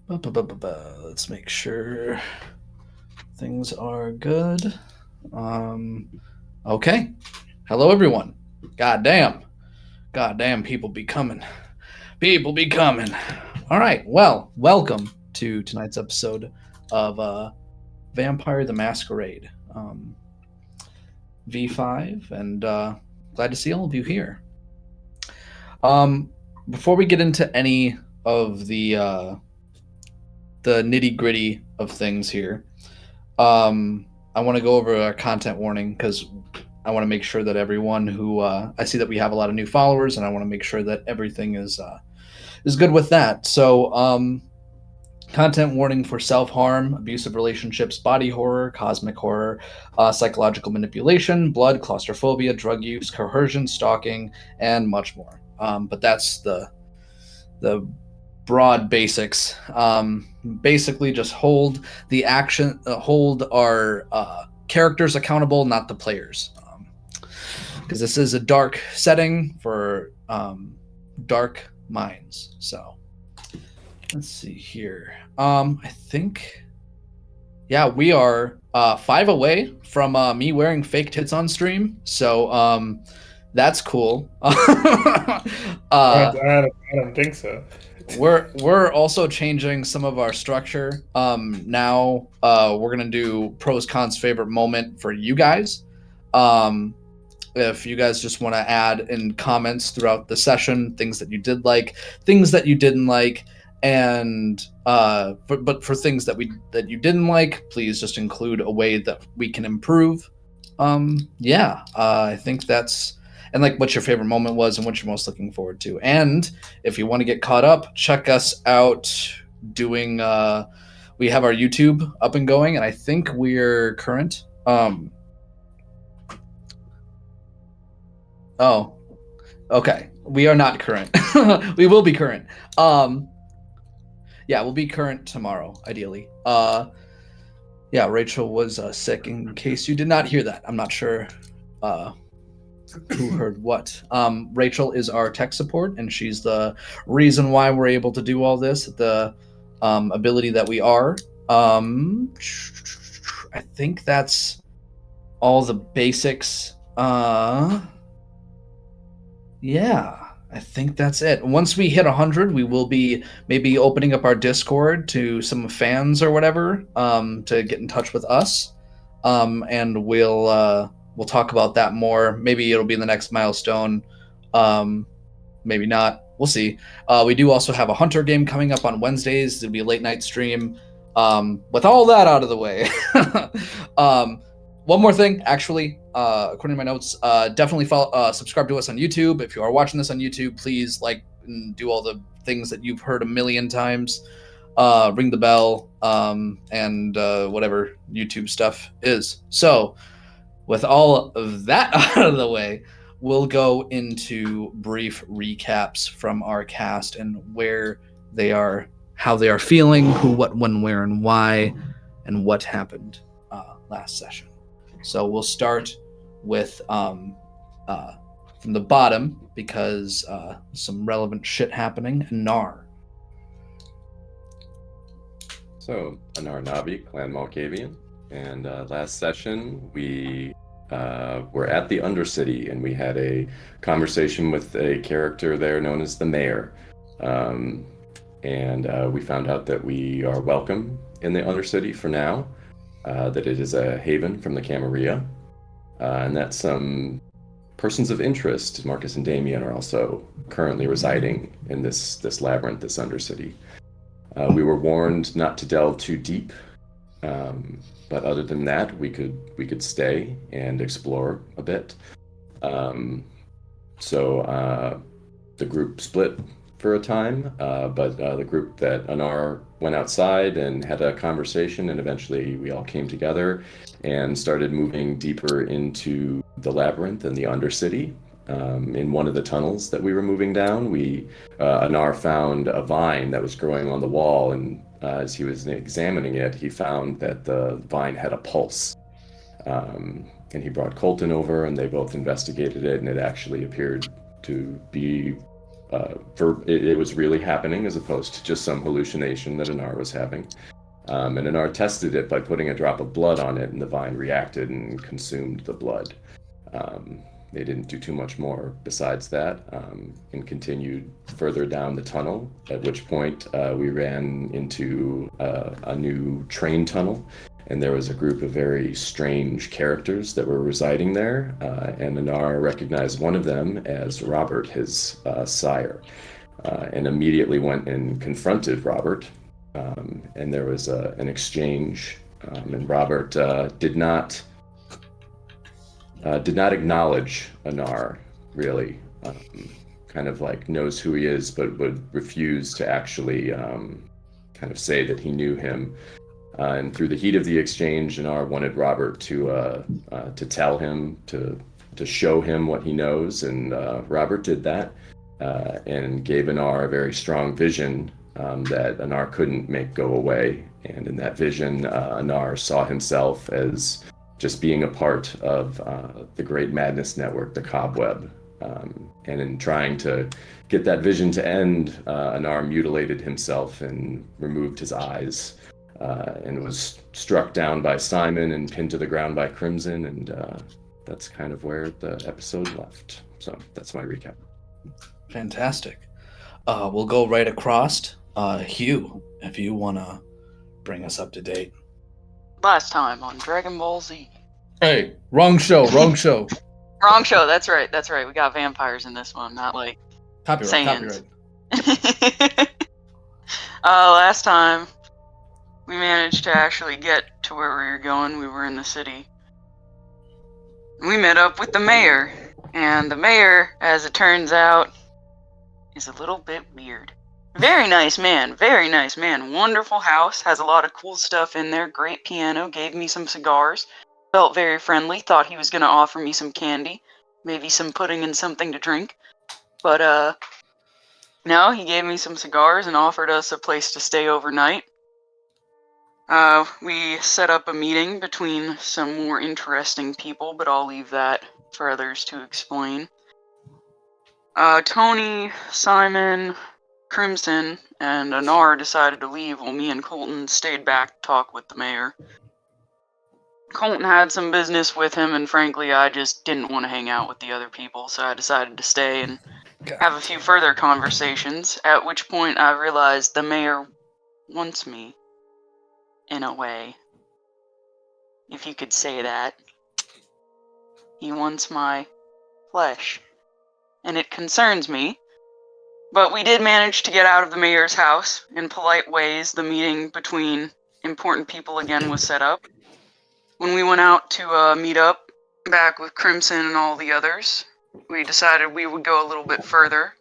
Let's make sure things are good. Okay. Hello, everyone. Goddamn. Goddamn, people be coming. People be coming. All right. Well, welcome to tonight's episode of Vampire the Masquerade. V5, and glad to see all of you here. Before we get into any of the nitty gritty of things here, I want to go over a content warning because I want to make sure that everyone who I see that we have a lot of new followers, and I want to make sure that everything is good with that. So, content warning for self-harm, abusive relationships, body horror, cosmic horror, psychological manipulation, blood, claustrophobia, drug use, coercion, stalking, and much more. But that's the broad basics. Basically, just hold the action, hold our characters accountable, not the players, because this is a dark setting for dark minds. So let's see here. I think, yeah, we are 5 away from me wearing fake tits on stream. So that's cool. I don't think so. We're also changing some of our structure. Now we're gonna do pros cons favorite moment for you guys. If you guys just want to add in comments throughout the session, things that you did like, things that you didn't like, and but for things that you didn't like, please just include a way that we can improve. I think that's, and like what your favorite moment was and what you're most looking forward to. And if you want to get caught up, check us out doing we have our YouTube up and going, and I think we're current. Oh, okay. We are not current. We will be current. Yeah, we'll be current tomorrow, ideally. Yeah, Rachel was sick, in case you did not hear that. I'm not sure who heard what. Rachel is our tech support, and she's the reason why we're able to do all this, the ability that we are. I think that's all the basics. Yeah, I think that's it. Once we hit 100, we will be maybe opening up our Discord to some fans or whatever, to get in touch with us, and we'll talk about that more. Maybe it'll be the next milestone, maybe not. We'll see. We do also have a Hunter game coming up on Wednesdays. It'll be a late night stream. With all that out of the way, one more thing, actually, according to my notes, definitely follow, subscribe to us on YouTube. If you are watching this on YouTube, please like and do all the things that you've heard a million times. Ring the bell, and whatever YouTube stuff is. So, with all of that out of the way, we'll go into brief recaps from our cast and where they are, how they are feeling, who, what, when, where, and why, and what happened last session. So we'll start with from the bottom, because some relevant shit happening. Nar. So, Anar Navi, Clan Malkavian, and last session we were at the Undercity, and we had a conversation with a character there known as the Mayor. And we found out that we are welcome in the Undercity for now, that it is a haven from the Camarilla, and that some persons of interest, Marcus and Damien, are also currently residing in this labyrinth, this Undercity. We were warned not to delve too deep, but other than that, we could stay and explore a bit. So the group split for a time, but the group that Anar went outside and had a conversation, and eventually we all came together and started moving deeper into the labyrinth and the Undercity. In one of the tunnels that we were moving down, Anar found a vine that was growing on the wall, and as he was examining it, he found that the vine had a pulse. And he brought Colton over, and they both investigated it, and it actually appeared to be it was really happening as opposed to just some hallucination that Anar was having. And Anar tested it by putting a drop of blood on it, and the vine reacted and consumed the blood. They didn't do too much more besides that, and continued further down the tunnel, at which point we ran into a new train tunnel, and there was a group of very strange characters that were residing there, and Anar recognized one of them as Robert, his sire, and immediately went and confronted Robert, and there was an exchange, and Robert did not acknowledge Anar, really. Kind of like knows who he is, but would refuse to actually kind of say that he knew him. And through the heat of the exchange, Anar wanted Robert to tell him, to show him what he knows, and Robert did that, and gave Anar a very strong vision that Anar couldn't make go away. And in that vision, Anar saw himself as just being a part of the Great Madness Network, the Cobweb. And in trying to get that vision to end, Anar mutilated himself and removed his eyes, and was struck down by Simon and pinned to the ground by Crimson, and that's kind of where the episode left. So that's my recap. Fantastic. We'll go right across. Hugh, if you want to bring us up to date. Last time on Dragon Ball Z. Hey, wrong show. Wrong show, that's right. We got vampires in this one, not like Copyright. Last time, we managed to actually get to where we were going. We were in the city. We met up with the mayor, and the mayor, as it turns out, is a little bit weird. Very nice man. Wonderful house, has a lot of cool stuff in there, great piano, gave me some cigars, felt very friendly, thought he was going to offer me some candy, maybe some pudding and something to drink, but no, he gave me some cigars and offered us a place to stay overnight. We set up a meeting between some more interesting people, but I'll leave that for others to explain. Tony, Simon, Crimson, and Anar decided to leave while me and Colton stayed back to talk with the mayor. Colton had some business with him, and frankly, I just didn't want to hang out with the other people, so I decided to stay and have a few further conversations, at which point I realized the mayor wants me, in a way. If you could say that. He wants my flesh. And it concerns me. But we did manage to get out of the mayor's house in polite ways. The meeting between important people again was set up. When we went out to meet up back with Crimson and all the others, we decided we would go a little bit further.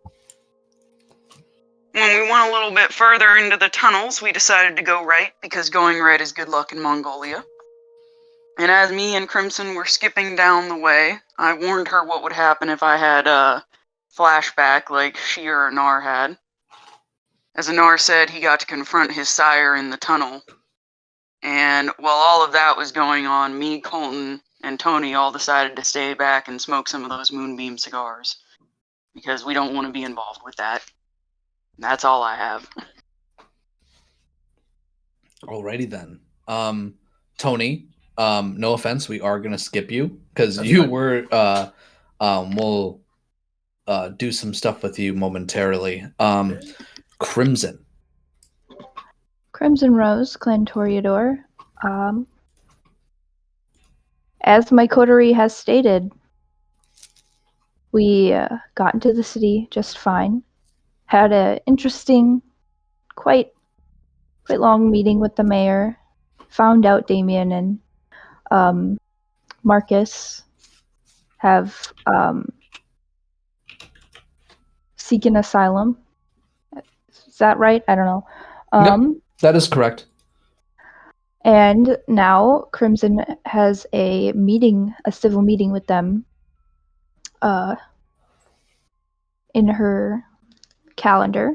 When we went a little bit further into the tunnels, we decided to go right, because going right is good luck in Mongolia. And as me and Crimson were skipping down the way, I warned her what would happen if I had a flashback like she or Anar had. As Anar said, he got to confront his sire in the tunnel. And while all of that was going on, me, Colton, and Tony all decided to stay back and smoke some of those Moonbeam cigars. Because we don't want to be involved with that. That's all I have. Alrighty then. Tony, no offense, we are gonna skip you because you were we'll do some stuff with you momentarily. Crimson Rose, Clan Toreador. As my coterie has stated, we got into the city just fine. Had an interesting, quite long meeting with the mayor. Found out Damien and Marcus have seeking asylum. Is that right? I don't know. Yep, that is correct. And now Crimson has a civil meeting with them in her calendar.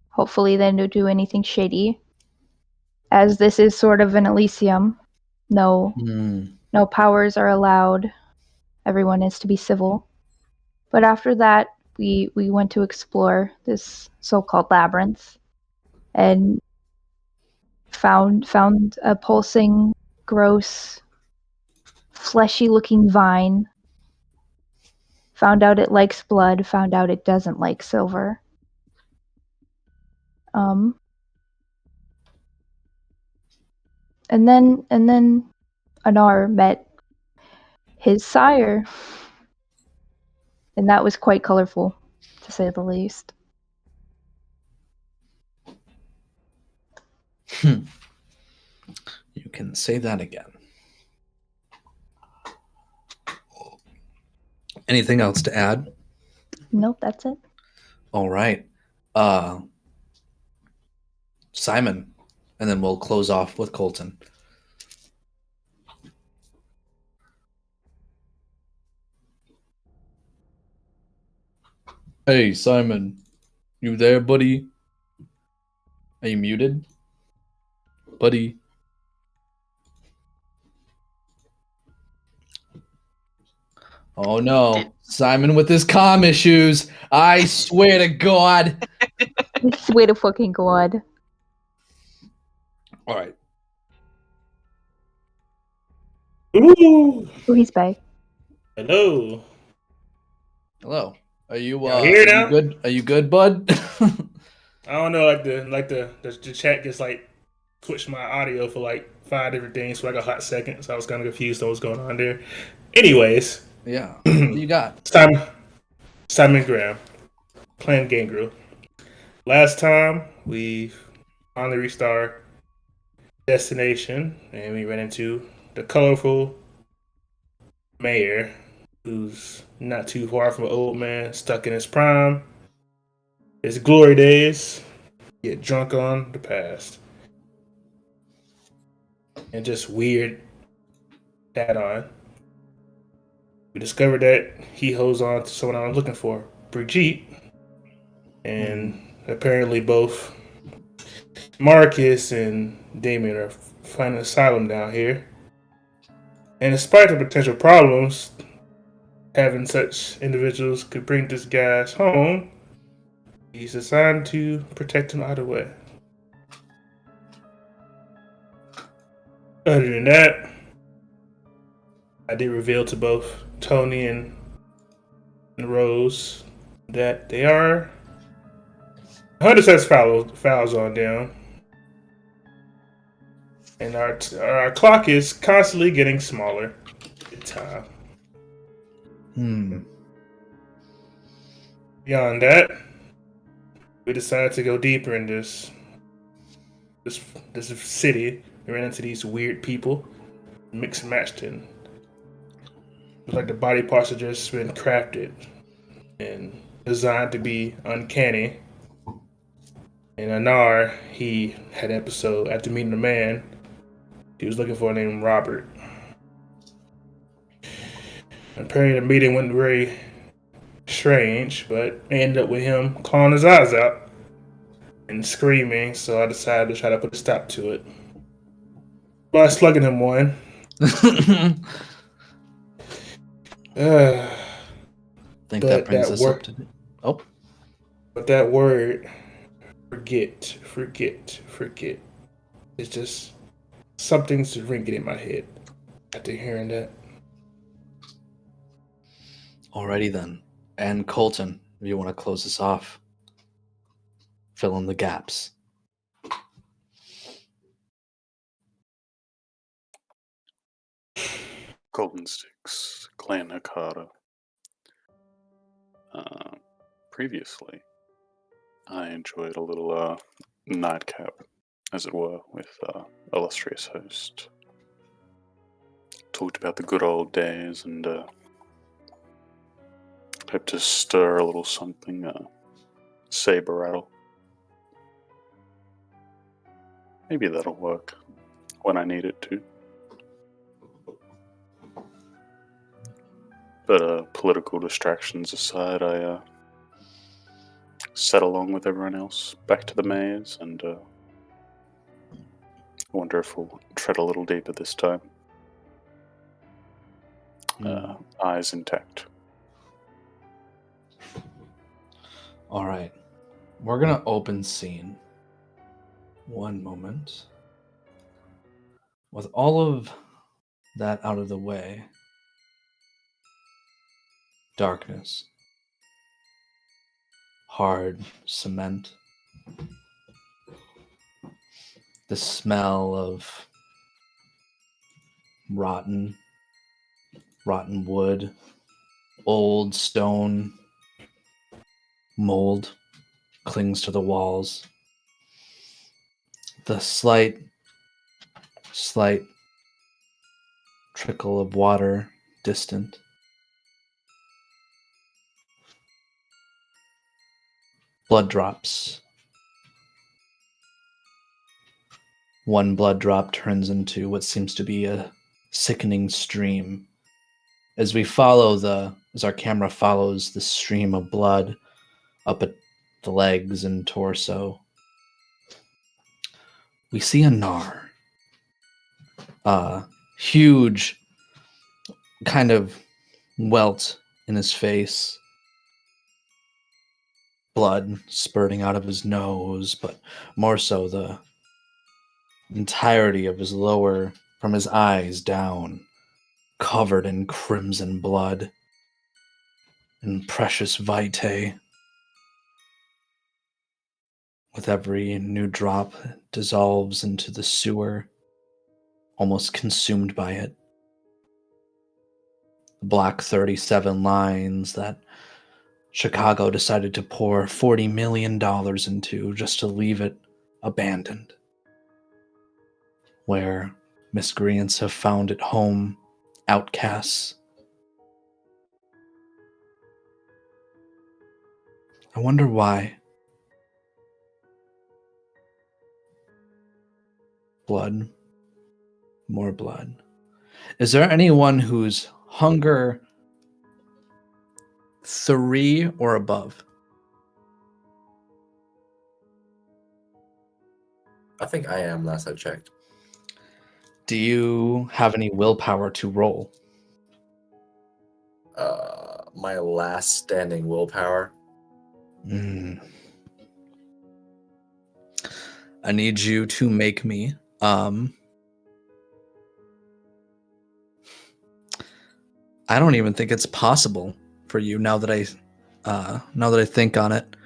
Hopefully they don't do anything shady. As this is sort of an Elysium, no powers are allowed. Everyone is to be civil. But after that, we went to explore this so-called labyrinth and found a pulsing, gross, fleshy-looking vine. Found out it likes blood. Found out it doesn't like silver. And then Anar met his sire, and that was quite colorful, to say the least. You can say that again. Anything else to add? Nope, that's it. All right. Simon, and then we'll close off with Colton. Hey, Simon. You there, buddy? Are you muted? Buddy? Oh no. Simon with his comm issues. I swear to God. I swear to fucking God. All right. Ooh. Oh, he's back. Hello. Hello. Are you Y'all here are you now? good? Are you good, bud? I don't know, the chat just like switched my audio for like 5 different things for like a hot second, so I was kind of confused on what's going on there. Anyways, Yeah. What you got? Simon Graham playing Gangrel. Last time we finally reached our destination, and we ran into the colorful mayor, who's not too far from an old man stuck in his prime. His glory days, get drunk on the past. And just weird that on. We discovered that he holds on to someone I was looking for, Brigitte. And apparently both Marcus and Damien are finding asylum down here. And despite the potential problems having such individuals could bring this guy's home, he's assigned to protect him either way. Other than that, I did reveal to both Tony and Rose that they are 100 sets fouls on them. And our clock is constantly getting smaller at time. Beyond that, we decided to go deeper in this city. We ran into these weird people, mixed and matched in. It's like the body parts have just been crafted and designed to be uncanny. And Anar, he had an episode after meeting a man he was looking for named Robert. Apparently the meeting went very strange, but it ended up with him clawing his eyes out and screaming, so I decided to try to put a stop to it by slugging him one. Think that brings us up to... Oh. But that word, forget. It's just something's ringing in my head after hearing that. Alrighty then. And Colton, if you want to close this off, fill in the gaps. Golden Sticks, Clan Hakata. Previously, I enjoyed a little nightcap, as it were, with illustrious host. Talked about the good old days and hope to stir a little something, saber rattle. Maybe that'll work when I need it to. But political distractions aside, I sat along with everyone else back to the maze, and I wonder if we'll tread a little deeper this time. Eyes intact. All right. We're going to open scene. One moment. With all of that out of the way, darkness, hard cement, the smell of rotten wood, old stone, mold clings to the walls. The slight trickle of water distant. Blood drops. One blood drop turns into what seems to be a sickening stream. As our camera follows the stream of blood up at the legs and torso, we see a Gnar. Huge kind of welt in his face. Blood spurting out of his nose, but more so the entirety of his lower, from his eyes down, covered in crimson blood and precious vitae. With every new drop, it dissolves into the sewer, almost consumed by it. The black 37 lines that Chicago decided to pour $40 million into just to leave it abandoned, where miscreants have found it home, outcasts. I wonder why. Blood. More blood. Is there anyone whose hunger 3 or above? I think I am, last I checked. Do you have any willpower to roll? My last standing willpower. I need you to make me I don't even think it's possible for you now that I think on it.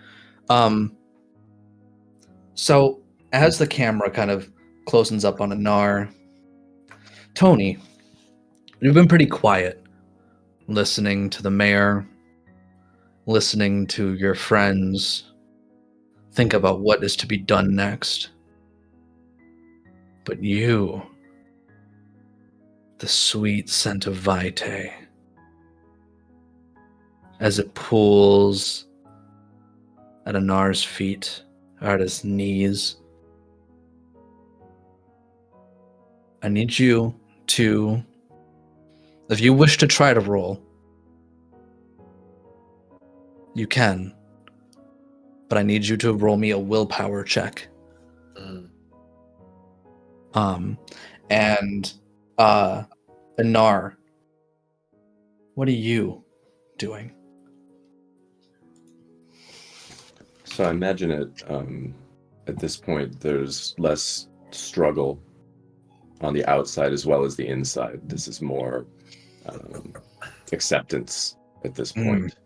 So as the camera kind of closens up on a Gnar, Tony, you've been pretty quiet, listening to the mayor, listening to your friends think about what is to be done next. But you, the sweet scent of vitae, as it pools at Anar's feet, or at his knees. I need you to, if you wish to try to roll, you can, but I need you to roll me a willpower check. And Anar, what are you doing? So I imagine at this point there's less struggle on the outside as well as the inside. This is more acceptance at this point.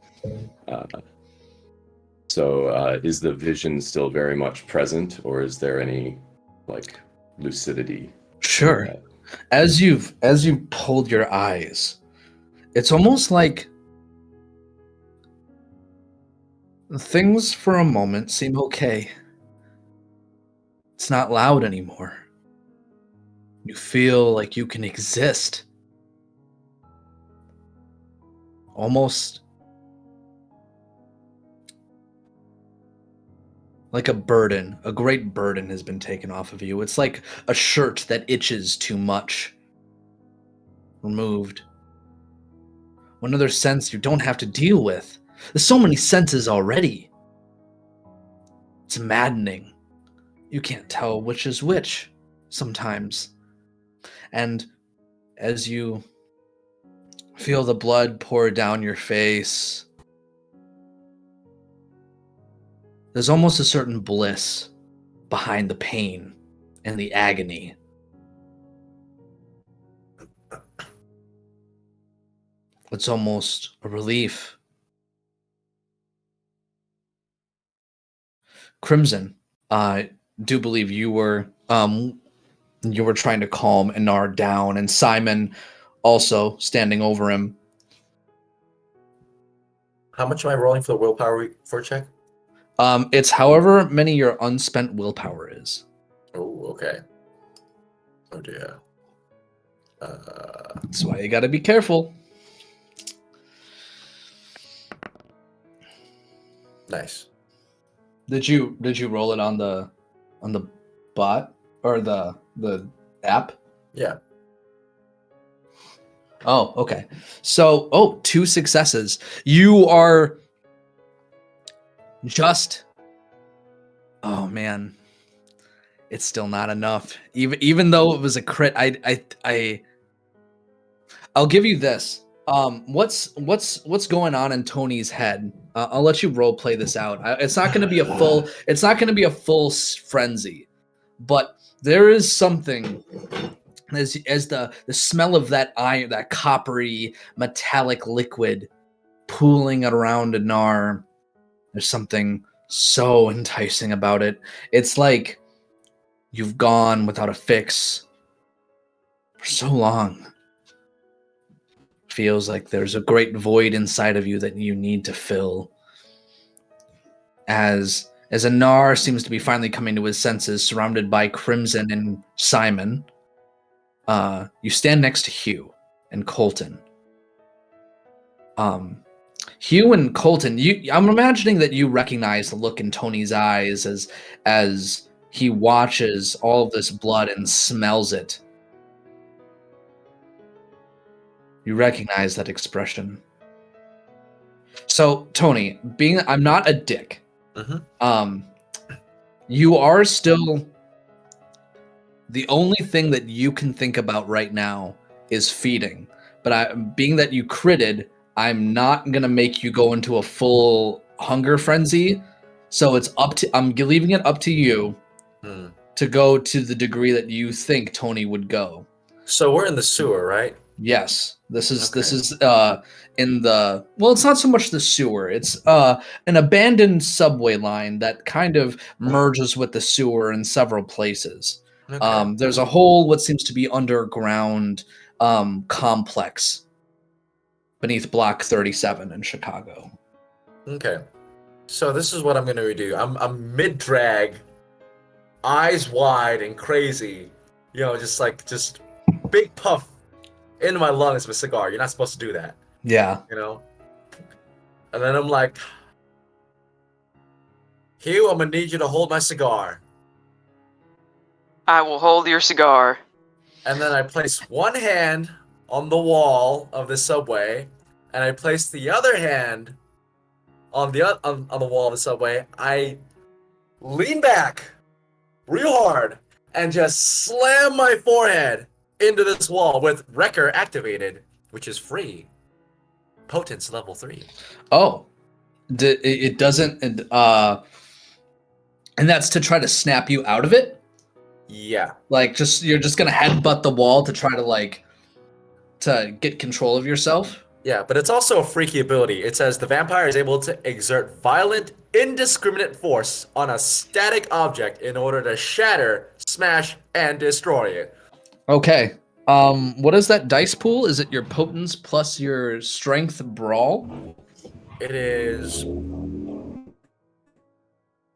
So is the vision still very much present, or is there any lucidity? Sure. As you've pulled your eyes, it's almost like things for a moment seem okay. It's not loud anymore. You feel like you can exist. Almost like a burden, a great burden has been taken off of you. It's like a shirt that itches too much. Removed. One other sense you don't have to deal with. There's so many senses already. It's maddening. You can't tell which is which sometimes. And as you feel the blood pour down your face, there's almost a certain bliss behind the pain and the agony. It's almost a relief. Crimson, I do believe you were trying to calm Anar down, and Simon also standing over him. How much am I rolling for the willpower for check? It's however many your unspent willpower is. Oh, okay. Oh dear. That's why you got to be careful. Nice. Did you roll it on the bot or the app? Yeah. Oh, okay. So, 2 successes. You are just. Oh man, it's still not enough. Even though it was a crit, I'll give you this. What's going on in Tony's head? I'll let you role play this out. It's not going to be a full. It's not going to be a full frenzy, but there is something. As the smell of that iron, that coppery metallic liquid pooling around Anar, there's something so enticing about it. It's like you've gone without a fix for so long. Feels like there's a great void inside of you that you need to fill. As Anar seems to be finally coming to his senses, surrounded by Crimson and Simon, you stand next to Hugh and Colton. Hugh and Colton, I'm imagining that you recognize the look in Tony's eyes as he watches all of this blood and smells it. You recognize that expression. So, Tony, I'm not a dick. Mm-hmm. You are still the only thing that you can think about right now is feeding. But being that you critted, I'm not gonna make you go into a full hunger frenzy. So I'm leaving it up to you to go to the degree that you think Tony would go. So we're in the sewer, right? Yes, this is in the it's not so much the sewer. It's an abandoned subway line that kind of merges with the sewer in several places. Okay. There's a whole what seems to be underground complex beneath Block 37 in Chicago. Okay. So this is what I'm gonna do. I'm mid drag, eyes wide and crazy. Just big puff into my lungs with a cigar. You're not supposed to do that. Yeah. And then I'm like, Hugh, I'm gonna need you to hold my cigar. I will hold your cigar. And then I place one hand on the wall of the subway, and I place the other hand on the wall of the subway. I lean back real hard and just slam my forehead into this wall with Wrecker activated, which is free. Potence level 3. Oh, it doesn't, and that's to try to snap you out of it. Yeah. Like you're just gonna headbutt the wall to try to get control of yourself. Yeah, but it's also a freaky ability. It says the vampire is able to exert violent, indiscriminate force on a static object in order to shatter, smash, and destroy it. Okay. What is that dice pool? Is it your potence plus your strength brawl? It is.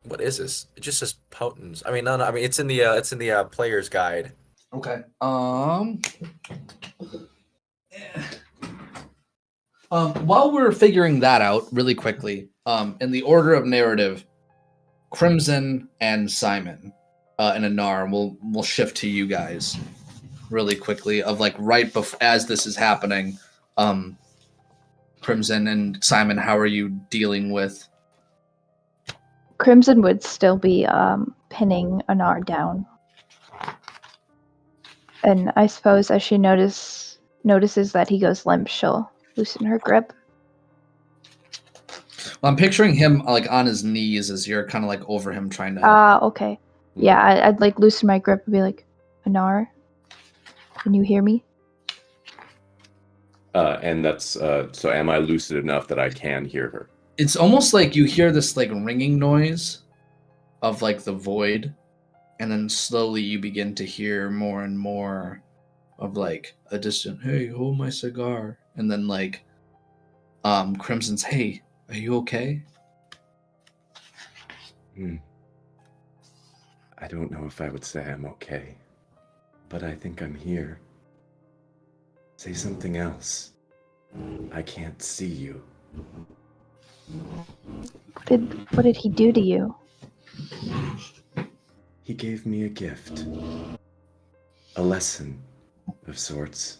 What is this? It just says potence. I mean, no. I mean, it's in the player's guide. Okay. While we're figuring that out really quickly, in the order of narrative, Crimson and Simon and Anar, we'll shift to you guys really quickly. Of like right before as this is happening, Crimson and Simon, how are you dealing with? Crimson would still be pinning Anar down. And I suppose as she notices that he goes limp, she'll loosen her grip. I'm picturing him like on his knees as you're kind of like over him trying to. Okay. Yeah, I'd like loosen my grip and be like, Anar, can you hear me? And that's so. Am I lucid enough that I can hear her? It's almost like you hear this like ringing noise of like the void, and then slowly you begin to hear more and more of like a distant "Hey, hold my cigar," and then like Crimson's "Hey, are you okay?" I don't know if I would say I'm okay, but I think I'm here. Say something else. I can't see you. What did he do to you? He gave me a gift. A lesson of sorts.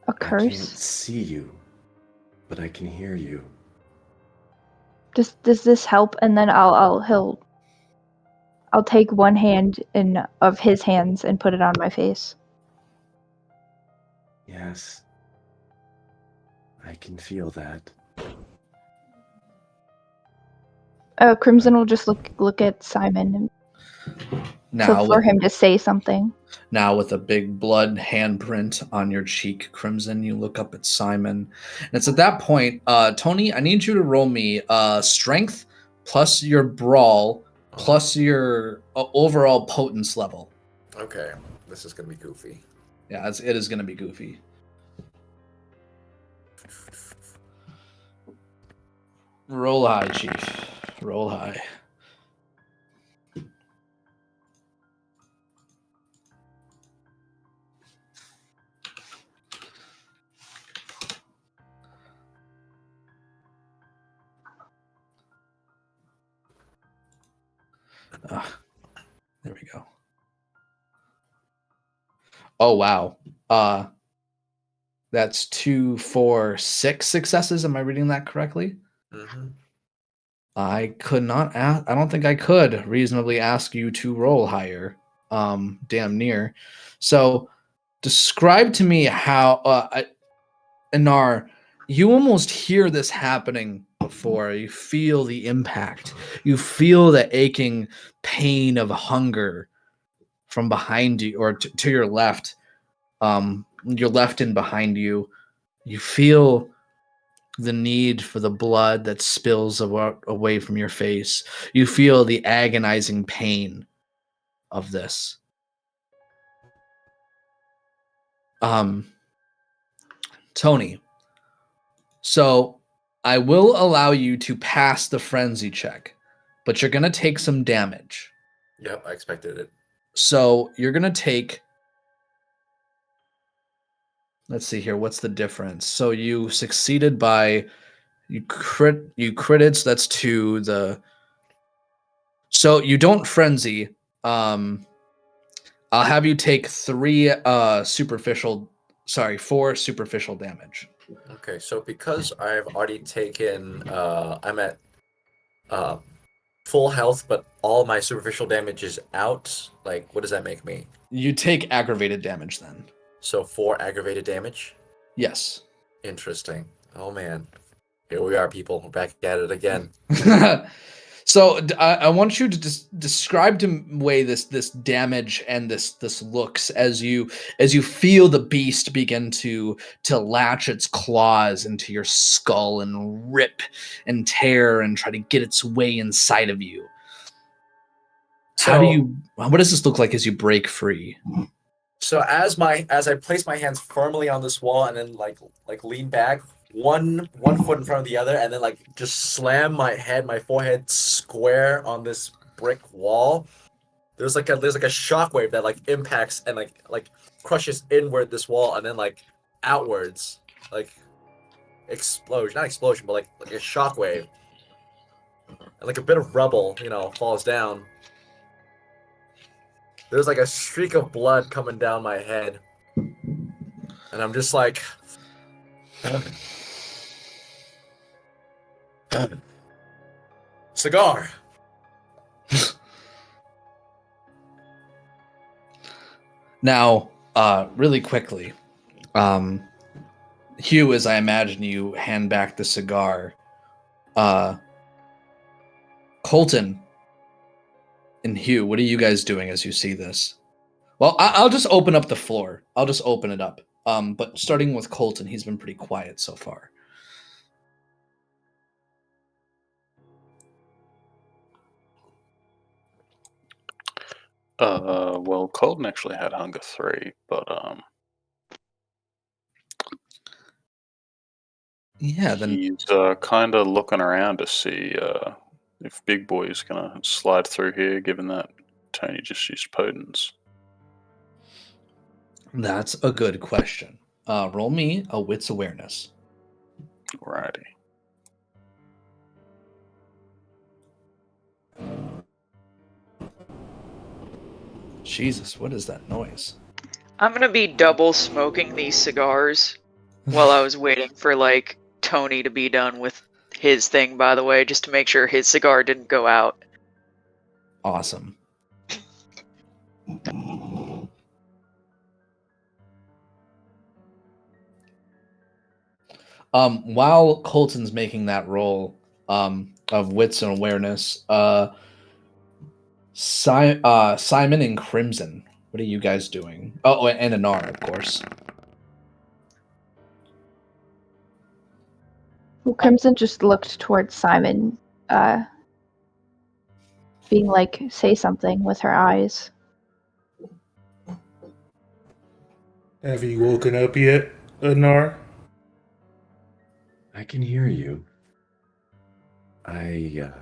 A I can't curse? see you, but I can hear you. Does this help? And then I'll take one hand of his hands and put it on my face. Yes. I can feel that. Crimson will just look at Simon and for him to say something. Now, with a big blood handprint on your cheek, Crimson, you look up at Simon. And it's at that point, Tony, I need you to roll me strength plus your brawl plus your overall potence level. Okay, this is gonna be goofy. Yeah, it is going to be goofy. Roll high, Chief. Roll high. There we go. Oh, wow. That's 2, 4, 6 successes. Am I reading that correctly? Mm-hmm. I could not I don't think I could reasonably ask you to roll higher. Damn near. So describe to me how Anar, you almost hear this happening before. You feel the impact. You feel the aching pain of hunger from behind you or to your left. Your left and behind you. You feel the need for the blood that spills away from your face. You feel the agonizing pain of this. Tony, so I will allow you to pass the frenzy check, but you're going to take some damage. Yep, I expected it. So you're going to take, let's see here, what's the difference? So you succeeded by, you critted, so that's 2. So you don't frenzy. I'll have you take 4 superficial damage. Okay, so because I've already taken, I'm at full health, but all my superficial damage is out. Like, what does that make me? You take aggravated damage then. So 4 aggravated damage? Yes. Interesting. Oh man. Here we are, people. We're back at it again. So I want you to describe to way this damage and this looks as you feel the beast begin to latch its claws into your skull and rip and tear and try to get its way inside of you. What does this look like as you break free? So as I place my hands firmly on this wall and then like lean back, one foot in front of the other, and then like just slam my forehead square on this brick wall. There's like a shockwave that like impacts and like crushes inward this wall and then like outwards, like not explosion, but like a shockwave. And like a bit of rubble, falls down. There's like a streak of blood coming down my head. And I'm just like cigar. Now, really quickly, Hugh, as I imagine you hand back the cigar, Colton and Hugh, what are you guys doing as you see this? Well, I'll just open up the floor. I'll just open it up. But starting with Colton, he's been pretty quiet so far. Well, Colton actually had hunger 3, but Yeah, then he's kind of looking around to see if Big Boy's gonna slide through here, given that Tony just used potence. that's a good question. Roll me a wits awareness. Righty. Jesus, what is that noise? I'm gonna be double smoking these cigars while I was waiting for like Tony to be done with his thing, by the way, just to make sure his cigar didn't go out. Awesome. While Colton's making that roll of wits and awareness, Simon and Crimson, what are you guys doing? Oh, and Anar, of course. Well, Crimson just looked towards Simon, being like, say something with her eyes. Have you woken up yet, Anar? I can hear you. The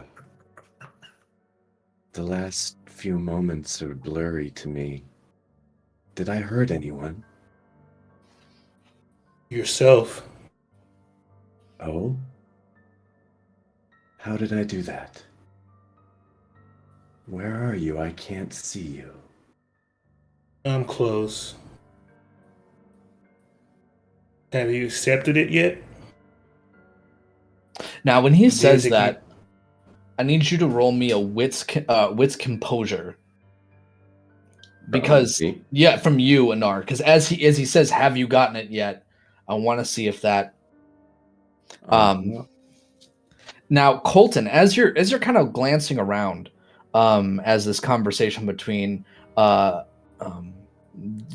last few moments are blurry to me. Did I hurt anyone? Yourself. Oh? How did I do that? Where are you? I can't see you. I'm close. Have you accepted it yet? Now, when he says Basically- that, I need you to roll me a wits composure. Because Me? yeah, from you, Anar. Because as he says, "Have you gotten it yet?" I want to see if that. Now, Colton, as you're kind of glancing around, as this conversation between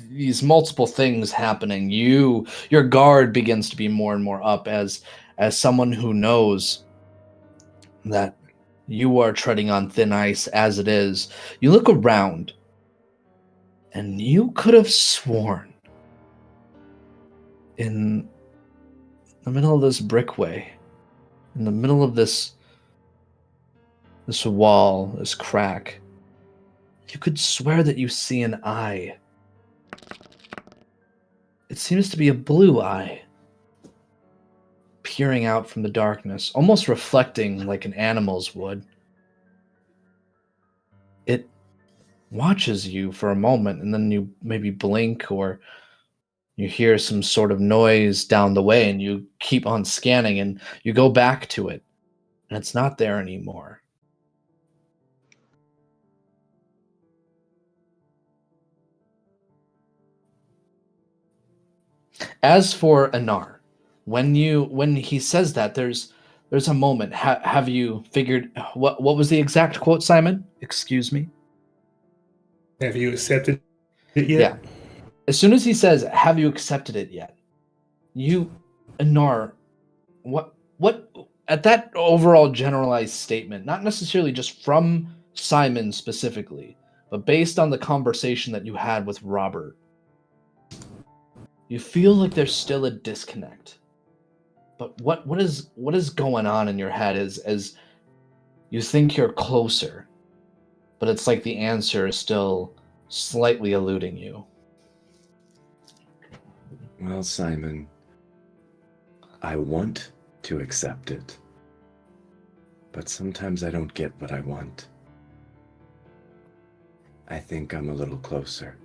these multiple things happening, your guard begins to be more and more up as someone who knows that you are treading on thin ice as it is. You look around, and you could have sworn in the middle of this brickway, in the middle of this wall, this crack, you could swear that you see an eye. It seems to be a blue eye, peering out from the darkness, almost reflecting like an animal's would. It watches you for a moment, and then you maybe blink, or you hear some sort of noise down the way, and you keep on scanning, and you go back to it, and it's not there anymore. As for Anar, when he says that, there's a moment. Have you figured what was the exact quote, Simon? Excuse me. Have you accepted it yet? Yeah. As soon as he says, "Have you accepted it yet?" You, Anar, what at that overall generalized statement, not necessarily just from Simon specifically, but based on the conversation that you had with Robert, you feel like there's still a disconnect. But what is going on in your head is as you think you're closer, but it's like the answer is still slightly eluding you. Well, Simon, I want to accept it, but sometimes I don't get what I want. I think I'm a little closer.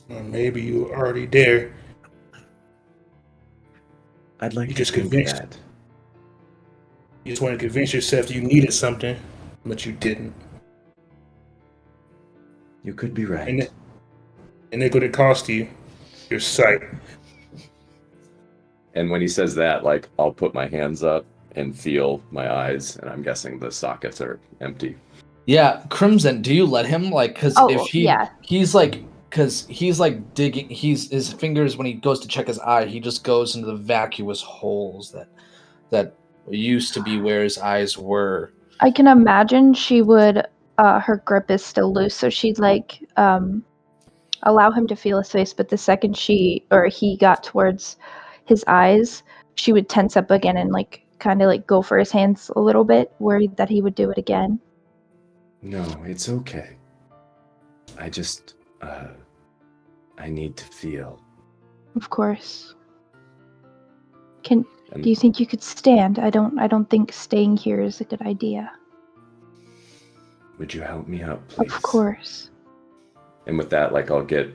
Or maybe you were already there. I'd like You to just think convinced- that. You just want to convince yourself you needed something, but you didn't. You could be right. And look what it cost you. Your sight. And when he says that, like, I'll put my hands up and feel my eyes, and I'm guessing the sockets are empty. Yeah, Crimson, do you let him, like, because Oh, if yeah. he's like, because he's like digging, his fingers, when he goes to check his eye, he just goes into the vacuous holes that used to be where his eyes were. I can imagine she would, her grip is still loose, so she'd like allow him to feel his face, but the second he got towards his eyes, she would tense up again and like kind of like go for his hands a little bit, worried that he would do it again. No, it's okay. I just, I need to feel. Of course. Do And you think you could stand? I don't think staying here is a good idea. would you help me up, please? Of course. And with that, like, I'll get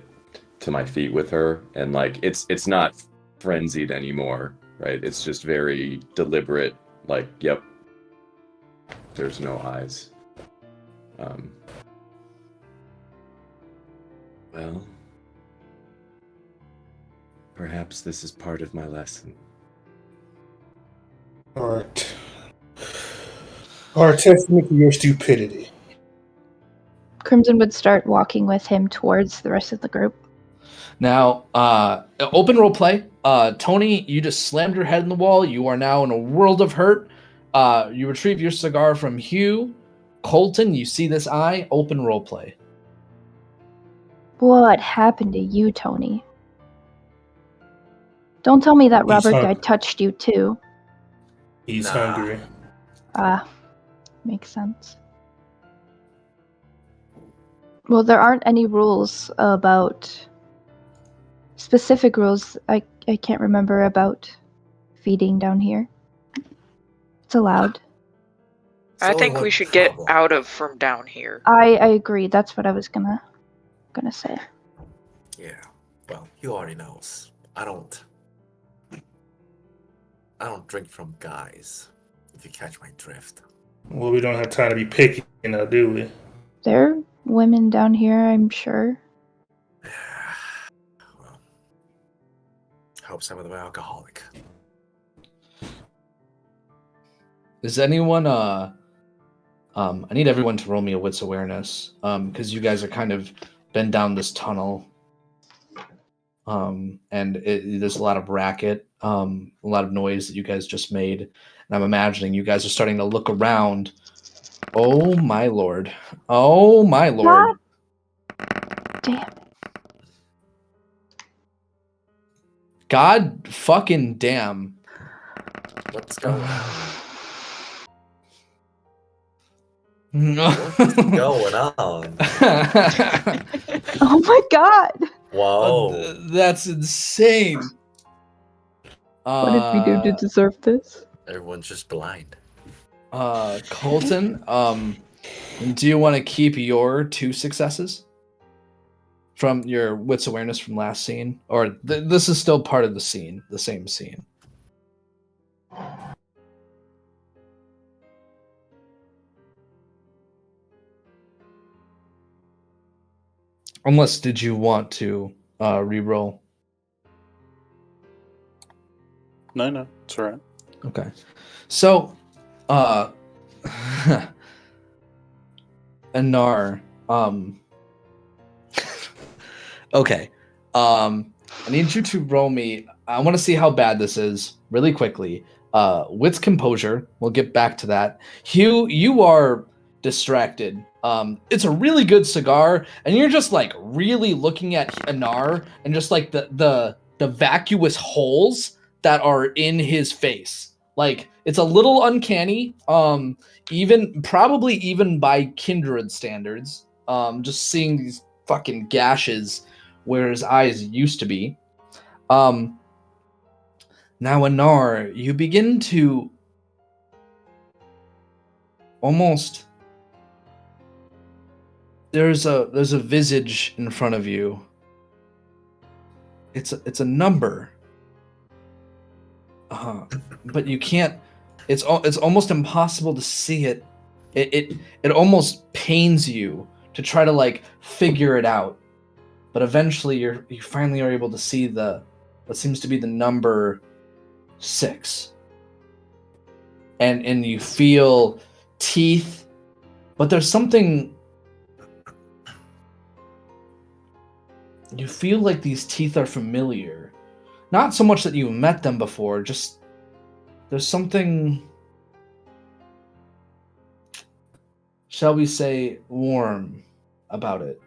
to my feet with her, and like, it's not frenzied anymore, right? It's just very deliberate. Like, yep, there's no eyes. Well, perhaps this is part of my lesson. Art. Art, testament to your stupidity. Crimson would start walking with him towards the rest of the group. Now, open role play. Tony, you just slammed your head in the wall. You are now in a world of hurt. You retrieve your cigar from Hugh. Colton, you see this eye. Open role play. What happened to you, Tony? Don't tell me that He's Robert guy hungry. touched you too. He's Nah. hungry. Makes sense. Well, there aren't any rules about specific rules. I can't remember about feeding down here. It's allowed. It's I only think one we should get problem. out of from down here. I agree. That's what I was gonna say. Yeah. Well, you already knows. I don't drink from guys. If you catch my drift. Well, we don't have time to be picky now, do we? There are women down here, I'm sure. Well, hope some of them are alcoholic. Is anyone I need everyone to roll me a wits awareness, because you guys are kind of been down this tunnel, and there's a lot of racket, a lot of noise that you guys just made, and I'm imagining you guys are starting to look around. Oh my lord! Oh my lord! Damn. God fucking damn! What's going on? What's What's going on? Oh my god! Whoa. That's insane. What did we do to deserve this? Everyone's just blind. Colton, do you want to keep your 2 successes from your wits awareness from last scene, or this is still part of the scene, the same scene? Unless, did you want to re-roll? No, it's alright. Okay. So, Anar, okay. I need you to roll me. I want to see how bad this is really quickly. Wits composure. We'll get back to that. Hugh, you are distracted. It's a really good cigar, and you're just like really looking at Anar and just like the vacuous holes that are in his face. Like, it's a little uncanny, probably even by kindred standards. Just seeing these fucking gashes where his eyes used to be. Now, Anar, you begin to almost. There's a visage in front of you. It's a number. But you can't. It's almost impossible to see it. It almost pains you to try to like figure it out. but eventually you finally are able to see what seems to be the number 6. And you feel teeth, but there's something. You feel like these teeth are familiar. Not so much that you've met them before, just there's something, shall we say, warm about it.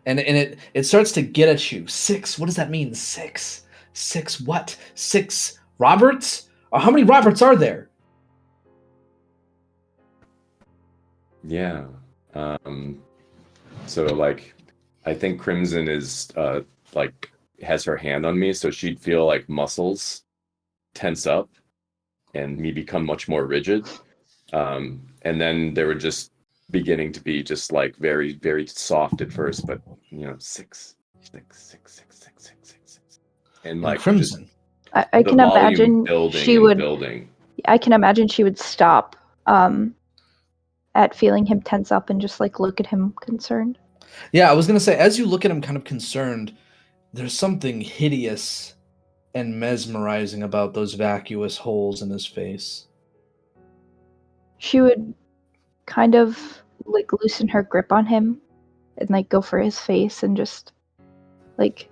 And it starts to get at you. 6, what does that mean? 6? 6 what? 6 Roberts? Or how many Roberts are there? Yeah. So like, I think Crimson is like has her hand on me, so she'd feel like muscles tense up and me become much more rigid. And then they were just beginning to be just like very, very soft at first, but 6, 6, 6, 6, 6, 6, 6, 6. And like Crimson. I can imagine she would. Building. I can imagine she would stop at feeling him tense up and just like look at him concerned. Yeah, I was gonna say, as you look at him kind of concerned, there's something hideous and mesmerizing about those vacuous holes in his face. She would kind of like loosen her grip on him and like go for his face and just like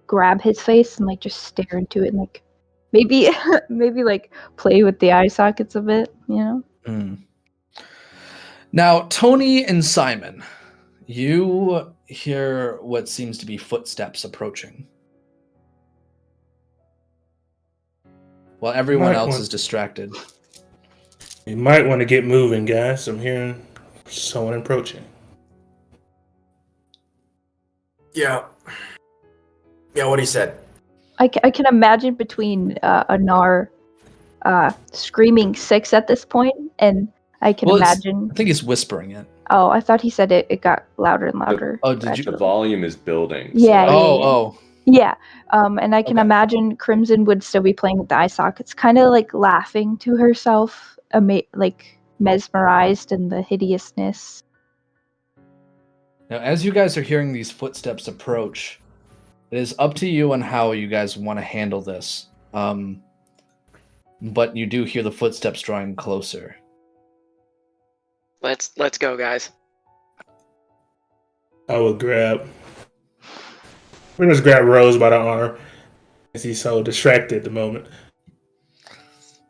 grab his face and like just stare into it and like maybe like play with the eye sockets a bit, Now, Tony and Simon, you hear what seems to be footsteps approaching. While everyone else is distracted. You might want to get moving, guys. I'm hearing someone approaching. Yeah. Yeah, what he said. I can imagine between Anar screaming 6 at this point, and I can imagine. I think he's whispering it. Oh, I thought he said it got louder and louder. Did you? The volume is building. Yeah. So. Yeah. And I can imagine Crimson would still be playing with the eye sockets, kind of like laughing to herself, like mesmerized in the hideousness. Now, as you guys are hearing these footsteps approach, it is up to you on how you guys want to handle this. But you do hear the footsteps drawing closer. Let's go, guys. I would pretty much grab Rose by the arm, as he's so distracted at the moment.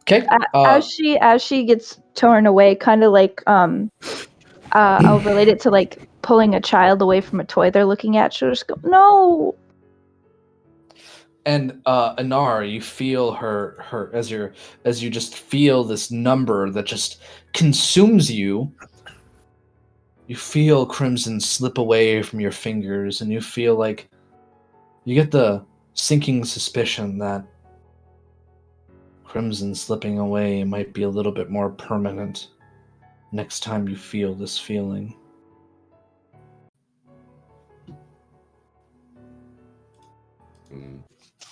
Okay. As she gets torn away, kind of like I'll relate it to like pulling a child away from a toy they're looking at. She'll just go, no. And Anar, you feel her as you just feel this number that just consumes you. You feel Crimson slip away from your fingers, and you feel like you get the sinking suspicion that Crimson slipping away might be a little bit more permanent next time you feel this feeling.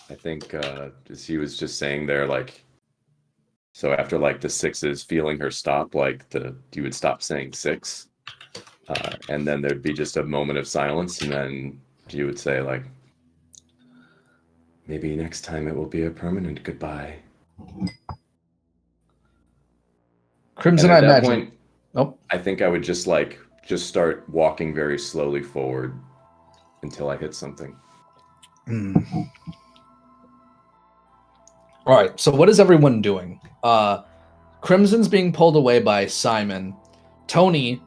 I think as he was just saying there, like, so after like the 6s feeling her stop, like you would stop saying 6, and then there'd be just a moment of silence, and then you would say like, maybe next time it will be a permanent goodbye. Crimson, and at I that imagine. Point, I think I would just start walking very slowly forward until I hit something. All right, so what is everyone doing? Crimson's being pulled away by Simon. Tony,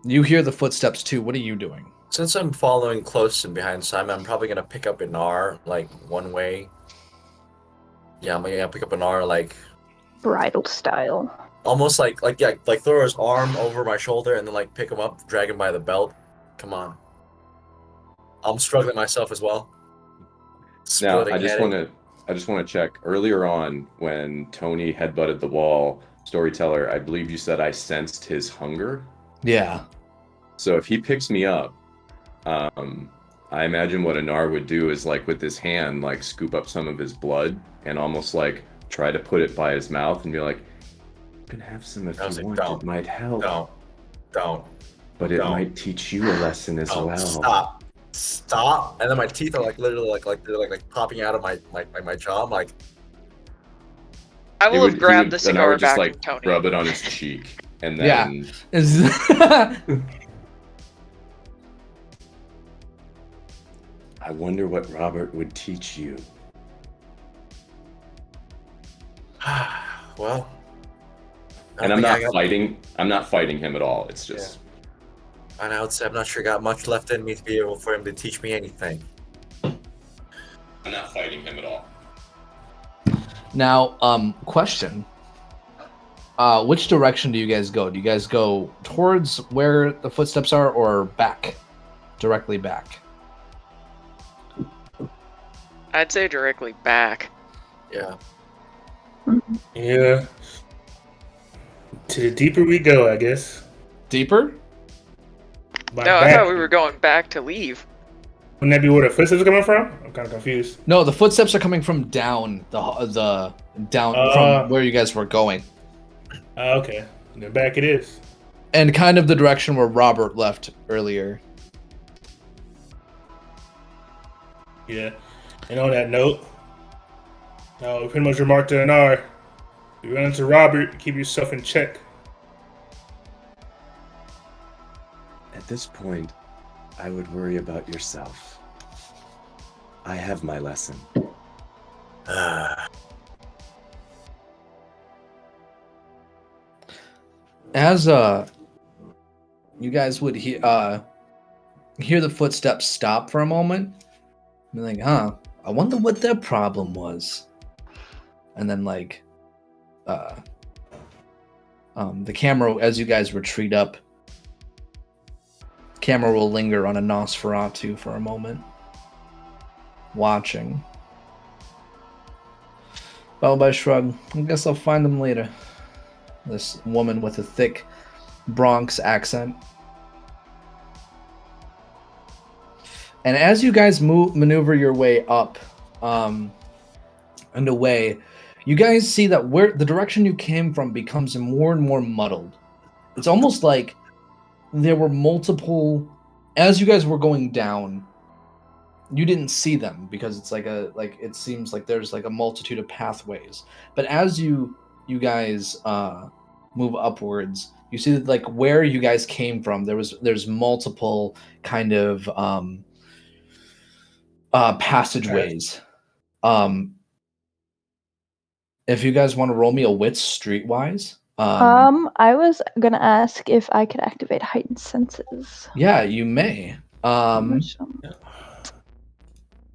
you hear the footsteps too. What are you doing? Since I'm following close and behind Simon, I'm probably gonna pick up Anar like one way. Yeah, I'm gonna pick up Anar like bridal style. Almost like throw his arm over my shoulder and then like pick him up, drag him by the belt. Come on. I'm struggling myself as well. Now, I just want to check. Earlier on, when Tony headbutted the wall, Storyteller, I believe you said I sensed his hunger. Yeah. So if he picks me up, I imagine what Anar would do is like with his hand, like scoop up some of his blood and almost like try to put it by his mouth and be like, "You can have some if you want. It might help." Don't. But it Don't. might teach you a lesson as Oh, well. stop! And then my teeth are like literally like popping out of my jaw. I'm like, I will have He grabbed would- the Anar cigar would just back like from Tony. rub it on his cheek, and Yeah. then I wonder what Robert would teach you. well. And I'm not fighting. I'm not fighting him at all. It's just And I would say I'm not sure I got much left in me to be able for him to teach me anything. I'm not fighting him at all. Now, question. Which direction do you guys go? Do you guys go towards where the footsteps are or back? Directly back? I'd say directly back. Yeah. Yeah. To the deeper we go, I guess. Deeper? By No, I back, thought we were going back to leave. Wouldn't that be where the footsteps are coming from? I'm kind of confused. No, the footsteps are coming from down the down from where you guys were going. Okay. Then back it is. And kind of the direction where Robert left earlier. Yeah. And on that note, we pretty much remarked to Anar, you run into Robert, keep yourself in check. At this point, I would worry about yourself. I have my lesson. As you guys would hear the footsteps stop for a moment, and be like, huh, I wonder what their problem was. And then the camera, as you guys retreat up, camera will linger on a Nosferatu for a moment, watching. Followed by a shrug. I guess I'll find them later. This woman with a thick Bronx accent. And as you guys maneuver your way up and away, you guys see that where the direction you came from becomes more and more muddled. It's almost like there were multiple, as you guys were going down, you didn't see them because it's it seems like there's like a multitude of pathways. But as you guys move upwards, you see that like where you guys came from, there's multiple kind of passageways. If you guys want to roll me a wits streetwise. I was gonna ask if I could activate heightened senses. Yeah, you may.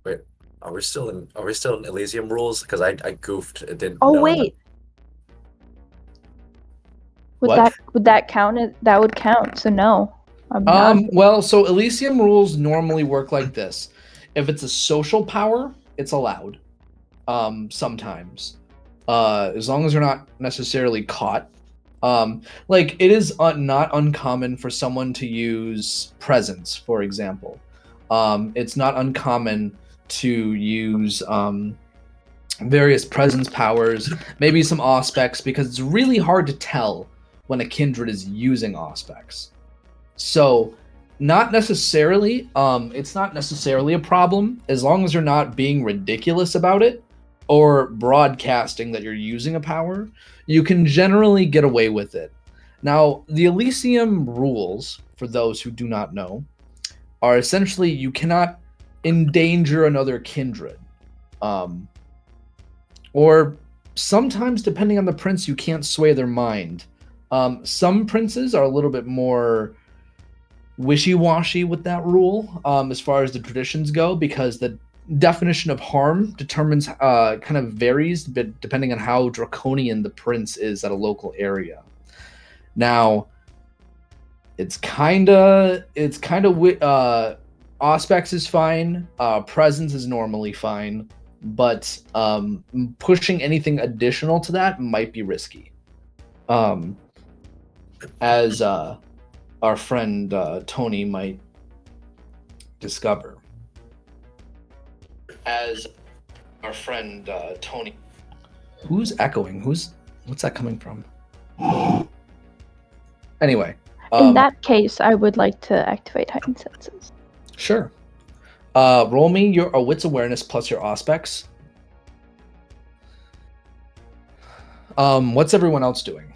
Wait, are we still in Elysium rules? Because I goofed. It didn't. Oh know wait. What? Would that count? That would count. So no. I'm not. Well, so Elysium rules normally work like this. If it's a social power, it's allowed. Sometimes. As long as you're not necessarily caught. Like it is not uncommon for someone to use presence, for example. It's not uncommon to use various presence powers, maybe some auspex, because it's really hard to tell when a kindred is using auspex. So not necessarily, it's not necessarily a problem as long as you're not being ridiculous about it or broadcasting that you're using a power. You can generally get away with it. Now, the Elysium rules, for those who do not know, are essentially you cannot endanger another kindred. Or sometimes, depending on the prince, you can't sway their mind. Some princes are a little bit more wishy-washy with that rule as far as the traditions go, because the definition of harm determines kind of varies depending on how draconian the prince is at a local area. Now, it's kind of auspex is fine, presence is normally fine, but pushing anything additional to that might be risky. As our friend Tony might discover. As our friend Tony. Who's echoing? What's that coming from? Anyway, In that case, I would like to activate heightened senses. Sure. Roll me your wits awareness plus your aspects. What's everyone else doing?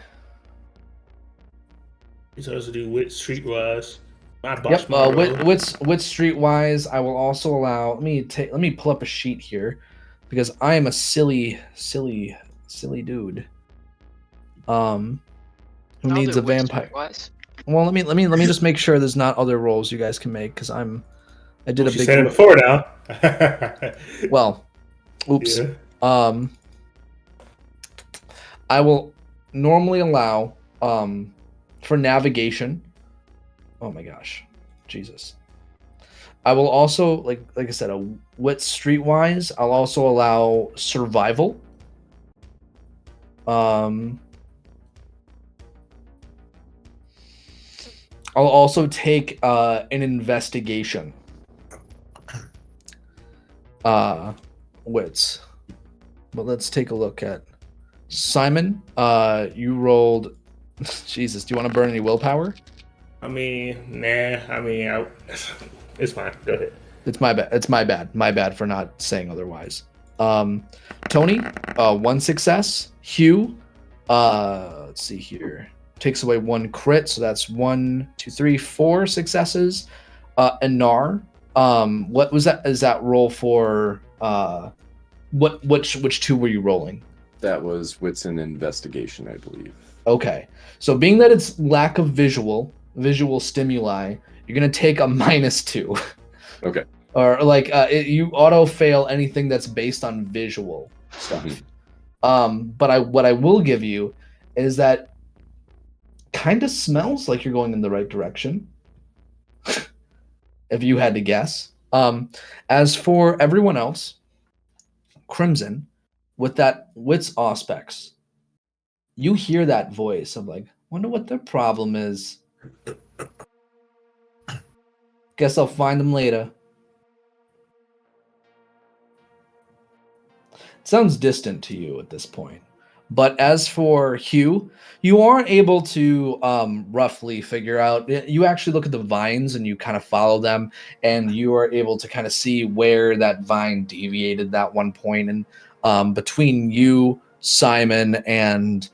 He's supposed to do wit streetwise. My boss. Yep. Wits streetwise. I will also allow. Let me pull up a sheet here, because I am a silly dude. Who needs a vampire? Well, let me just make sure there's not other rolls you guys can make, because I did a big. Said it before now. Well, oops. Yeah. I will normally allow for navigation. Oh my gosh, Jesus! I will also like I said, a wit streetwise. I'll also allow survival. I'll also take an investigation. Wits. But let's take a look at Simon. You rolled. Jesus, do you want to burn any willpower? I mean, nah. I mean, it's fine. Go ahead. It's my bad. It's my bad. My bad for not saying otherwise. Tony, 1 success. Hugh, let's see here. Takes away 1 crit, so that's 1, 2, 3, 4 successes. Anar, what was that? Is that roll for which 2 were you rolling? That was wits and investigation, I believe. Okay, so being that it's lack of visual stimuli, you're gonna take a -2. Okay. Or like you auto fail anything that's based on visual stuff. But what I will give you is that kind of smells like you're going in the right direction. If you had to guess. As for everyone else, Crimson, with that wits aspects, you hear that voice of like, wonder what their problem is. Guess I'll find them later. It sounds distant to you at this point. But as for Hugh, you are able to roughly figure out. You actually look at the vines and you kind of follow them, and you are able to kind of see where that vine deviated that one point. And between you, Simon, and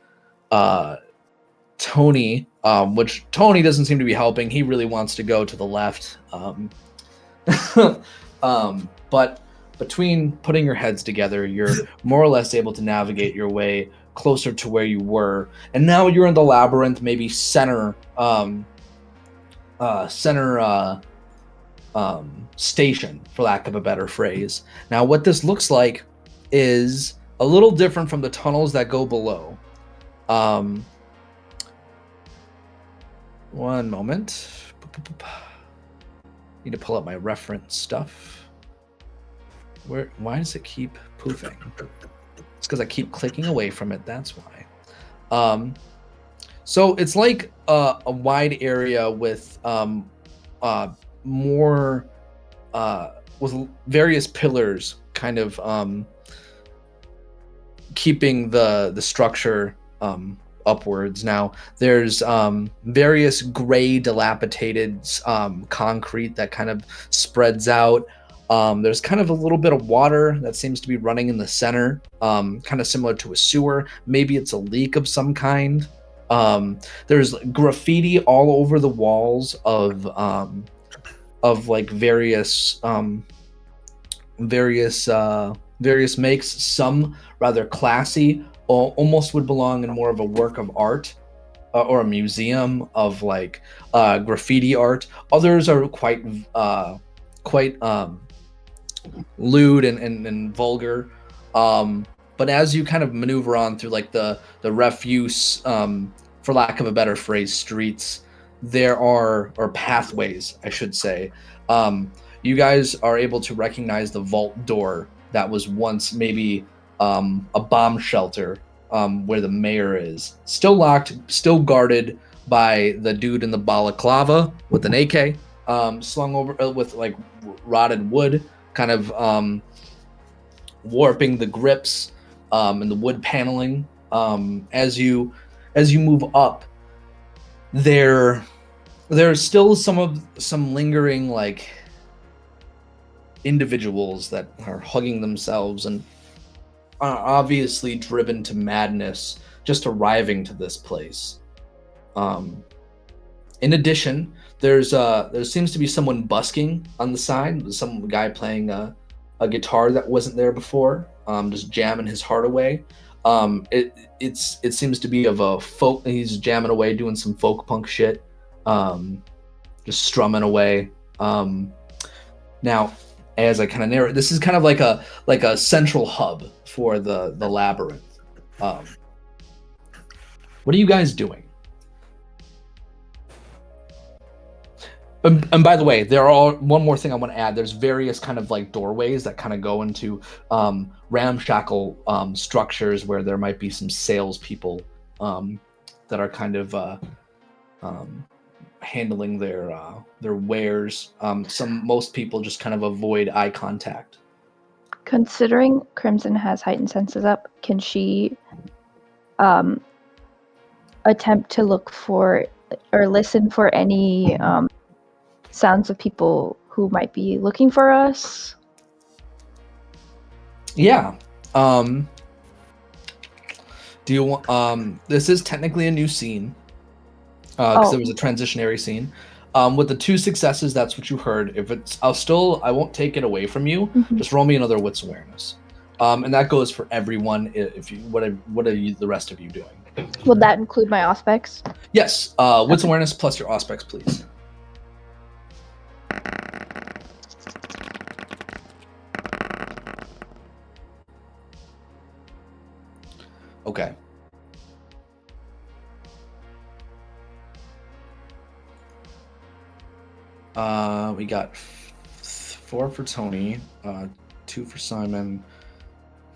Tony, which Tony doesn't seem to be helping. He really wants to go to the left. But between putting your heads together, you're more or less able to navigate your way closer to where you were, and now you're in the labyrinth, maybe center station, for lack of a better phrase. Now, what this looks like is a little different from the tunnels that go below. One moment. Need to pull up my reference stuff. Why does it keep poofing? It's because I keep clicking away from it. That's why. So it's like a wide area with more with various pillars, kind of keeping the structure upwards. Now there's various gray dilapidated concrete that kind of spreads out. There's kind of a little bit of water that seems to be running in the center, kind of similar to a sewer. Maybe it's a leak of some kind. There's graffiti all over the walls of like various makes. Some rather classy, almost would belong in more of a work of art or a museum of like graffiti art. Others are quite lewd and vulgar. But as you kind of maneuver on through like the refuse, for lack of a better phrase, streets, or pathways, I should say, you guys are able to recognize the vault door that was once maybe a bomb shelter, where the mayor is. Still locked, still guarded by the dude in the balaclava with an AK, slung over with like rotted wood, kind of warping the grips and the wood paneling. As you move up, there there's still some lingering like individuals that are hugging themselves and are obviously driven to madness just arriving to this place. In addition, there seems to be someone busking on the side. Some guy playing a guitar that wasn't there before, just jamming his heart away. It seems to be of a folk. He's jamming away, doing some folk punk shit, just strumming away. Now, as I kind of narrate, this is kind of like a central hub for the labyrinth. What are you guys doing? And by the way, there are one more thing I want to add. There's various kind of like doorways that kind of go into ramshackle structures where there might be some salespeople that are kind of handling their wares. Most people just kind of avoid eye contact. Considering Crimson has heightened senses up, can she attempt to look for or listen for any sounds of people who might be looking for us? Yeah. Do you want? This is technically a new scene because there was a transitionary scene. With the 2 successes, that's what you heard. If it's, I won't take it away from you. Mhm. Just roll me another wits awareness, and that goes for everyone. If you, what are you, the rest of you doing? Will that include my aspects? Yes. Wits awareness plus your aspects, please. Okay. We got 4 for Tony, 2 for Simon,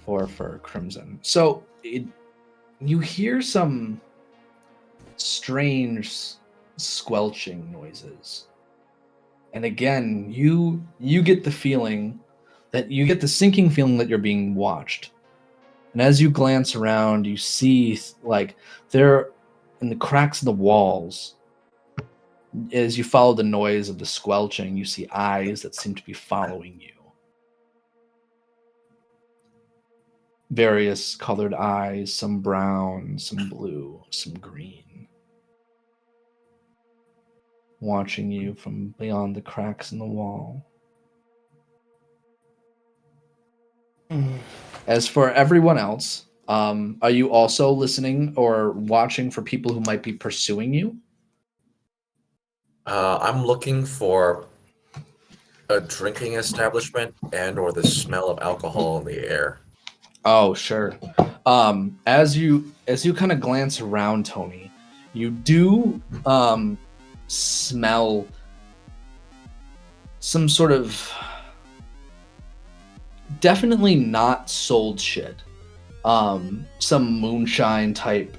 4 for Crimson. So you hear some strange squelching noises. And again, you get the feeling that you get the sinking feeling that you're being watched. And as you glance around, you see like there in the cracks in the walls, as you follow the noise of the squelching, you see eyes that seem to be following you. Various colored eyes, some brown, some blue, some green. Watching you from beyond the cracks in the wall. As for everyone else, are you also listening or watching for people who might be pursuing you? I'm looking for a drinking establishment and or the smell of alcohol in the air. Oh, sure. As you kind of glance around, Tony, you do smell some sort of definitely not sold shit. Some moonshine type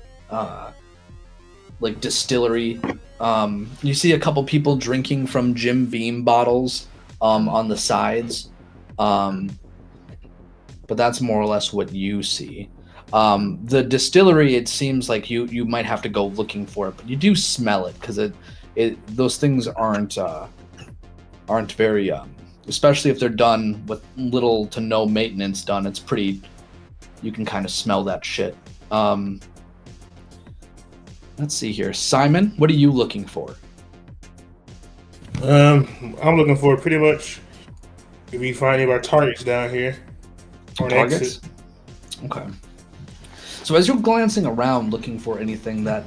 like distillery. You see a couple people drinking from Jim Beam bottles on the sides. But that's more or less what you see. The distillery, it seems like you might have to go looking for it, but you do smell it because those things aren't very especially if they're done with little to no maintenance done. It's pretty. You can kind of smell that shit. Let's see here, Simon. What are you looking for? I'm looking for pretty much if we find any of our targets down here. Or an Targets? exit. Okay. So as you're glancing around looking for anything that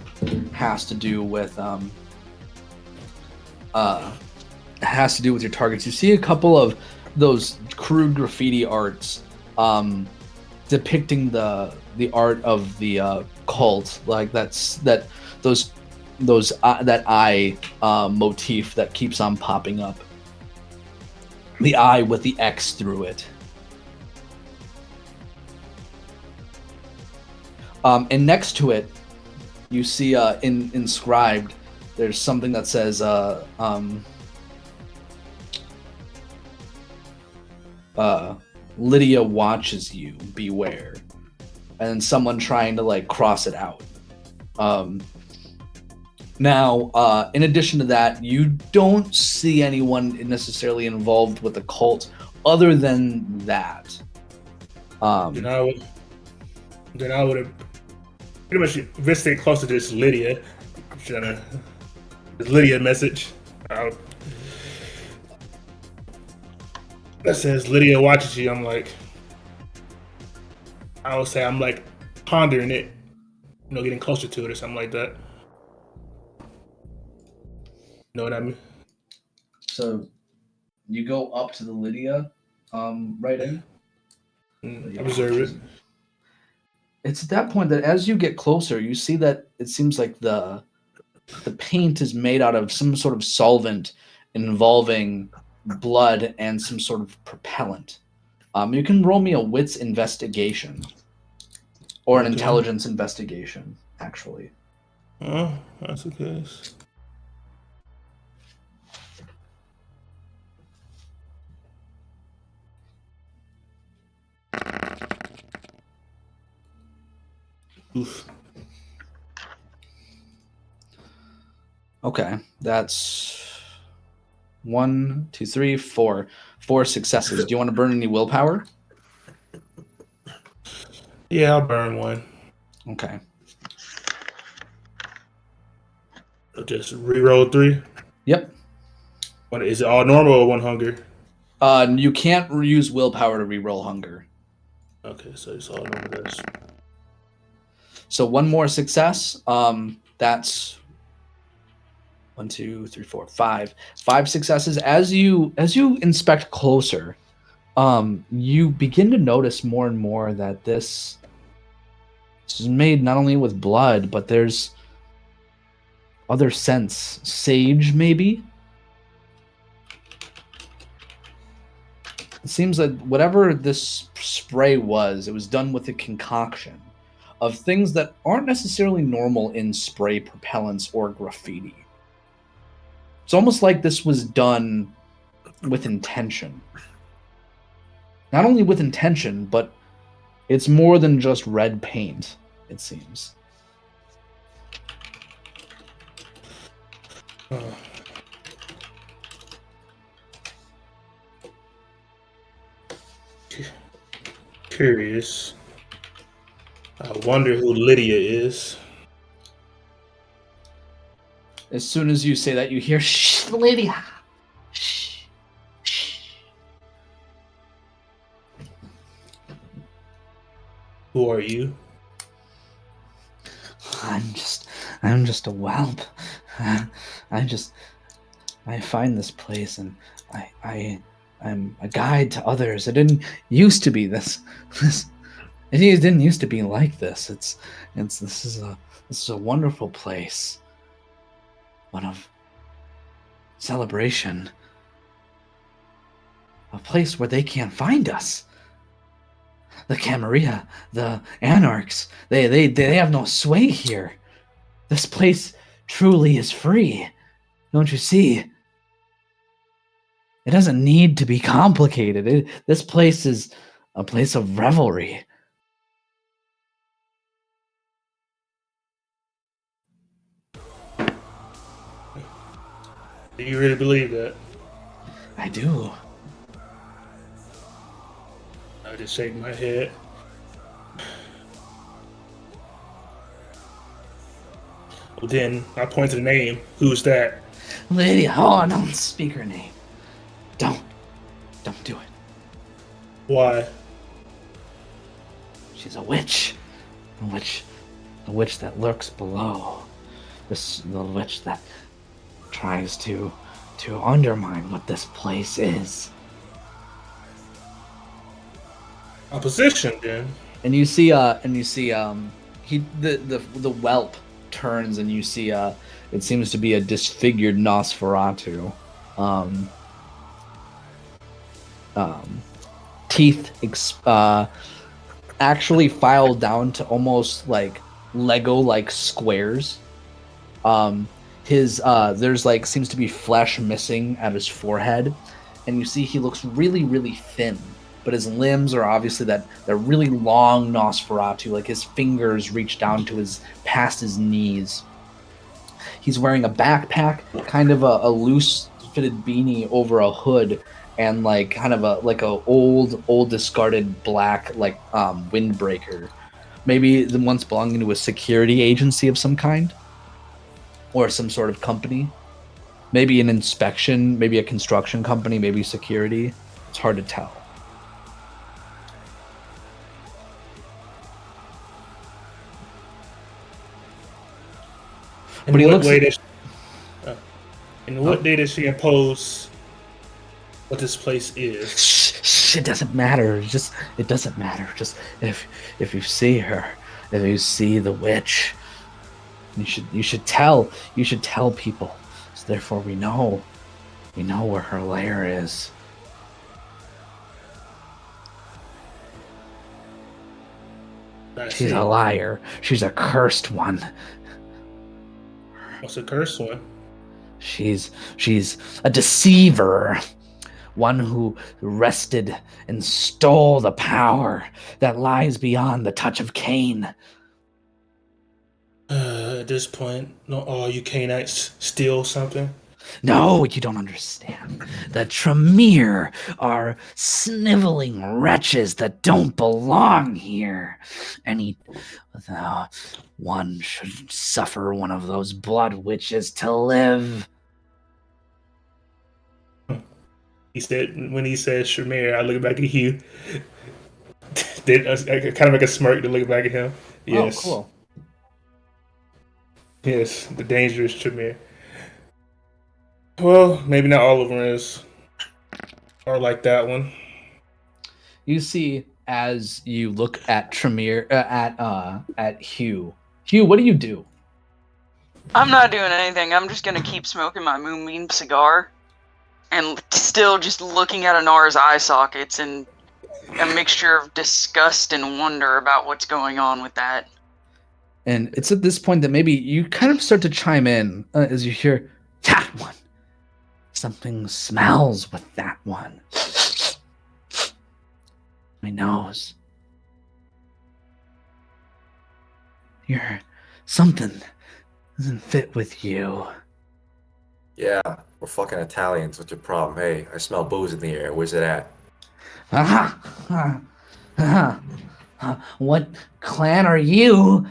has to do with your targets, you see a couple of those crude graffiti arts depicting the art of the cult, like that eye motif that keeps on popping up. The eye with the X through it. And next to it, you see inscribed, there's something that says Lydia watches you, beware. And then someone trying to like cross it out. Now, in addition to that, you don't see anyone necessarily involved with the cult other than that. Then I would have pretty much investigated close to this Lydia. This Lydia message. That says Lydia watches you. I'm like, I would say I'm like pondering it, getting closer to it or something like that. You know what I mean? So you go up to the Lydia writing. Observe it. It's at that point that as you get closer, you see that it seems like the paint is made out of some sort of solvent involving blood and some sort of propellant. You can roll me a wits investigation or an intelligence investigation, actually. Oh, that's okay. Oof. Okay, that's 1, 2, 3, 4. 4 successes. Do you want to burn any willpower? Yeah, I'll burn one. Okay. I'll just re-roll 3. Yep. What is it? All normal or one hunger? You can't use willpower to reroll hunger. Okay, so it's all normal. So one more success. That's 1, 2, 3, 4, 5. 5 successes. As you inspect closer, you begin to notice more and more that this is made not only with blood, but there's other scents. Sage, maybe? It seems like whatever this spray was, it was done with a concoction of things that aren't necessarily normal in spray propellants or graffiti. It's almost like this was done with intention. Not only with intention, but it's more than just red paint, it seems. Curious. I wonder who Lydia is. As soon as you say that, you hear, "Shh, Lydia! Shh, shh." Who are you? I'm just a whelp. I find this place and I'm a guide to others. It didn't used to be this. It didn't used to be like this. This is a wonderful place. One of celebration. A place where they can't find us. The Camarilla, the Anarchs, they have no sway here. This place truly is free. Don't you see? It doesn't need to be complicated. This place is a place of revelry. Do you really believe that? I do. I just shake my head. Well, then I point to the name. Who's that? Lydia, oh, don't speak her name. Don't do it. Why? She's a witch. A witch that lurks below. The witch that tries to undermine what this place is. Opposition, then. And you see the whelp turns and you see it seems to be a disfigured Nosferatu. Teeth actually filed down to almost like Lego-like squares. There's like seems to be flesh missing at his forehead, and you see he looks really, really thin. But his limbs are obviously they're really long Nosferatu, like his fingers reach down to past his knees. He's wearing a backpack, kind of a loose fitted beanie over a hood, and like kind of a old discarded black windbreaker. Maybe the once belonging to a security agency of some kind, or some sort of company. Maybe an inspection, maybe a construction company, maybe security. It's hard to tell. In But he what looks. way does in what day does she impose what this place is? Shh, it doesn't matter. It doesn't matter. Just if you see her, if you see the witch, you should tell people. So therefore we know where her lair is. She's a liar. She's a cursed one. What's a cursed one? She's a deceiver. One who wrested and stole the power that lies beyond the touch of Cain. At this point, no, all you Canaanites steal something? No, you don't understand. The Tremere are sniveling wretches that don't belong here. One should suffer one of those blood witches to live. He said, when he said Shamir, I look back at Hugh. I kind of make a smirk to look back at him. Yes. Oh, cool. Yes, the dangerous Shamir. Well, maybe not all of them are like that one. You see, as you look at Tremere, at Hugh. Hugh, what do you do? I'm not doing anything. I'm just gonna keep smoking my moonbeam cigar, and still just looking at Anar's eye sockets and a mixture of disgust and wonder about what's going on with that. And it's at this point that maybe you kind of start to chime in as you hear, that one. Something smells with that one. My nose. Something doesn't fit with you. Yeah, we're fucking Italians. What's your problem? Hey, I smell booze in the air. Where's it at? What clan are you,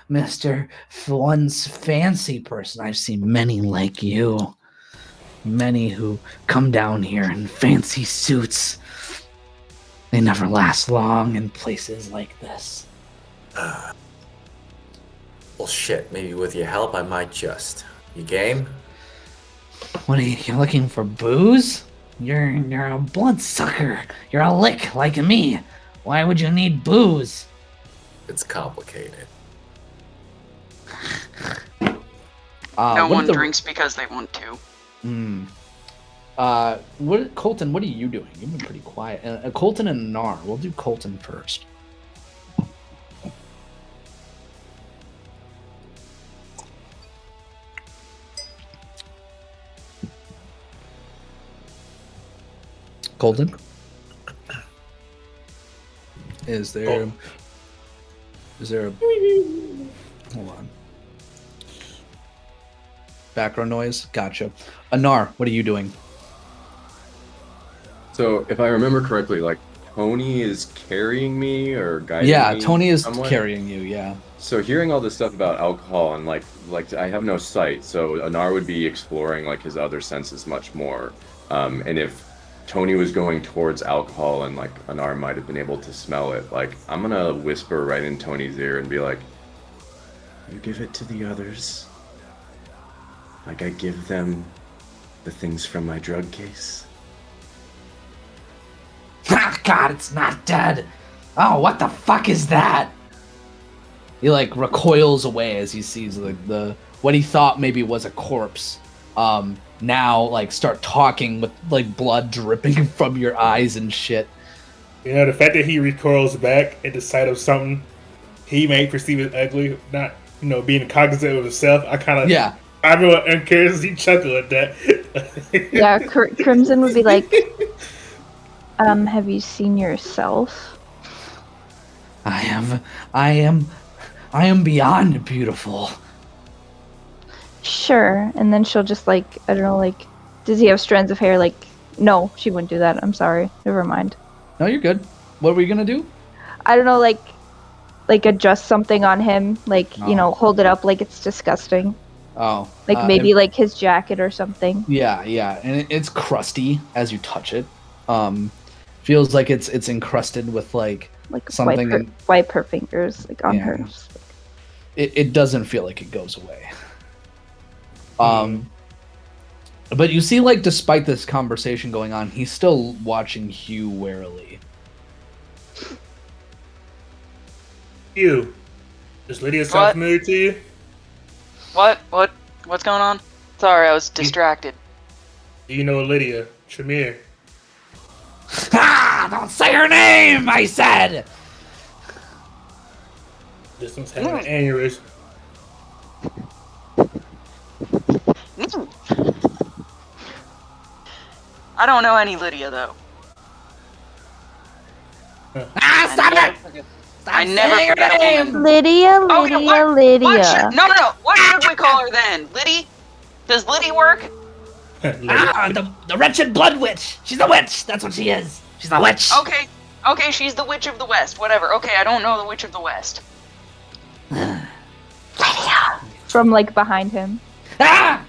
Mr. Once fancy person? I've seen many like you. Many who come down here in fancy suits. They never last long in places like this. Well, shit. Maybe with your help, I might just. You game? What are you looking for? Booze? You're a bloodsucker. You're a lick like me. Why would you need booze? It's complicated. No one drinks because they want to. Colton, what are you doing? You've been pretty quiet. Colton and Nar. We'll do Colton first. Colton? Is there a hold on. Background noise? Gotcha. Anar, what are you doing? So, if I remember correctly, like, Tony is carrying me or guiding me? Yeah, Tony is somewhat? carrying you, yeah. So, hearing all this stuff about alcohol and, like I have no sight, so Anar would be exploring, like, his other senses much more. And if Tony was going towards alcohol and, like, Anar might have been able to smell it, like, I'm gonna whisper right in Tony's ear and be like, you give it to the others. Like I give them the things from my drug case. Ah, God, it's not dead. Oh, what the fuck is that? He like recoils away as he sees the what he thought maybe was a corpse. Now like start talking with like blood dripping from your eyes and shit. You know, the fact that he recoils back at the sight of something he may perceive as ugly, not, being cognizant of himself, I know uncuriously chuckle at that. Yeah, Crimson would be like, have you seen yourself? I am beyond beautiful. Sure. And then she'll just like, I don't know, like, does he have strands of hair? Like, no, she wouldn't do that. I'm sorry. Never mind. No, you're good. What were you gonna do? I don't know, like adjust something on him, like, you Oh. know, hold it up like it's disgusting. Oh, Like maybe like his jacket or something. Yeah, and it's crusty as you touch it. Feels like it's encrusted with like something. Wipe her fingers like on her. It doesn't feel like it goes away. But you see, like, despite this conversation going on, he's still watching Hugh warily. Hugh, does Lydia sound familiar to you? What's going on? Sorry, I was distracted. Do you know Lydia Tremere? Ah! Don't say her name! I said. This one's having an aneurysm. I don't know any Lydia though. Ah! Stop it! I never forget a woman. Lydia. No. What should we call her then? Liddy? Does Liddy work? The wretched blood witch. She's a witch. That's what she is. She's a witch. Okay, she's the Witch of the West. Whatever. Okay, I don't know the Witch of the West. Lydia. From like behind him. Ah!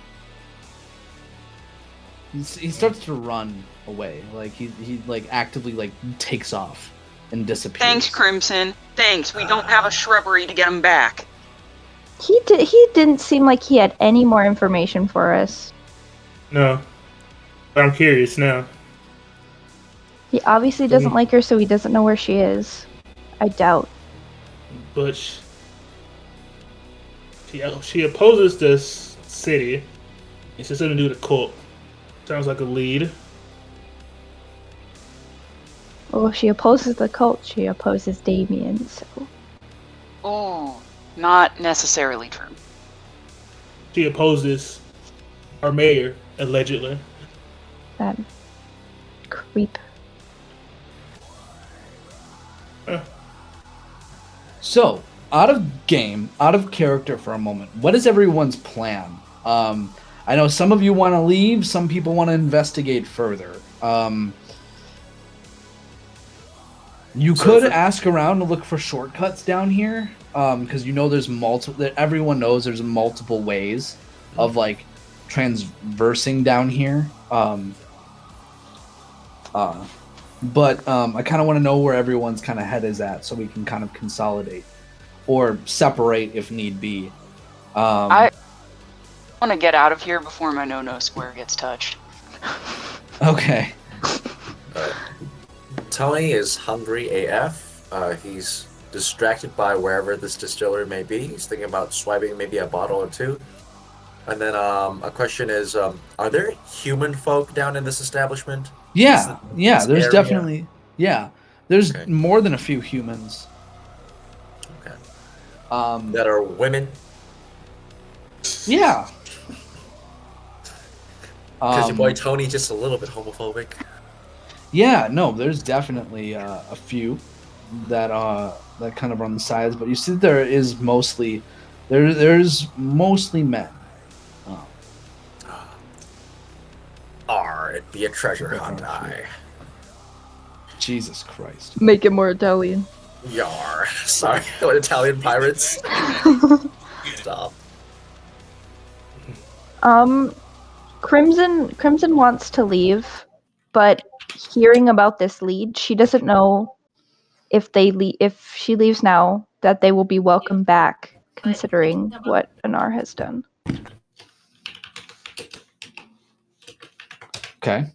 He starts to run away. Like he like actively like takes off and disappears. Thanks, Crimson. Thanks. We don't have a shrubbery to get him back. He didn't seem like he had any more information for us. No. But I'm curious now. He obviously doesn't like her, so he doesn't know where she is. I doubt. But she opposes this city. It's just something to do with a cult. Sounds like a lead. Well, if she opposes the cult, she opposes Damien, so... Ooh, not necessarily true. She opposes our mayor, allegedly. That creep. So, out of character for a moment, what is everyone's plan? I know some of you want to leave, some people want to investigate further. You could ask around to look for shortcuts down here, because you know there's multiple. Everyone knows there's multiple ways of like transversing down here. But I kind of want to know where everyone's kind of head is at, so we can kind of consolidate or separate if need be. I want to get out of here before my no square gets touched. Okay. Tony is hungry AF. He's distracted by wherever this distillery may be. He's thinking about swiping maybe a bottle or two. And then a question is, are there human folk down in this establishment? Yeah, there's area? definitely, there's more than a few humans. Okay. That are women? Yeah. Because your boy Tony just a little bit homophobic. Yeah, no, there's definitely a few that kind of on the sides, but you see there's mostly men. It'd be a treasure hunt, aye. Jesus Christ. Make it more Italian. Yar. Sorry, what Italian pirates? Stop. Crimson wants to leave, but hearing about this lead, she doesn't know if she leaves now that they will be welcome back, considering what Anar has done. Okay.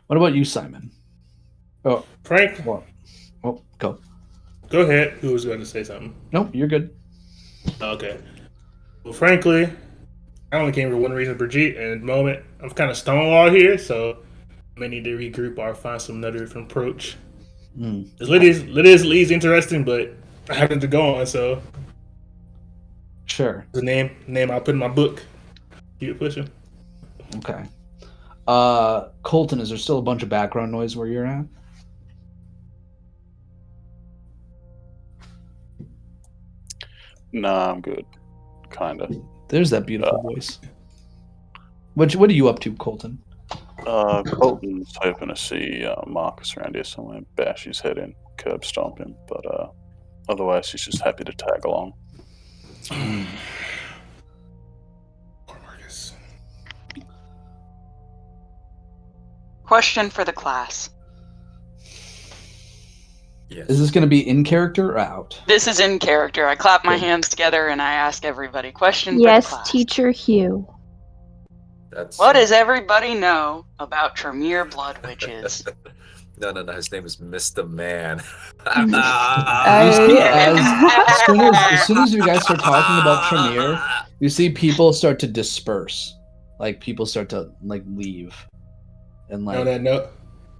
What about you, Simon? Oh, Frank? Well, go. Go ahead. Who was going to say something? Nope, you're good. Okay. Well, frankly, I only came for one reason, Brigitte, and at the moment, I'm kind of stonewalled here, so I may need to regroup or find some other different approach. Lydia's lead's interesting, but I have to go on, so... Sure. The name I'll put in my book. Keep it pushing. Okay. Colton, is there still a bunch of background noise where you're at? Nah, I'm good. Kinda. There's that beautiful voice. What are you up to, Colton? Colton's hoping to see Marcus around here somewhere, bash his head in, curb stomp him, but otherwise he's just happy to tag along. Poor Marcus. Question for the class. Yes. Is this going to be in character or out? This is in character. I clap my Good. hands together and I ask everybody. Question for Yes, the class. Teacher Hugh. That's What does everybody know about Tremere Blood Witches? No. His name is Mr. Man. You see, as soon as you guys start talking about Tremere, you see people start to disperse. Like people start to like leave, and like On that note,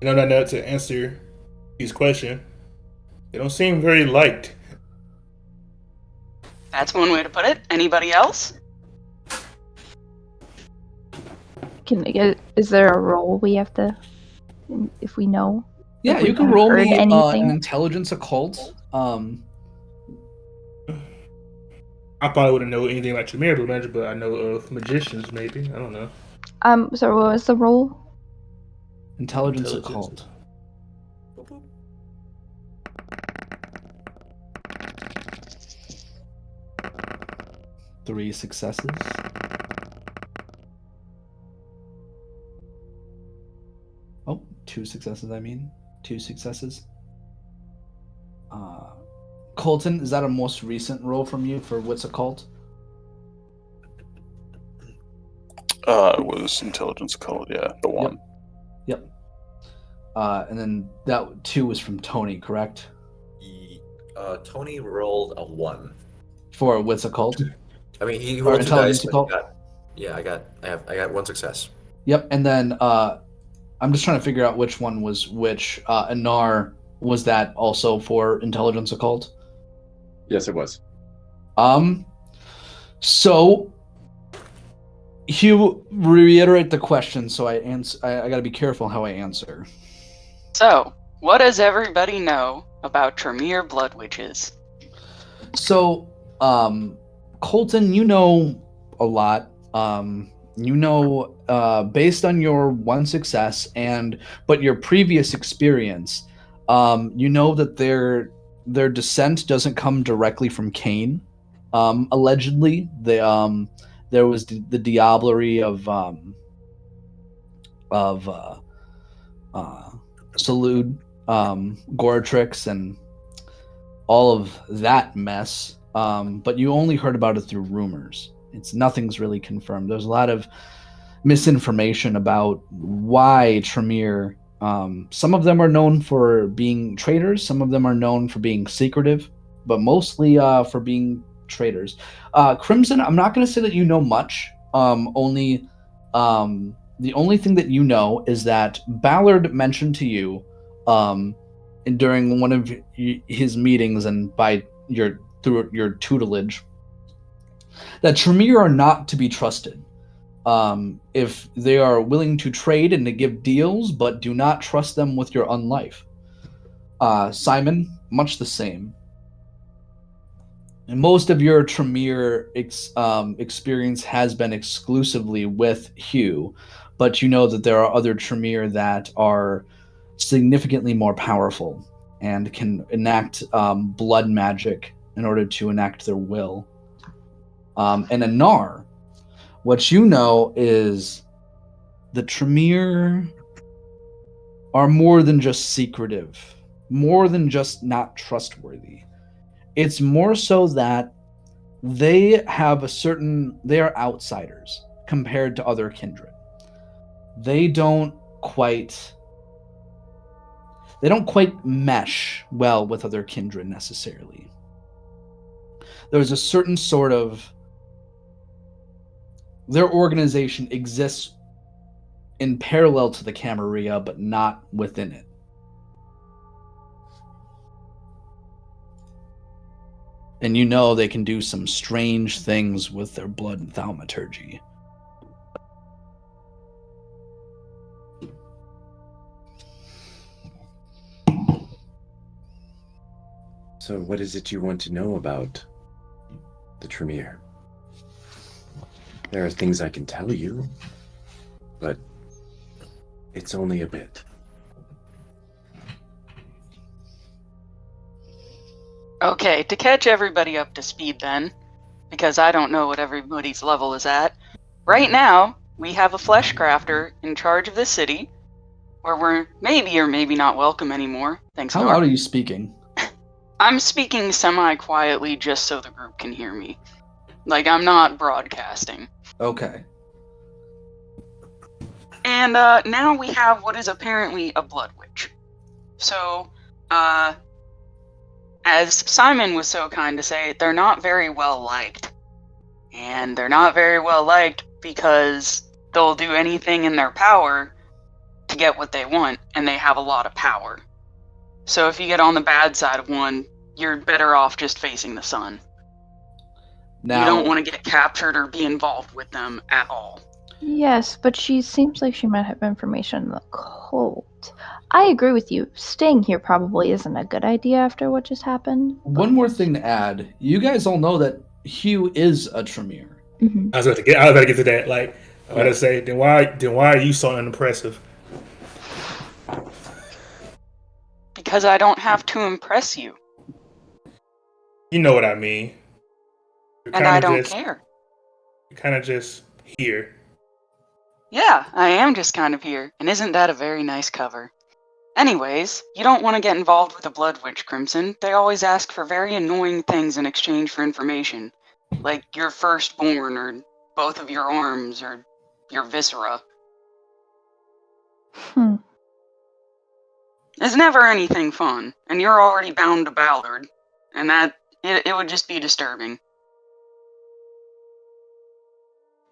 to answer his question, they don't seem very liked. That's one way to put it. Anybody else? Is there a role we have to, if we know? yeah, If we you can roll heard me anything? an intelligence occult. I probably wouldn't know anything about Tremere Blue Magic, but I know of magicians, maybe. I don't know. So what was the role? Intelligence Intelligence. occult. 3 successes. Oh, 2 successes, I mean. 2 successes. Colton, is that a most recent roll from you for what's occult? It was intelligence occult, yeah, the one. Yep. And then that 2 was from Tony, correct? Tony rolled a 1. For what's occult? I mean, he Or rolled 2 intelligence dice. But occult? I got 1 success. Yep, and then I'm just trying to figure out which one was which. Anar, was that also for intelligence occult? Yes, it was. So Hugh, reiterate the question, so I gotta be careful how I answer. So, what does everybody know about Tremere Blood Witches? So, Colton, you know a lot. You know, based on your 1 success but your previous experience, you know that their descent doesn't come directly from Cain. Allegedly, there was the diablerie of Salud, Goratrix, and all of that mess. But you only heard about it through rumors. Nothing's really confirmed. There's a lot of misinformation about why Tremere. Some of them are known for being traitors. Some of them are known for being secretive, but mostly for being traitors. Crimson, I'm not going to say that you know much. The only thing that you know is that Ballard mentioned to you during one of his meetings and through your tutelage that Tremere are not to be trusted. If they are willing to trade and to give deals, but do not trust them with your own life. Simon, much the same. And most of your Tremere experience has been exclusively with Hugh, but you know that there are other Tremere that are significantly more powerful and can enact blood magic in order to enact their will. And Anar, what you know is the Tremere are more than just secretive, more than just not trustworthy. It's more so that they are outsiders compared to other kindred. They don't quite mesh well with other kindred necessarily. There's a certain sort of their organization exists in parallel to the Camarilla, but not within it. And you know they can do some strange things with their blood and thaumaturgy. So what is it you want to know about the Tremere. There are things I can tell you, but it's only a bit. Okay, to catch everybody up to speed then, because I don't know what everybody's level is at. Right now, we have a flesh crafter in charge of the city, where we're maybe or maybe not welcome anymore. Thanks, How Nor. loud are you speaking? I'm speaking semi-quietly just so the group can hear me. Like, I'm not broadcasting. Okay. And now we have what is apparently a blood witch. So, as Simon was so kind to say, they're not very well liked. And they're not very well liked because they'll do anything in their power to get what they want, and they have a lot of power. So if you get on the bad side of one, you're better off just facing the sun. Now, You don't want to get captured or be involved with them at all. Yes, but she seems like she might have information in the cult. I agree with you. Staying here probably isn't a good idea after what just happened. one more thing to add. You guys all know that Hugh is a Tremere. Mhm. I was about to get to that. Like, I was about to say, then why are you so unimpressive? Because I don't have to impress you. You know what I mean. You're And I kinda don't just, care. You're kind of just here. Yeah, I am just kind of here. And isn't that a very nice cover? Anyways, you don't want to get involved with a blood witch, Crimson. They always ask for very annoying things in exchange for information. Like your firstborn, or both of your arms, or your viscera. Hmm. It's never anything fun, and you're already bound to Ballard, and it would just be disturbing.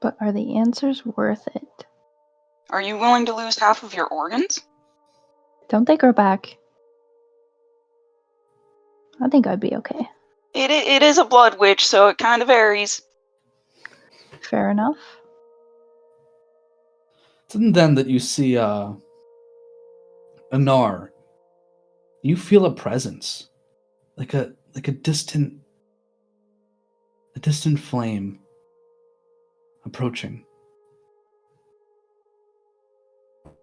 But are the answers worth it? Are you willing to lose half of your organs? Don't they grow back? I think I'd be okay. It is a blood witch, so it kind of varies. Fair enough. And then that you see Anar. You feel a presence, like a distant flame approaching.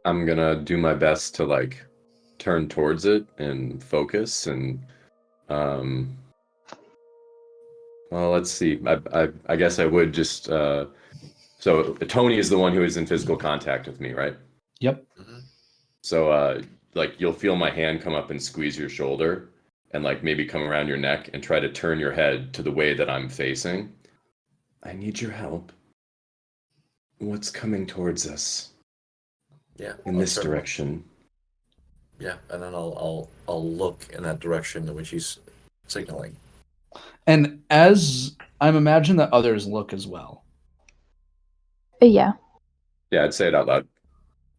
I'm gonna do my best to like turn towards it and focus and well, let's see. I guess I would just so Tony is the one who is in physical contact with me, right? Yep. So like you'll feel my hand come up and squeeze your shoulder and like maybe come around your neck and try to turn your head to the way that I'm facing. I need your help. What's coming towards us? Yeah. In this direction. Yeah, and then I'll look in that direction in which he's signaling. And as I'm imagining that others look as well. Yeah. Yeah, I'd say it out loud.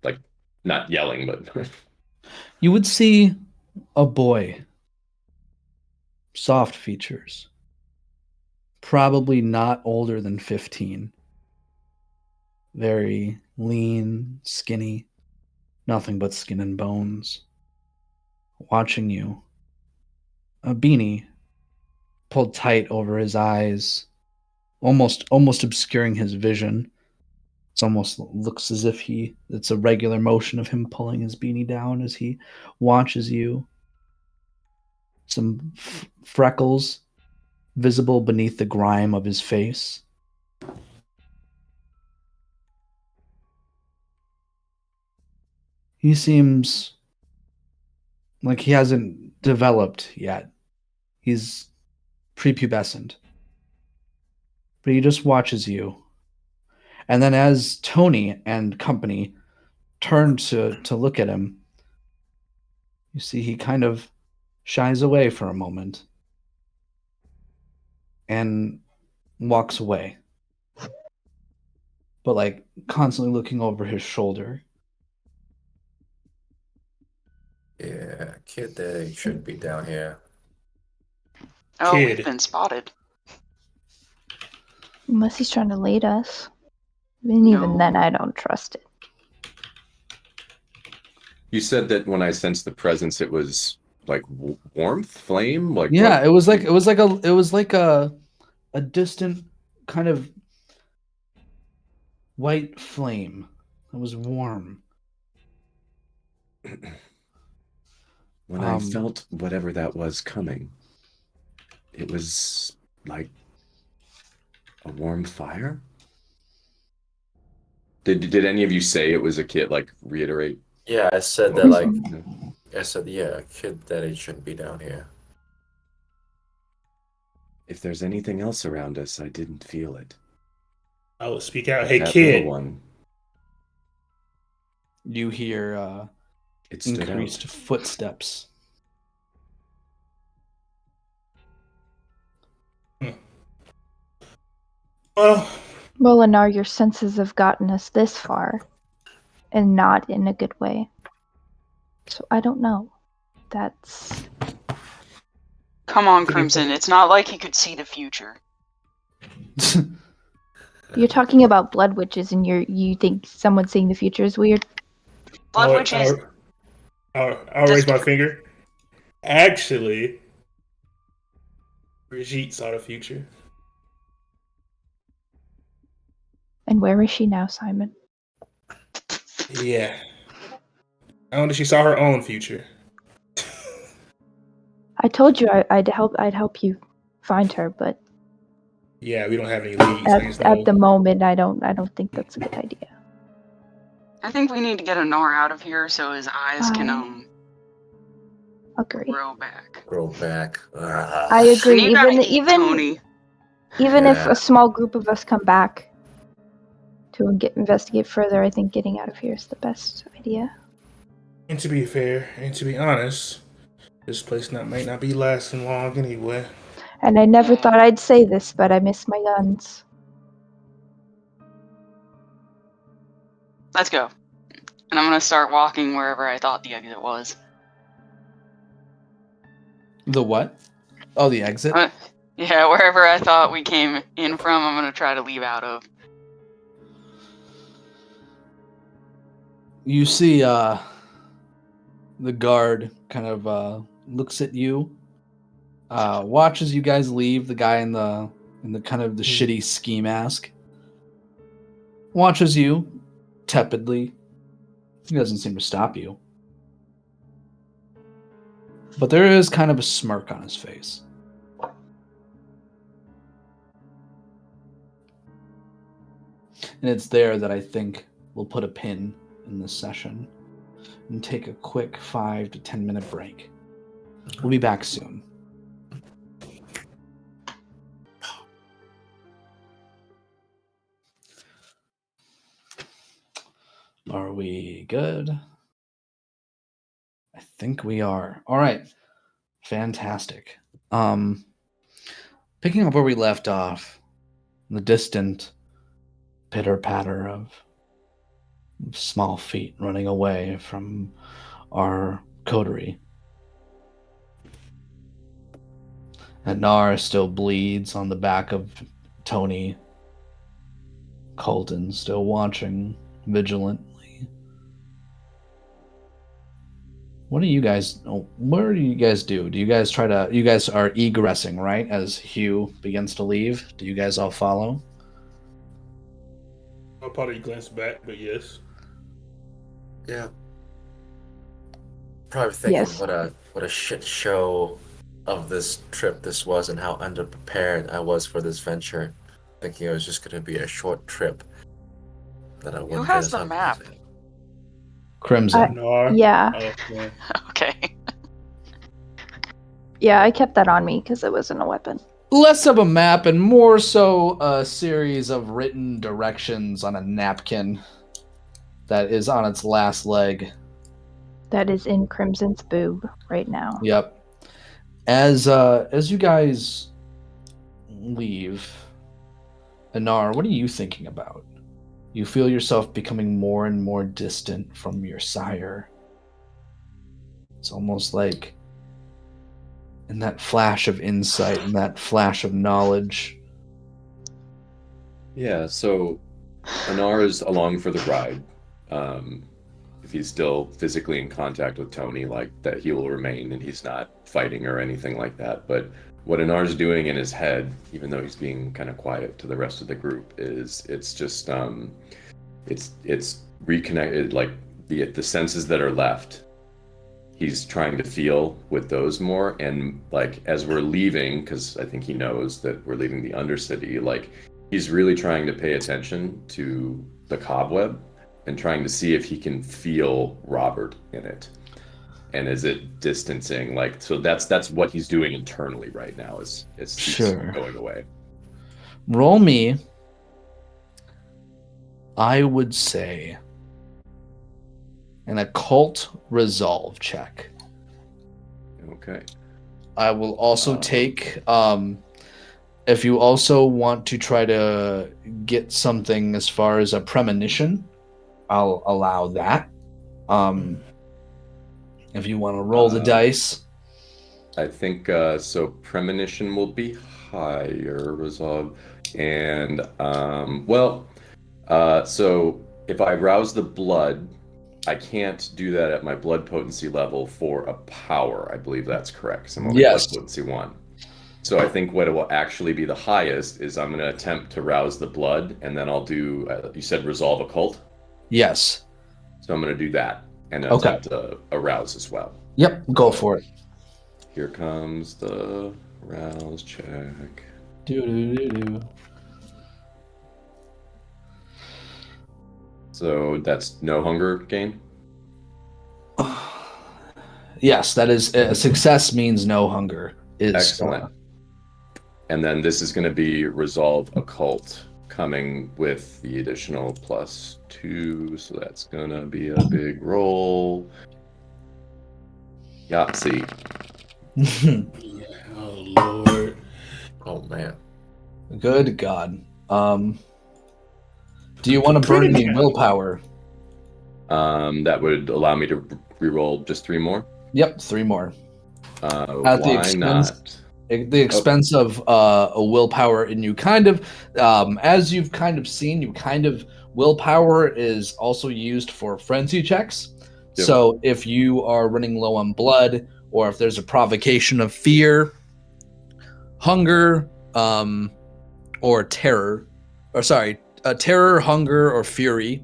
Like not yelling, but You would see a boy. Soft features. Probably not older than 15. Very lean, skinny. Nothing but skin and bones. Watching you. A beanie pulled tight over his eyes, almost obscuring his vision. It almost looks as if it's a regular motion of him pulling his beanie down as he watches you. Some freckles visible beneath the grime of his face. He seems like he hasn't developed yet. He's prepubescent. But he just watches you. And then as Tony and company turn to look at him, you see he kind of shies away for a moment and walks away. But like constantly looking over his shoulder. Yeah, kid daddy shouldn't be down here. Oh, Kid. we've been spotted. Unless he's trying to lead us. And even No. then, I don't trust it. you said that when I sensed the presence, it was like warmth, flame, like Yeah, what? it was like a a distant kind of white flame that was warm. When I felt whatever that was coming, it was like a warm fire. Did any of you say it was a kid? Like reiterate? Yeah, I said that, like, I said, yeah, a kid that age shouldn't be down here. If there's anything else around us, I didn't feel it. I will speak out. But Hey, that kid. little one, You hear it stood increased out. footsteps. Well, Molinar, your senses have gotten us this far, and not in a good way. So I don't know. That's... Come on, Crimson. It's not like he could see the future. You're talking about blood witches, and you think someone seeing the future is weird? Blood witches. I'll raise my finger. Actually, Brigitte saw the future. And where is she now, Simon? Yeah. I don't think she saw her own future. I told you I'd help you find her, but Yeah, we don't have any leads. at the moment, I don't think that's a good idea. I think we need to get Anar out of here so his eyes can Agree. grow back. Grow back. I agree. And you gotta eat, Even Tony. if Yeah. a small group of us come back to investigate further, I think getting out of here is the best idea. And to be fair, and to be honest, this place might not be lasting long anyway. And I never thought I'd say this, but I miss my guns. Let's go. And I'm gonna start walking wherever I thought the exit was. The what? Oh, the exit? Yeah, wherever I thought we came in from, I'm gonna try to leave out of. You see the guard kind of looks at you, watches you guys leave, the guy in the kind of the shitty ski mask. Watches you tepidly. He doesn't seem to stop you. But there is kind of a smirk on his face. And it's there that I think we'll put a pin in this session and take a quick 5 to 10 minute break. We'll be back soon. Are we good? I think we are. All right. Fantastic. Picking up where we left off, the distant pitter-patter of small feet running away from our coterie. And Nar still bleeds on the back of Tony. Colton still watching vigilantly. What do you guys do? You guys are egressing, right? As Hugh begins to leave. Do you guys all follow? I'll probably glance back, but yes. Yeah. Probably thinking Yes. what a shit show of this trip this was and how underprepared I was for this venture. Thinking it was just gonna be a short trip. That I wouldn't Who get has us the on- map? Crimson. Yeah. Oh, yeah. Okay. Yeah, I kept that on me because it wasn't a weapon. Less of a map and more so a series of written directions on a napkin that is on its last leg. That is in Crimson's boob right now. Yep. As you guys leave, Anar, what are you thinking about? You feel yourself becoming more and more distant from your sire. It's almost like in that flash of insight and that flash of knowledge. Yeah, so Anar is along for the ride. If he's still physically in contact with Tony, like that, he will remain and he's not fighting or anything like that. But what Inar's doing in his head, even though he's being kind of quiet to the rest of the group, is it's just it's reconnected, like the senses that are left. He's trying to feel with those more, and like as we're leaving, because I think he knows that we're leaving the Undercity, like he's really trying to pay attention to the cobweb and trying to see if he can feel Robert in it. And is it distancing? Like, so that's what he's doing internally right now. Is he's Sure. going away. Roll me, I would say, an occult resolve check. Okay. I will also take, if you also want to try to get something as far as a premonition, I'll allow that. If you want to roll the dice. I think so. Premonition will be higher resolve, and so if I rouse the blood, I can't do that at my blood potency level for a power. I believe that's correct. 'Cause I'm only Yes. blood potency 1. So I think what it will actually be the highest is I'm going to attempt to rouse the blood, and then I'll do. You said resolve occult. Yes. So I'm going to do that and Okay. attempt to arouse as well. Yep, go for it. Here comes the rouse check. Do. So that's no hunger gain? Yes, that is success means no hunger. Is Excellent. And then this is going to be resolve occult coming with the additional +2. So that's going to be a big roll. Yahtzee. Oh Lord. Oh man. Good God. Do you want to burn any willpower? That would allow me to reroll just 3 more. Yep, 3 more. Why not? At the expense of a willpower, and you kind of, as you've kind of seen, willpower is also used for frenzy checks. Yep. So if you are running low on blood, or if there's a provocation of fear, hunger, or terror, terror, hunger, or fury,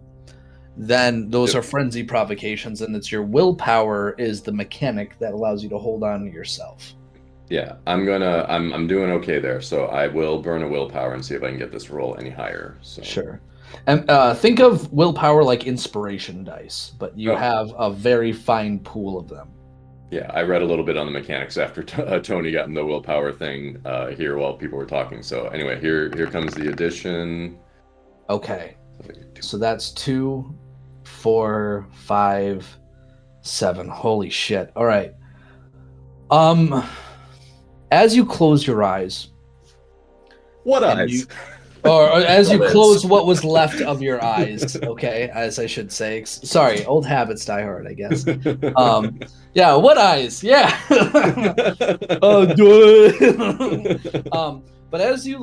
then those Yep. are frenzy provocations, and it's your willpower is the mechanic that allows you to hold on to yourself. Yeah, I'm doing okay there. So I will burn a willpower and see if I can get this roll any higher. So Sure. And think of willpower like inspiration dice, but you have a very fine pool of them. Yeah, I read a little bit on the mechanics after Tony got in the willpower thing here while people were talking. So anyway, here comes the addition. Okay. So that's 2, 4, 5, 7. Holy shit. All right. As you close your eyes. What eyes? Or as you close what was left of your eyes, okay, as I should say. Sorry, old habits die hard, I guess. Yeah, what eyes? Yeah. But as you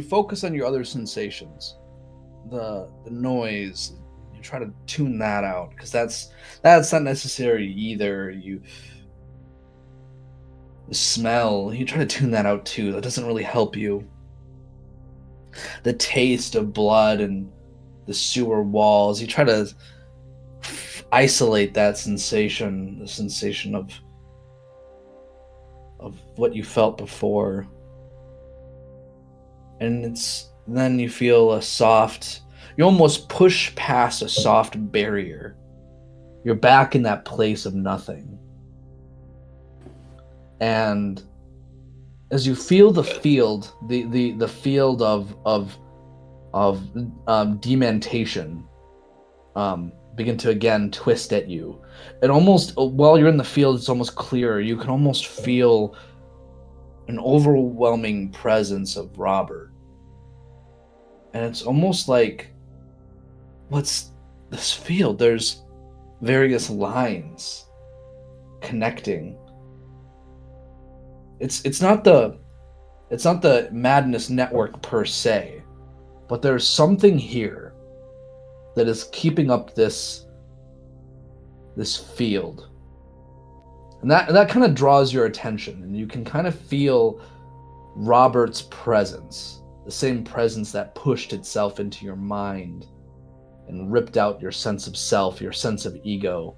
focus on your other sensations, the noise, you try to tune that out, because that's not necessary either. The smell, you try to tune that out too. That doesn't really help you. The taste of blood and the sewer walls, you try to isolate that sensation, the sensation of what you felt before. And then you feel you almost push past a soft barrier. You're back in that place of nothing. And as you feel the field, the field of dementation begin to again twist at you, and almost while you're in the field, it's almost clearer. You can almost feel an overwhelming presence of Robert, and it's almost like, what's this field? There's various lines connecting. It's not the Madness Network per se, but there's something here that is keeping up this field. And that kind of draws your attention, and you can kind of feel Robert's presence, the same presence that pushed itself into your mind and ripped out your sense of self, your sense of ego.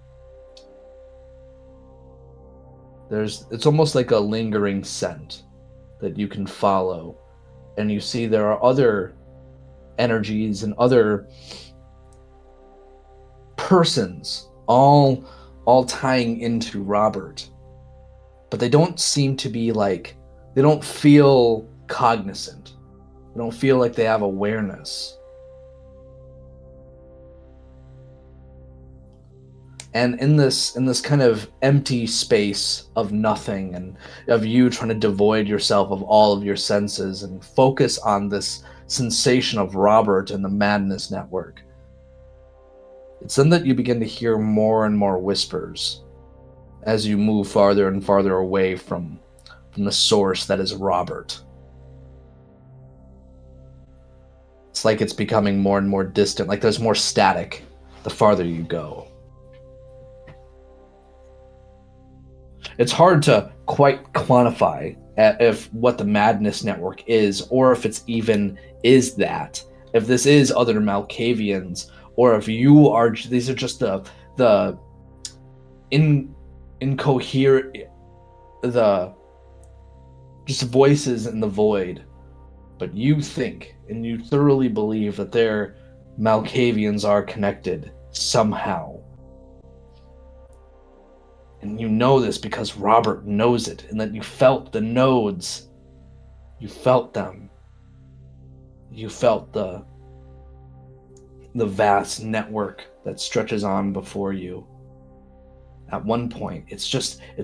It's almost like a lingering scent that you can follow, and you see there are other energies and other persons all tying into Robert, but they don't seem to be like, they don't feel cognizant. They don't feel like they have awareness. And in this kind of empty space of nothing, and of you trying to devoid yourself of all of your senses and focus on this sensation of Robert and the Madness Network, it's then that you begin to hear more and more whispers as you move farther and farther away from the source that is Robert. It's like it's becoming more and more distant, like there's more static the farther you go. It's hard to quite quantify if what the Madness Network is, or if it's even is that. If this is other Malkavians, or if you are, these are just the incoherent, the just voices in the void. But you think, and you thoroughly believe that their Malkavians are connected somehow. And you know this because Robert knows it, and that you felt the nodes. You felt them. You felt the vast network that stretches on before you. At one point, it's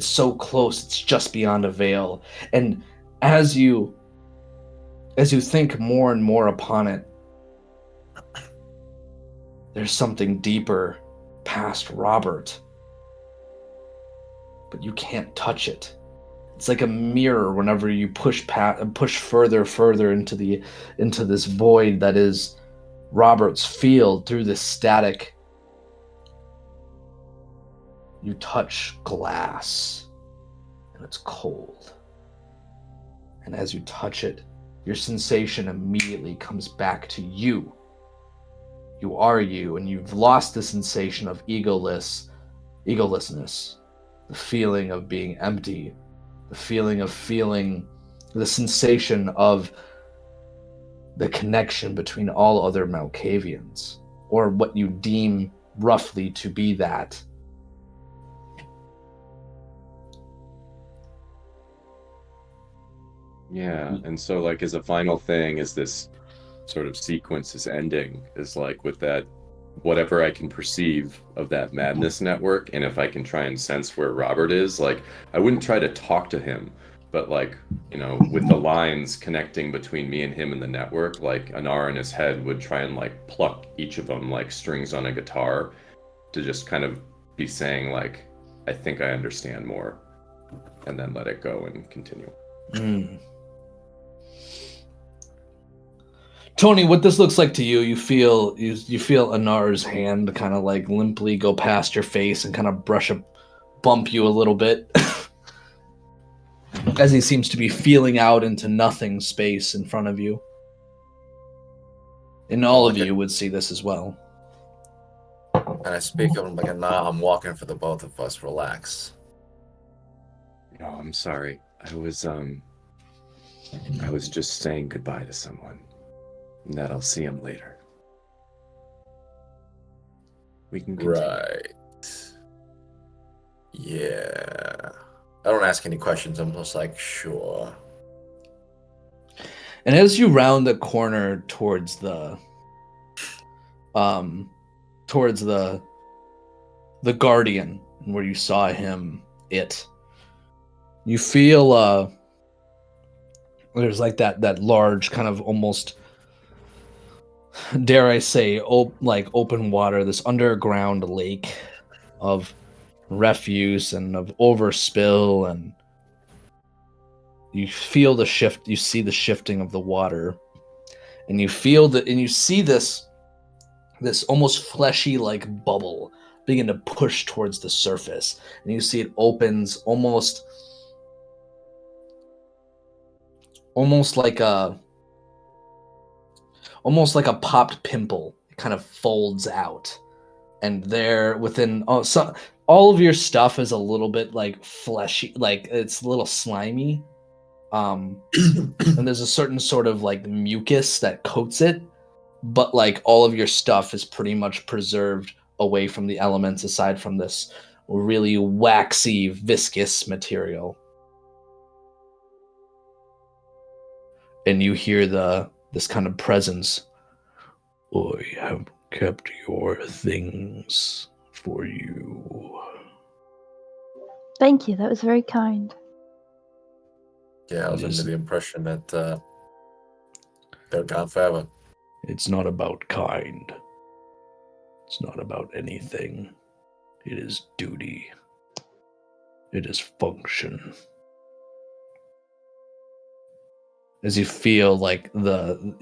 so close, it's just beyond a veil. And as you think more and more upon it, there's something deeper past Robert. But you can't touch it. It's like a mirror whenever you push further into this void that is Robert's field through this static. You touch glass, and it's cold. And as you touch it, your sensation immediately comes back to you. You are you, and you've lost the sensation of egolessness. The feeling of being empty, the feeling of feeling the sensation of the connection between all other Malkavians, or what you deem roughly to be that. Yeah, and so like as a final thing, as this sort of sequence is ending, is like with that whatever I can perceive of that Madness Network, and if I can try and sense where Robert is, like I wouldn't try to talk to him, but like, you know, with the lines connecting between me and him and the network, like Anar in his head would try and like pluck each of them like strings on a guitar to just kind of be saying like, I think I understand more, and then let it go and continue. Tony, what this looks like to you, you feel Anar's hand kind of like limply go past your face and kind of bump you a little bit as he seems to be feeling out into nothing space in front of you. And all of you would see this as well. And I speak of him like, nah, I'm walking for the both of us. Relax. No, I'm sorry. I was just saying goodbye to someone. And that I'll see him later. We can continue. Right. Yeah. I don't ask any questions. I'm just like, sure. And as you round the corner towards the Guardian, where you saw him, you feel there's like that large kind of almost, dare I say, like open water, this underground lake of refuse and of overspill, and you feel the shift. You see the shifting of the water, and you feel that, and you see this almost fleshy like bubble begin to push towards the surface, and you see it opens almost like a popped pimple. It kind of folds out, and there within all of your stuff is a little bit like fleshy, like it's a little slimy. And there's a certain sort of like mucus that coats it, but like all of your stuff is pretty much preserved away from the elements aside from this really waxy, viscous material. And you hear this kind of presence. I have kept your things for you. Thank you. That was very kind. Yeah, I was under the impression that they're gone forever. It's not about kind. It's not about anything. It is duty. It is function. As you feel like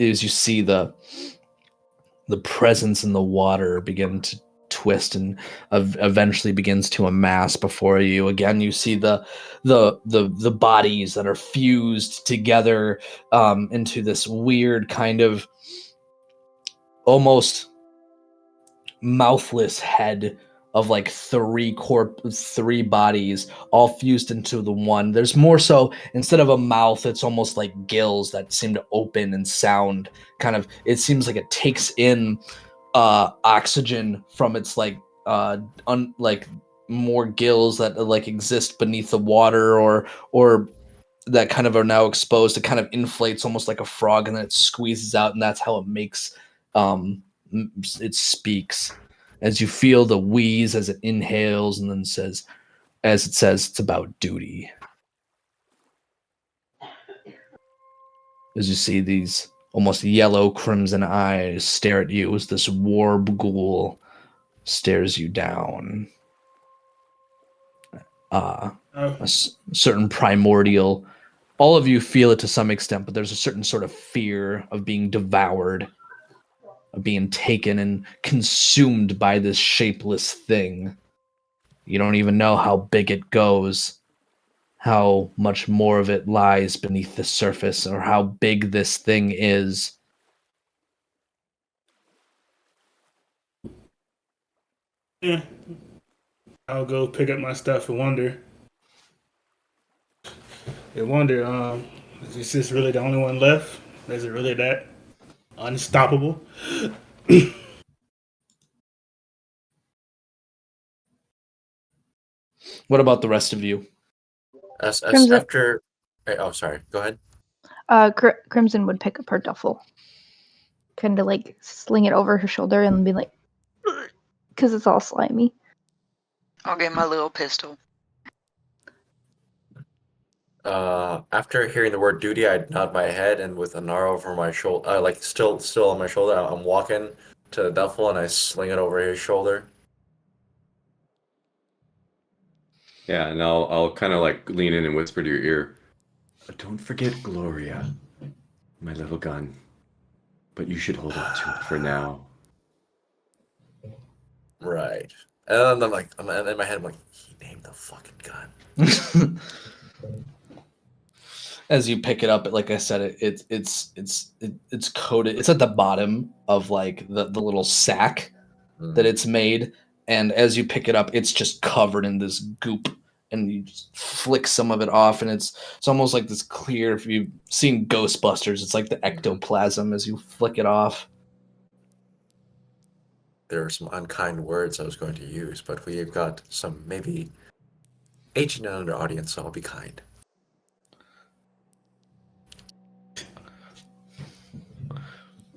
as you see the presence in the water begin to twist and eventually begins to amass before you. Again, you see the bodies that are fused together into this weird kind of almost mouthless head of like three bodies all fused into the one. There's more so, instead of a mouth, it's almost like gills that seem to open and sound kind of, it seems like it takes in oxygen from its like like more gills that like exist beneath the water or that kind of are now exposed. It kind of inflates almost like a frog, and then it squeezes out, and that's how it makes it speaks. As you feel the wheeze as it inhales and then says, as it says, it's about duty. As you see these almost yellow crimson eyes stare at you as this warb ghoul stares you down. Certain primordial, all of you feel it to some extent, but there's a certain sort of fear of being devoured, of being taken and consumed by this shapeless thing. You don't even know how big it goes, how much more of it lies beneath the surface, or how big this thing is. Yeah. I'll go pick up my stuff and wonder. Is this really the only one left? Is it really that unstoppable? What about the rest of you? After. Oh, sorry. Go ahead. Crimson would pick up her duffel, kind of like sling it over her shoulder and be like, because it's all slimy. I'll get my little pistol. After hearing the word duty, I nod my head, and with Anar over my shoulder, like still on my shoulder, I'm walking to the duffel and I sling it over his shoulder. Yeah, and I'll kind of like lean in and whisper to your ear, "Don't forget Gloria, my little gun. But you should hold on to it for now." Right. And I'm like, in my head, I'm like, he named the fucking gun. As you pick it up, like I said, it's coated. It's at the bottom of like the little sack that it's made, and as you pick it up, it's just covered in this goop, and you just flick some of it off, and it's almost like this clear. If you've seen Ghostbusters, it's like the ectoplasm as you flick it off. There are some unkind words I was going to use, but we've got some maybe 18 and under audience, so I'll be kind.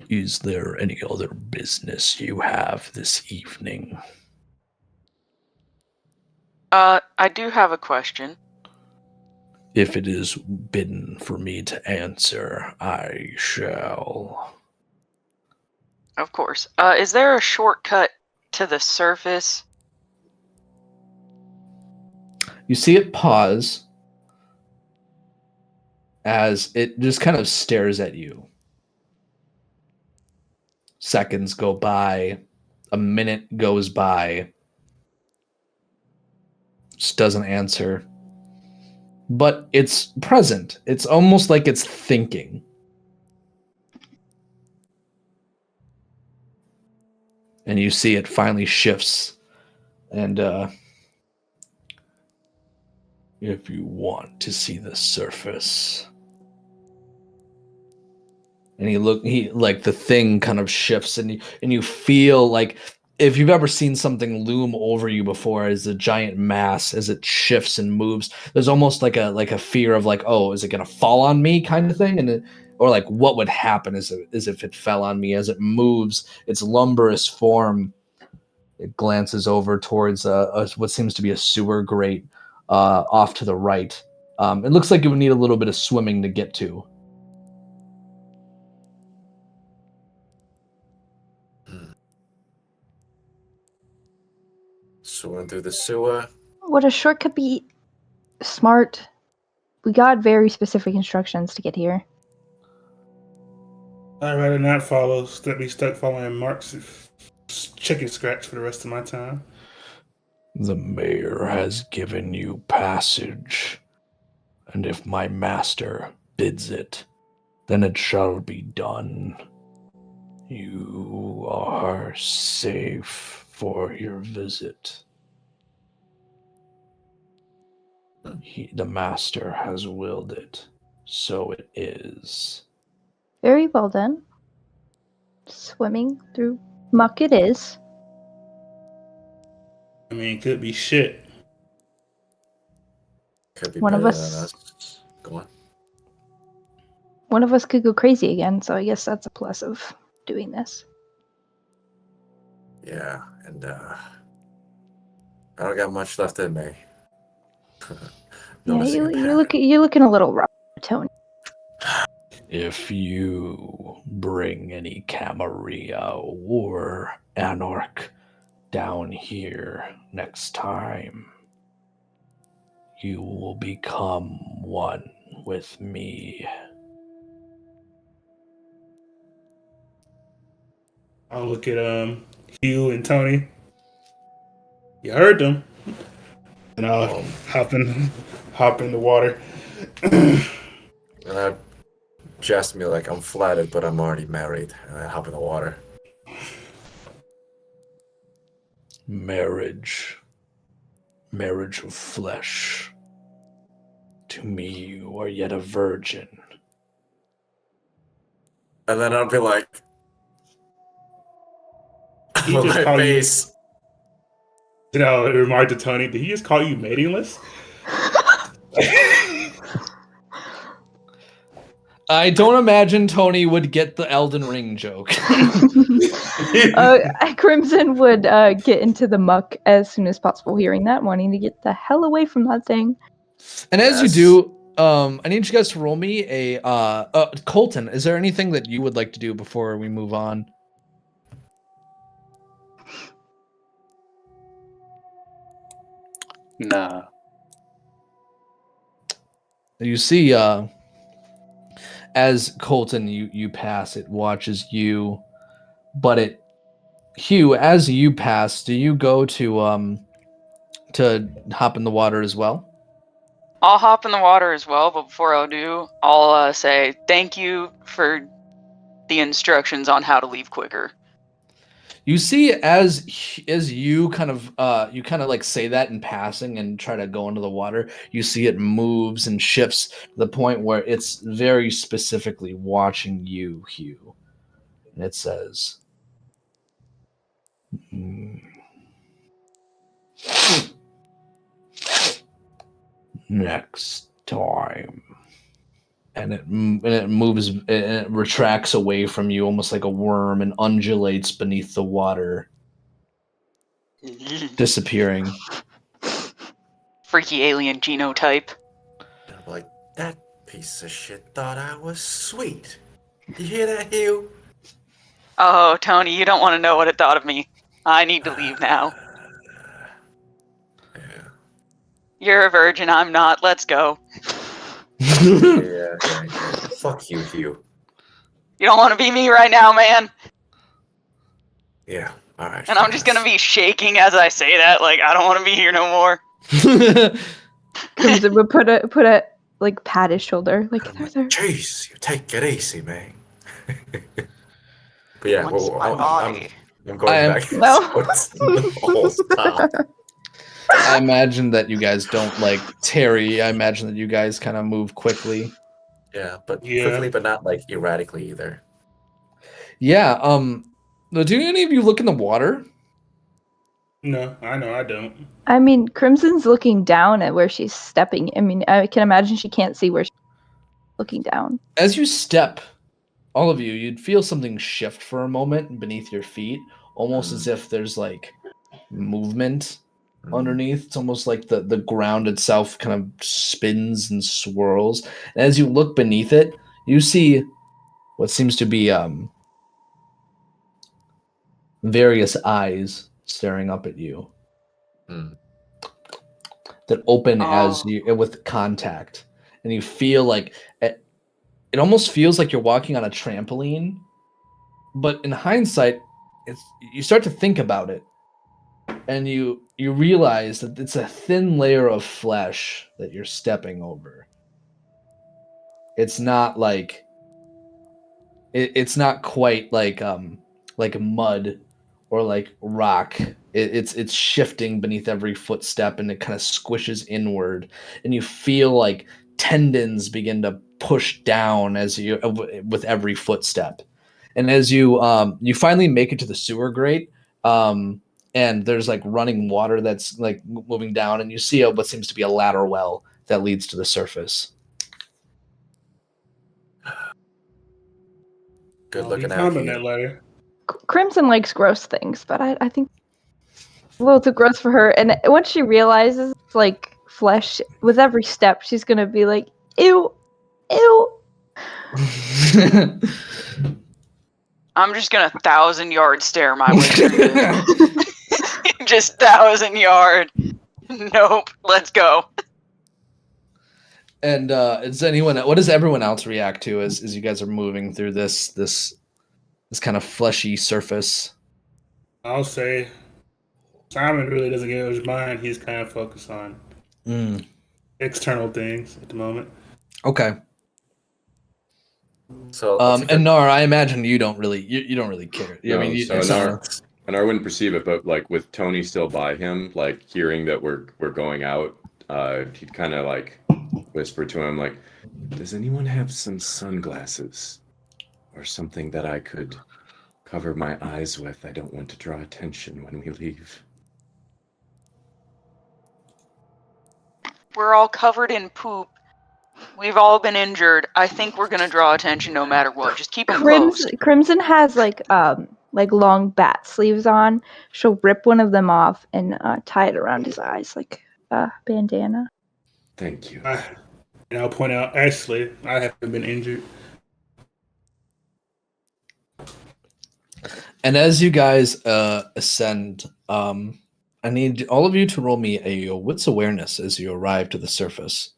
Is there any other business you have this evening? I do have a question. If it is bidden for me to answer, I shall. Of course. Is there a shortcut to the surface? You see it pause as it just kind of stares at you. Seconds go by, a minute goes by, doesn't answer. But it's present. It's almost like it's thinking. And you see it finally shifts. And if you want to see the surface. And he like the thing kind of shifts and you feel like if you've ever seen something loom over you before as a giant mass as it shifts and moves, there's almost like a fear of like, oh, is it gonna fall on me kind of thing? Or like what would happen is if it fell on me as it moves, its lumberous form. It glances over towards what seems to be a sewer grate off to the right. It looks like it would need a little bit of swimming to get to. Swimming through the sewer. Would a shortcut be smart? We got very specific instructions to get here. I'd rather not be stuck following Mark's chicken scratch for the rest of my time. The mayor has given you passage, and if my master bids it, then it shall be done. You are safe for your visit. The master has willed it, so it is. Very well then. Swimming through muck it is. I mean, it could be shit. Could be One of better us- than us. Go on. One of us could go crazy again, so I guess that's a plus of doing this. Yeah, and I don't got much left in me. Yeah, Noticing a you're pattern. looking a little rough, Tony. If you bring any Camarilla or Anarch down here next time, you will become one with me. I'll look at Hugh and Tony. You heard them. And I'll hop in the water. And I jest me like I'm flattered, but I'm already married. And I hop in the water. Marriage of flesh. To me, you are yet a virgin. And then I'll be like, He with just my call you- face. Remark to Tony, did he just call you matingless? I don't imagine Tony would get the Elden Ring joke. Crimson would get into the muck as soon as possible, hearing that, wanting to get the hell away from that thing. And as you Yes. do, I need you guys to roll me a Colton. Is there anything that you would like to do before we move on? Nah. You see, as Colton, you pass, it watches you, but Hugh, as you pass, do you go to hop in the water as well? I'll hop in the water as well, but before I do, I'll say thank you for the instructions on how to leave quicker. You see, as you kind of like say that in passing and try to go into the water, you see it moves and shifts to the point where it's very specifically watching you, Hugh. And it says, next time. And it moves and it retracts away from you almost like a worm and undulates beneath the water, disappearing. Freaky alien genotype. And I'm like, that piece of shit thought I was sweet. You hear that, Hugh? Oh, Tony, you don't want to know what it thought of me. I need to leave now. Yeah. You're a virgin, I'm not. Let's go. Yeah. Fuck you, Hugh. You don't want to be me right now, man. Yeah, alright. And I'm just gonna be shaking as I say that, like, I don't want to be here no more. Crimson would put a like pat his shoulder, like there. Jeez, you take it easy, man. But yeah, Once my body. I'm going back. No. towards the whole top. I imagine that you guys don't like tarry. I imagine that you guys kind of move quickly. Yeah, but Yeah. quickly, but not like erratically either. Yeah. Do any of you look in the water? No, I know I don't. I mean, Crimson's looking down at where she's stepping. I mean, I can imagine she can't see where she's looking down. As you step, all of you, you'd feel something shift for a moment beneath your feet, almost as if there's like movement underneath. It's almost like the ground itself kind of spins and swirls. And as you look beneath it, you see what seems to be various eyes staring up at you that open as you with contact, and you feel like it almost feels like you're walking on a trampoline, but in hindsight, you start to think about it, and you realize that it's a thin layer of flesh that you're stepping over. It's not like it's not quite like mud or like rock. It's shifting beneath every footstep, and it kind of squishes inward, and you feel like tendons begin to push down as you with every footstep. And as you finally make it to the sewer grate, and there's like running water that's like moving down, and you see what seems to be a ladder well that leads to the surface. Good I'll looking be out climbing here. that ladder. Crimson likes gross things, but I think it's a little too gross for her. And once she realizes it's like flesh, with every step, she's gonna be like, ew, ew. I'm just gonna 1,000-yard stare my way through this. Just 1,000-yard. Nope. Let's go. And what does everyone else react to as you guys are moving through this kind of fleshy surface? I'll say Simon really doesn't get in his mind. He's kind of focused on external things at the moment. Okay. So and Nara, I imagine you don't really care. No, I mean, so Anar wouldn't perceive it, but like with Tony still by him, like hearing that we're going out, he'd kind of like whisper to him, like, "Does anyone have some sunglasses or something that I could cover my eyes with? I don't want to draw attention when we leave." We're all covered in poop. We've all been injured. I think we're gonna draw attention no matter what. Just keep them close. Crimson has like long bat sleeves on. She'll rip one of them off and tie it around his eyes like a bandana. Thank you. And I'll point out, actually, I haven't been injured. And as you guys ascend, I need all of you to roll me a wits awareness as you arrive to the surface.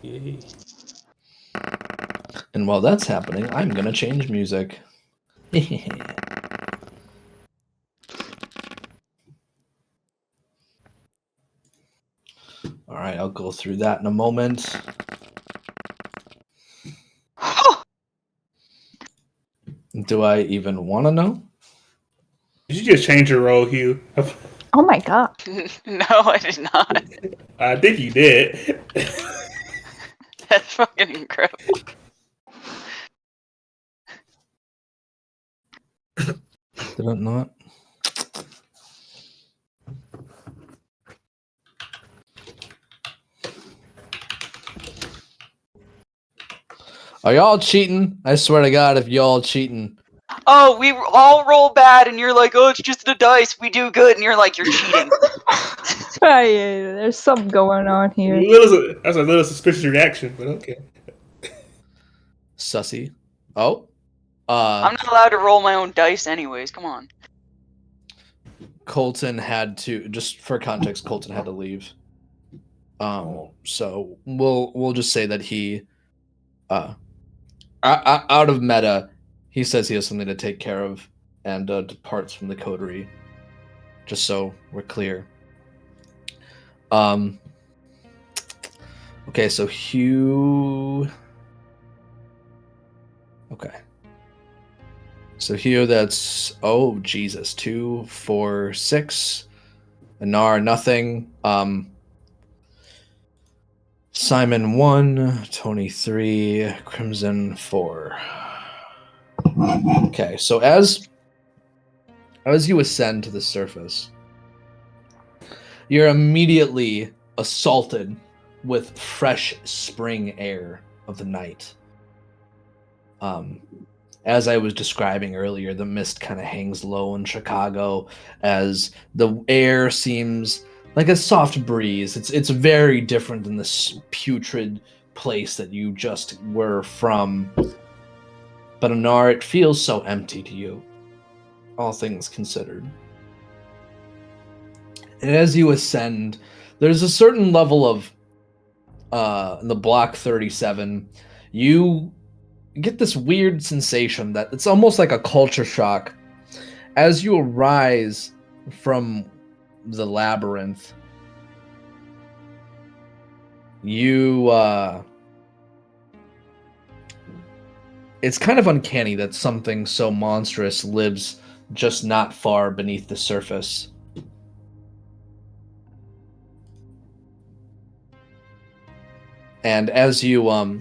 Yay. And while that's happening, I'm gonna change music. All right, I'll go through that in a moment. Do I even want to know? Did you just change your role, Hugh? Oh my god. No, I did not. I think you did. That's fucking incredible. Did it not? Are y'all cheating? I swear to God, if y'all cheating. Oh, we all roll bad, and you're like, oh, it's just the dice. We do good, and you're like, you're cheating. Yeah, there's something going on here. That's a little suspicious reaction, but okay. Sussy. Oh. I'm not allowed to roll my own dice anyways. Come on. Colton had to, just for context, Colton had to leave. So we'll just say that he, out of meta, he says he has something to take care of and departs from the coterie. Just so we're clear. Okay, so Hugh. Okay. So Hugh, that's Jesus, 2, 4, 6. Anar, nothing. Simon 1, Tony 3, Crimson 4. Okay, so as you ascend to the surface, you're immediately assaulted with fresh spring air of the night. As I was describing earlier, the mist kind of hangs low in Chicago as the air seems like a soft breeze. It's very different than this putrid place that you just were from. But Anar, it feels so empty to you, all things considered. And as you ascend, there's a certain level of in the block 37, you get this weird sensation that it's almost like a culture shock as you arise from the labyrinth. You it's kind of uncanny that something so monstrous lives just not far beneath the surface. And as you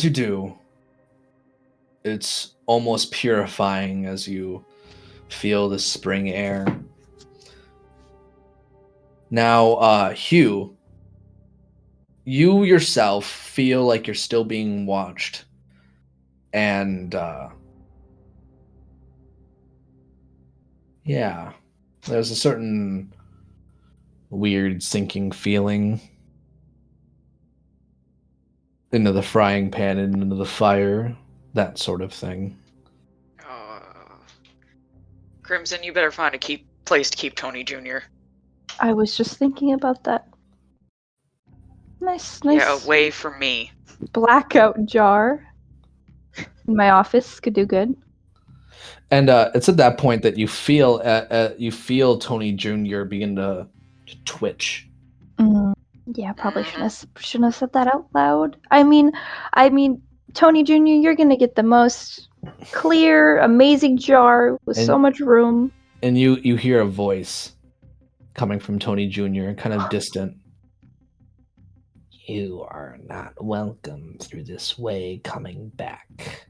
do, it's almost purifying as you feel the spring air. Now, Hugh, you yourself feel like you're still being watched. And, yeah, there's a certain weird sinking feeling into the frying pan and into the fire, that sort of thing. Crimson, you better find a place to keep Tony Jr. I was just thinking about that. Nice Yeah, away from me. blackout jar in my office could do good. And it's at that point that you feel Tony Jr. begin to twitch. Yeah, probably shouldn't have said that out loud. I mean, Tony Jr., you're gonna get the most clear, amazing jar with so much room. And you hear a voice coming from Tony Jr., kind of distant. You are not welcome through this way coming back.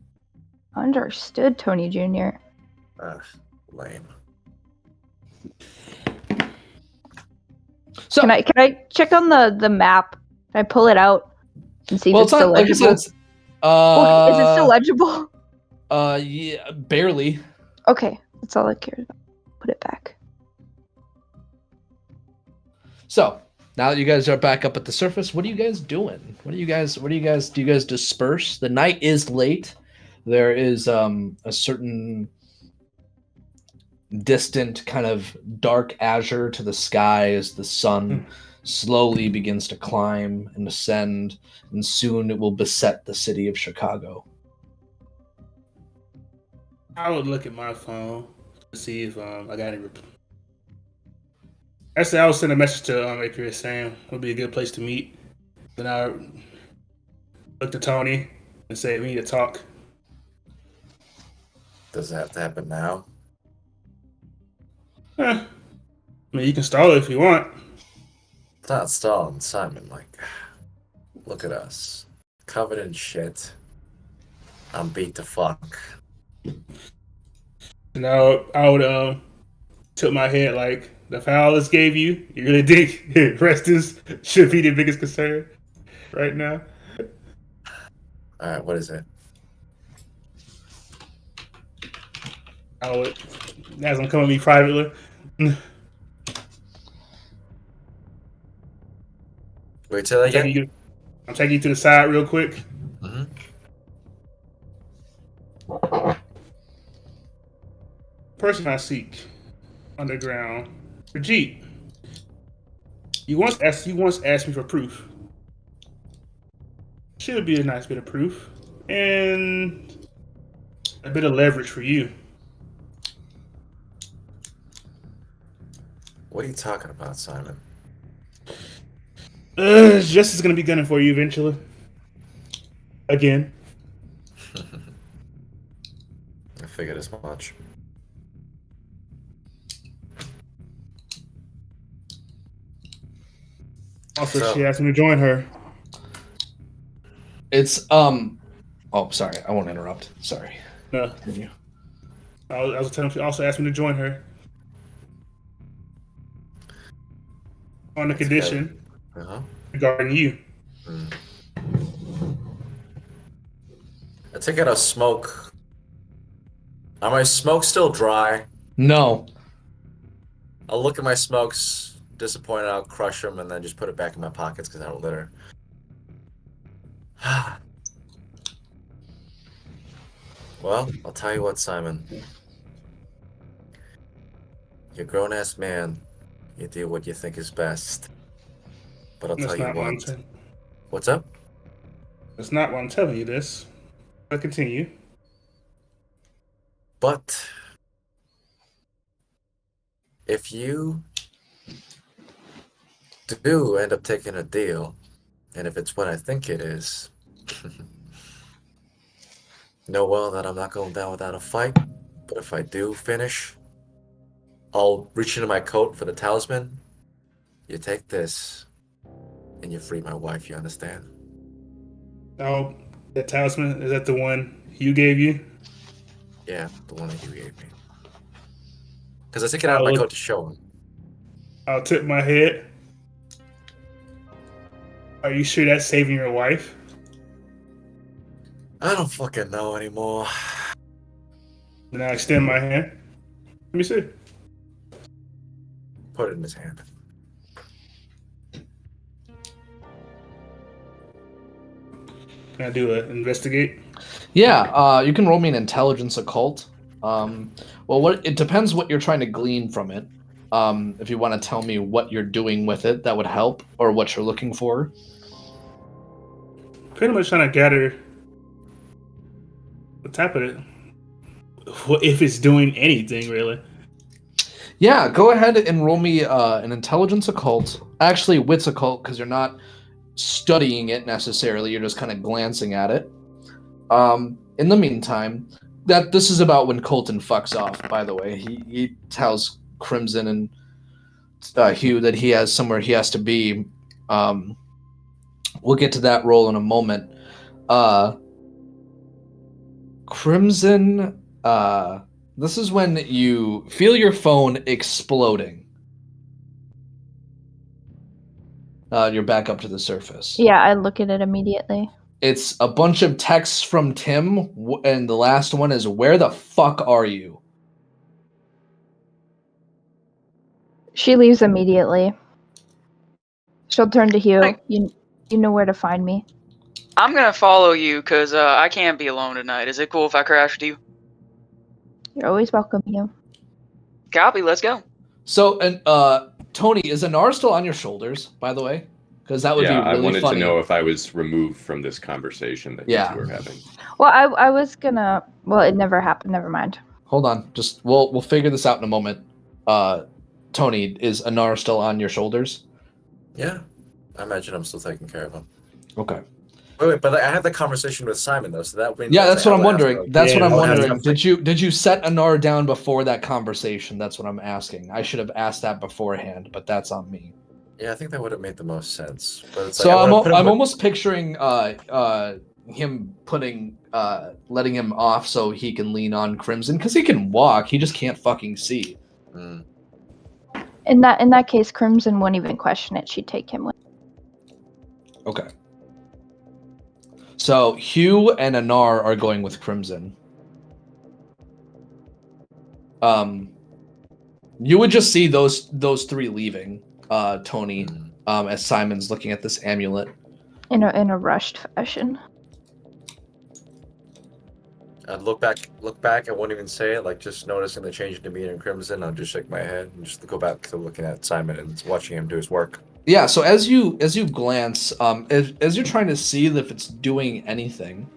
Understood, Tony Jr. Lame. So can I check on the map? Can I pull it out and see if it's still legible? Like I said, is it still legible? Yeah, barely. Okay, that's all I cared about. Put it back. So now that you guys are back up at the surface, what are you guys doing? Do you guys disperse? The night is late. There is a certain distant kind of dark azure to the sky as the sun slowly begins to climb and ascend, and soon it will beset the city of Chicago. I would look at my phone to see if I got any. Actually, I will send a message to Akira saying would be a good place to meet. Then I look to Tony and say we need to talk. Does it have to happen now? I mean, you can stall it if you want. It's not stalling, Simon. Like, look at us, covered in shit. I'm beat to fuck. Now I would tilt my head like the foul this gave you. You really think Restus should be the biggest concern right now? All right, what is it? I would ask him to come with me privately. Wait till I get. I'm taking you to the side real quick. Mm-hmm. Person I seek underground, Brigitte. You once asked me for proof. Should be a nice bit of proof and a bit of leverage for you. What are you talking about, Simon? Justice is gonna be gunning for you eventually. Again. I figured as much. Also, So- she asked me to join her. It's Oh, sorry. I won't interrupt. Sorry. No, Continue. I was telling her she also asked me to join her on the condition Uh-huh. regarding you. I take out a smoke. Are my smokes still dry? No. I'll look at my smokes, disappointed, I'll crush them, and then just put it back in my pockets because I don't litter. Well, I'll tell you what, Simon. You're a grown-ass man. You do what you think is best. But I'll That's tell you not what I'm what. saying. What's up? That's not why I'm telling you this. But continue. But if you do end up taking a deal, and if it's what I think it is, know well that I'm not going down without a fight. But if I do finish, I'll reach into my coat for the talisman. You take this, and you free my wife, you understand? Oh, that talisman, is that the one you gave you? Yeah, the one that you gave me. Because I took it out of my coat to show him. I'll tip my head. Are you sure that's saving your wife? I don't fucking know anymore. Then I extend my hand. Let me see. Put it in his hand. Can I do an investigate? Yeah, you can roll me an intelligence occult. Well, it depends what you're trying to glean from it. If you want to tell me what you're doing with it, that would help, or what you're looking for. Pretty much trying to gather the type of it. If it's doing anything, really. Yeah, go ahead and roll me an intelligence occult. Actually, wits occult, because you're not studying it necessarily. You're just kind of glancing at it. In the meantime, this is about when Colton fucks off, by the way. He tells Crimson and Hugh that he has somewhere he has to be. We'll get to that roll in a moment. Crimson, this is when you feel your phone exploding. You're back up to the surface. Yeah, I look at it immediately. It's a bunch of texts from Tim, and the last one is, "Where the fuck are you?" She leaves immediately. She'll turn to Hugh. You know where to find me. I'm gonna follow you because I can't be alone tonight. Is it cool if I crash with you? You're always welcome, Hugh. Copy. Let's go. So, and Tony, is Anar still on your shoulders, by the way? Because that would be really I wanted funny. to know if I was removed from this conversation that you two were having. Well, I was gonna. Well, it never happened. Never mind. Hold on, just we'll figure this out in a moment. Tony, is Anar still on your shoulders? Yeah. I imagine I'm still taking care of him. Okay. Wait, but I had the conversation with Simon though, so that means Yeah, that's what I'm wondering. That's what I'm Yeah, wondering. Did you set Anar down before that conversation? That's what I'm asking. I should have asked that beforehand, but that's on me. Yeah, I think that would have made the most sense. But it's So like, I'm almost picturing him putting letting him off so he can lean on Crimson, because he can walk, he just can't fucking see. Mm. In that case, Crimson wouldn't even question it. She'd take him with. Okay. So Hugh and Anar are going with Crimson. You would just see those three leaving, Tony, as Simon's looking at this amulet. In a rushed fashion. I'd look back, I won't even say it, like just noticing the change in demeanor in Crimson, I'll just shake my head and just go back to looking at Simon and watching him do his work. Yeah, so as you glance, as you're trying to see if it's doing anything,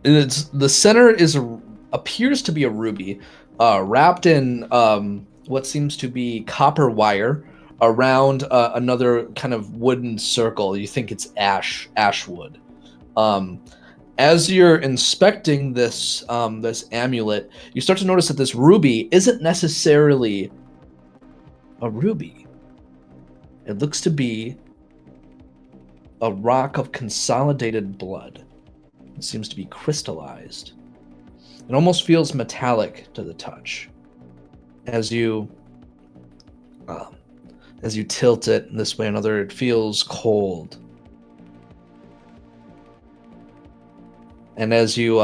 it's the center appears to be a ruby, wrapped in what seems to be copper wire around another kind of wooden circle. You think it's ash wood. As you're inspecting this this amulet, you start to notice that this ruby isn't necessarily a ruby. It looks to be a rock of consolidated blood. It seems to be crystallized. It almost feels metallic to the touch. As you tilt it this way or another, it feels cold. And as you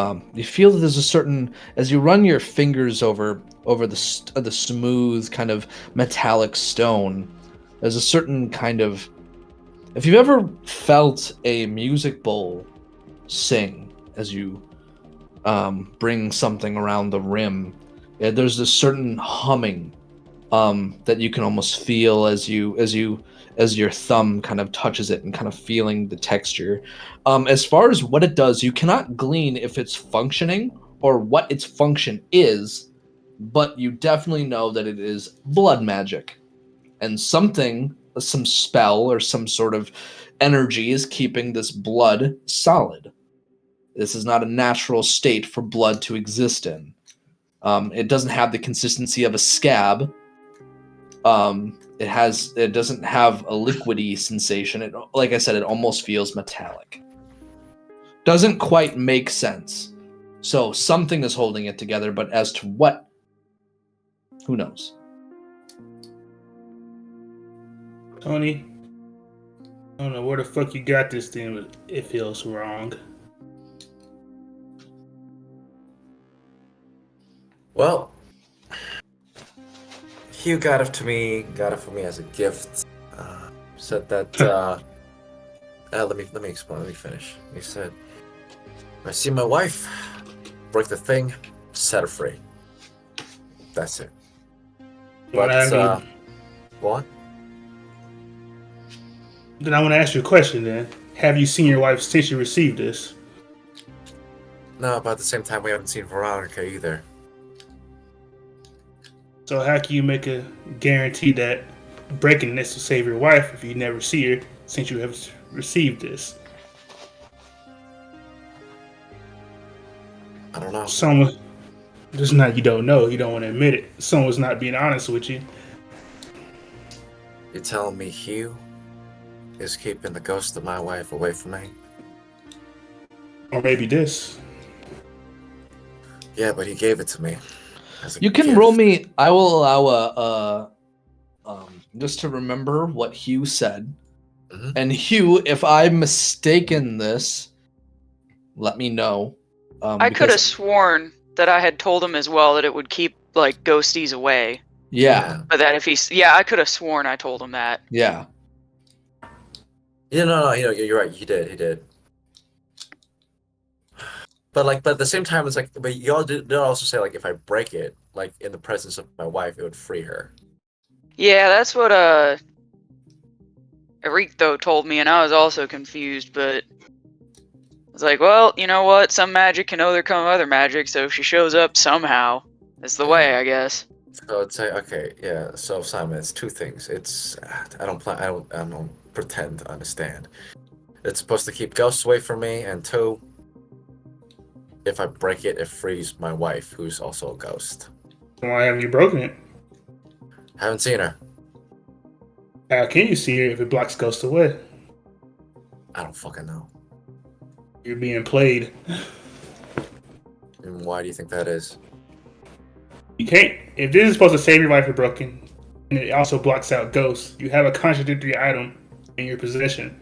feel that there's a certain, as you run your fingers over the smooth kind of metallic stone, there's a certain kind of, if you've ever felt a music bowl sing as you bring something around the rim, there's this certain humming that you can almost feel as your thumb kind of touches it and kind of feeling the texture. As far as what it does, you cannot glean if it's functioning or what its function is, but you definitely know that it is blood magic. And some spell or some sort of energy is keeping this blood solid. This is not a natural state for blood to exist in. It doesn't have the consistency of a scab. It doesn't have a liquidy sensation. It, like I said, it almost feels metallic. Doesn't quite make sense. So something is holding it together, but as to what, who knows? Tony, I don't know where the fuck you got this thing, but it feels wrong. Well, Hugh got it for me as a gift. Said that. Let me explain. Let me finish. He said, "I see my wife, break the thing, set her free. That's it." But go on. Then I want to ask you a question. Then, have you seen your wife since you received this? No, but at the same time, we haven't seen Veronica either. So how can you make a guarantee that breaking this will save your wife if you never see her since you have received this? I don't know. Someone, just not you don't know, you don't want to admit it. Someone's not being honest with you. You're telling me Hugh is keeping the ghost of my wife away from me? Or maybe this. Yeah, but he gave it to me. You can roll me. I will allow just to remember what Hugh said. Mm-hmm. And Hugh, if I'm mistaken this, let me know. I could have sworn that I had told him as well that it would keep like ghosties away. Yeah. But that if he's I could have sworn I told him that. Yeah. Yeah, no, you're right. He did. But at the same time, it's like, but y'all did also say like if I break it, like in the presence of my wife, it would free her. Yeah, that's what Ericto told me, and I was also confused, but it's like, well, you know what? Some magic can overcome other magic, so if she shows up somehow, it's the way, I guess. So it's like, okay, yeah. So Simon, it's two things. It's I don't pretend to understand. It's supposed to keep ghosts away from me, and two, if I break it, it frees my wife, who's also a ghost. Why haven't you broken it? Haven't seen her. How can you see her if it blocks ghosts away? I don't fucking know. You're being played. And why do you think that is? You can't. If this is supposed to save your wife from broken, and it also blocks out ghosts, you have a contradictory item in your possession.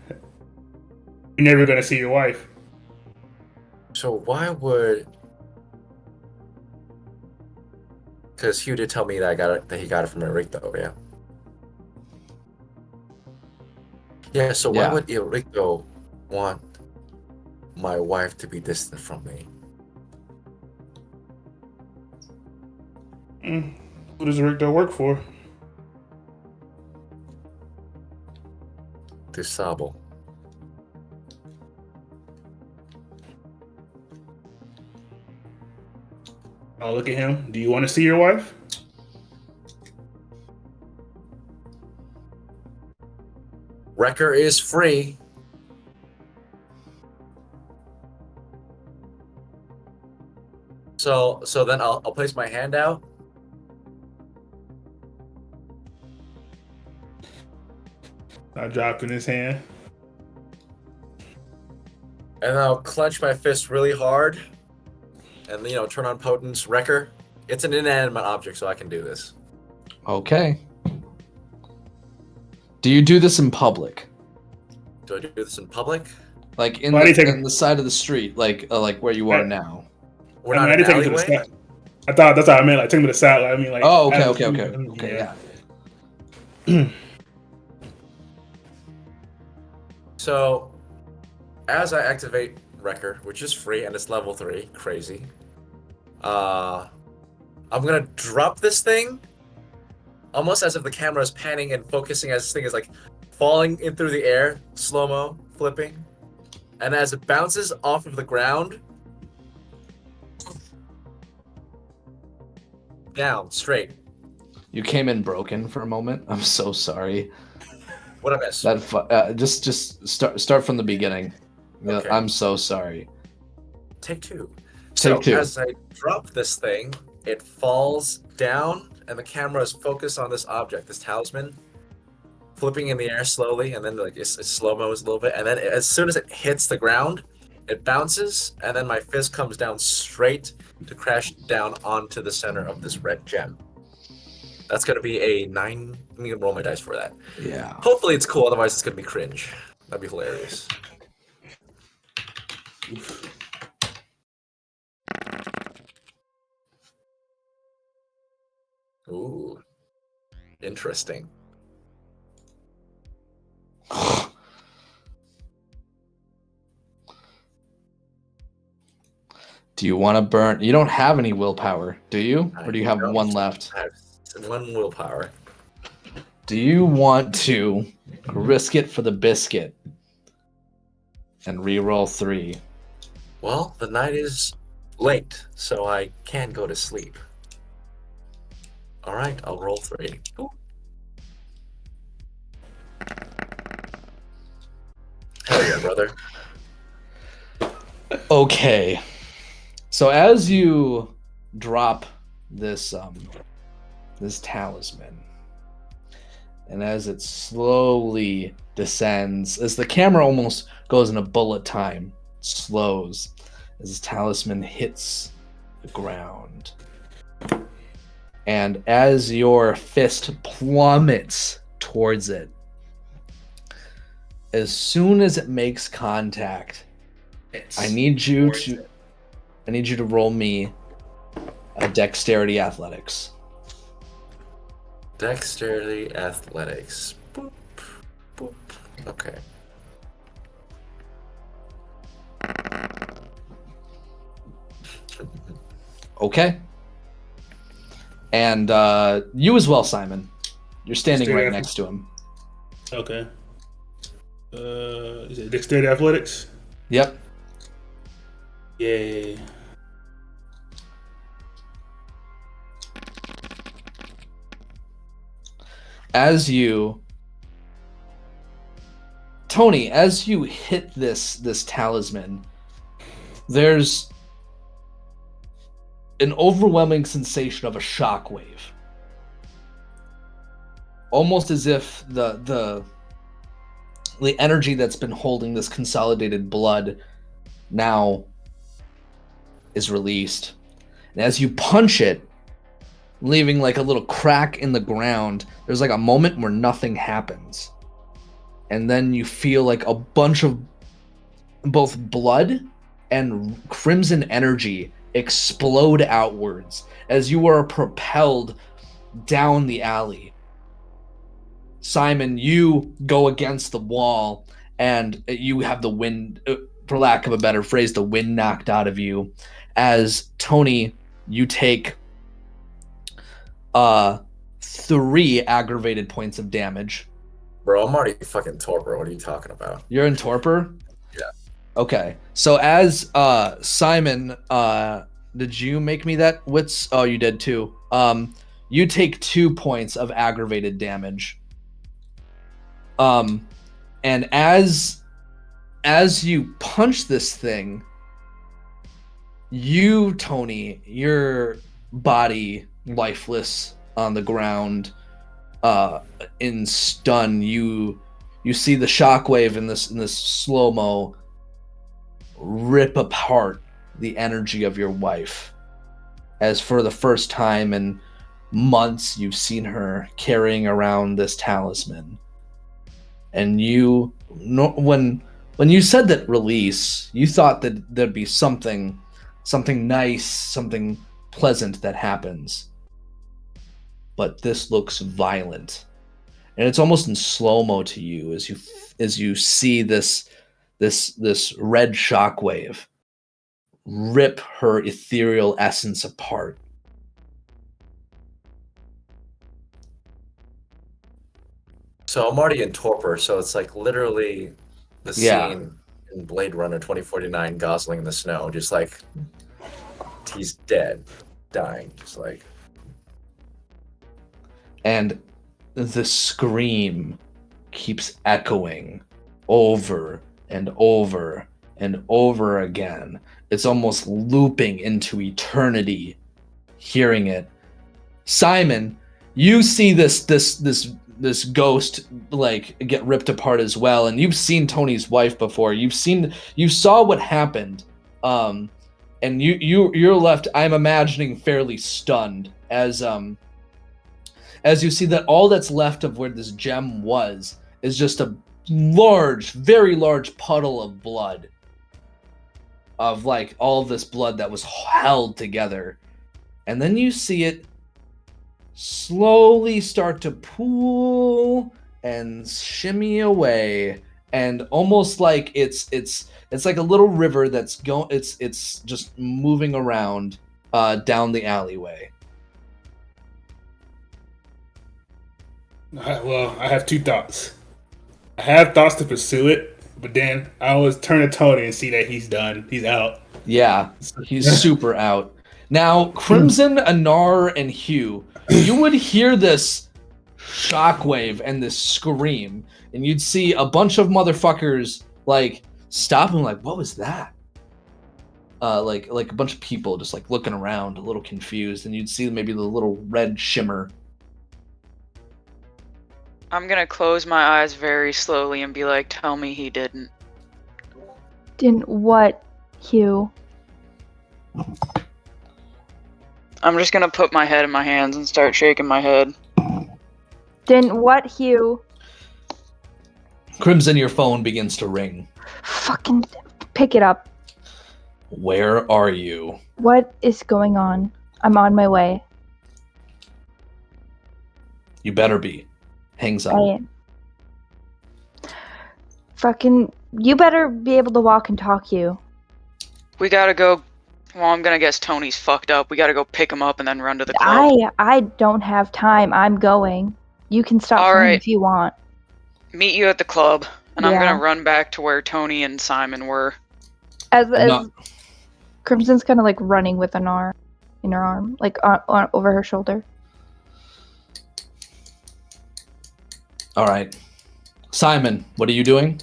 You're never gonna see your wife. So why would? Because Hugh did tell me that he got it from Ericto, yeah. Yeah. So why would Ericto want my wife to be distant from me? Who does Ericto work for? Disable. Oh, look at him. Do you want to see your wife? Wrecker is free. So then I'll place my hand out. I drop in his hand. And I'll clench my fist really hard. And, turn on Potent's Wrecker. It's an inanimate object, so I can do this. Okay. Do you do this in public? Do I do this in public? Like in Why do you take in the side of the street, like where you are now? We're I not mean, I in didn't an take it to the alleyway? side. I thought that's what I meant. Like, take me to the side. Like, I mean, like. Oh, okay, as- okay, yeah. So, as I activate Wrecker, which is free and it's level 3, crazy. I'm gonna drop this thing, almost as if the camera is panning and focusing as this thing is like falling in through the air, slow-mo, flipping. And as it bounces off of the ground, down, straight. You came in broken for a moment. I'm so sorry. What I miss? Just start from the beginning. Yeah, Okay. I'm so sorry. Take 2. Take 2. As I drop this thing, it falls down, and the camera is focused on this object, this talisman, flipping in the air slowly, and then like it's slow-mo a little bit, and then as soon as it hits the ground, it bounces, and then my fist comes down straight to crash down onto the center of this red gem. That's gonna be a 9. I'm gonna roll my dice for that. Yeah. Hopefully it's cool, otherwise it's gonna be cringe. That'd be hilarious. Ooh. Interesting. Do you want to burn? You don't have any willpower, do you? Or do you have I one don't. left? I have 1 willpower. Do you want to risk it for the biscuit and re-roll 3? Well, the night is late, so I can go to sleep. Alright, I'll roll 3. Ooh. Hell yeah, brother. Okay. So as you drop this this talisman, and as it slowly descends, as the camera almost goes in a bullet time, slows as this talisman hits the ground. And as your fist plummets towards it, as soon as it makes contact, I need you to roll me a dexterity athletics. Dexterity athletics. Boop, boop. Okay. Okay. And you as well, Simon. You're standing right next to him. Okay. Is it dexterity athletics? Yep. Yay. Tony, as you hit this talisman, there's an overwhelming sensation of a shockwave. Almost as if the energy that's been holding this consolidated blood now is released. And as you punch it, leaving like a little crack in the ground, there's like a moment where nothing happens. And then you feel like a bunch of both blood and crimson energy explode outwards as you are propelled down the alley. Simon, you go against the wall and you have the wind, for lack of a better phrase, the wind knocked out of you. As Tony, you take 3 aggravated points of damage. Bro, I'm already fucking torpor. What are you talking about? You're in torpor? Yeah. Okay. So as Simon, did you make me that wits? Oh, you did too. You take 2 points of aggravated damage. And And as you punch this thing, you, Tony, your body lifeless on the ground, in stun. You see the shockwave in this slow-mo rip apart the energy of your wife, as for the first time in months you've seen her carrying around this talisman. And you know, when you said that release, you thought that there'd be something nice, something pleasant that happens. But this looks violent. And it's almost in slow-mo to you as you see this red shockwave rip her ethereal essence apart. So I'm already in torpor, so it's like literally the scene in Blade Runner 2049, Gosling in the snow, just like he's dead, dying, just like. And the scream keeps echoing over and over and over again. It's almost looping into eternity, hearing it. Simon, you see this ghost like get ripped apart as well, and you've seen Tony's wife before. You saw what happened, and you're left, I'm imagining, fairly stunned as you see that all that's left of where this gem was is just a large, very large puddle of blood, of like all of this blood that was held together. And then you see it slowly start to pool and shimmy away, and almost like it's like a little river that's going, it's just moving around down the alleyway. Well, I have two thoughts. I have thoughts to pursue it, but then I always turn to Tony and see that he's done. He's out. Yeah, he's super out. Now, Crimson, Anar, and Hugh, you would hear this shockwave and this scream, and you'd see a bunch of motherfuckers like stop and like, what was that? Like a bunch of people just like looking around, a little confused, and you'd see maybe the little red shimmer. I'm gonna close my eyes very slowly and be like, tell me he didn't. Didn't what, Hugh? I'm just gonna put my head in my hands and start shaking my head. Didn't what, Hugh? Crimson, your phone begins to ring. Fucking pick it up. Where are you? What is going on? I'm on my way. You better be. Hangs up. I am. Fucking, you better be able to walk and talk, Hugh. We gotta go. Well, I'm gonna guess Tony's fucked up. We gotta go pick him up and then run to the club. I don't have time. I'm going. You can stop All playing right. if you want. Meet you at the club, and I'm Yeah. gonna run back to where Tony and Simon were. As No. Crimson's kind of like running with an arm in her arm, like on over her shoulder. All right. Simon, what are you doing?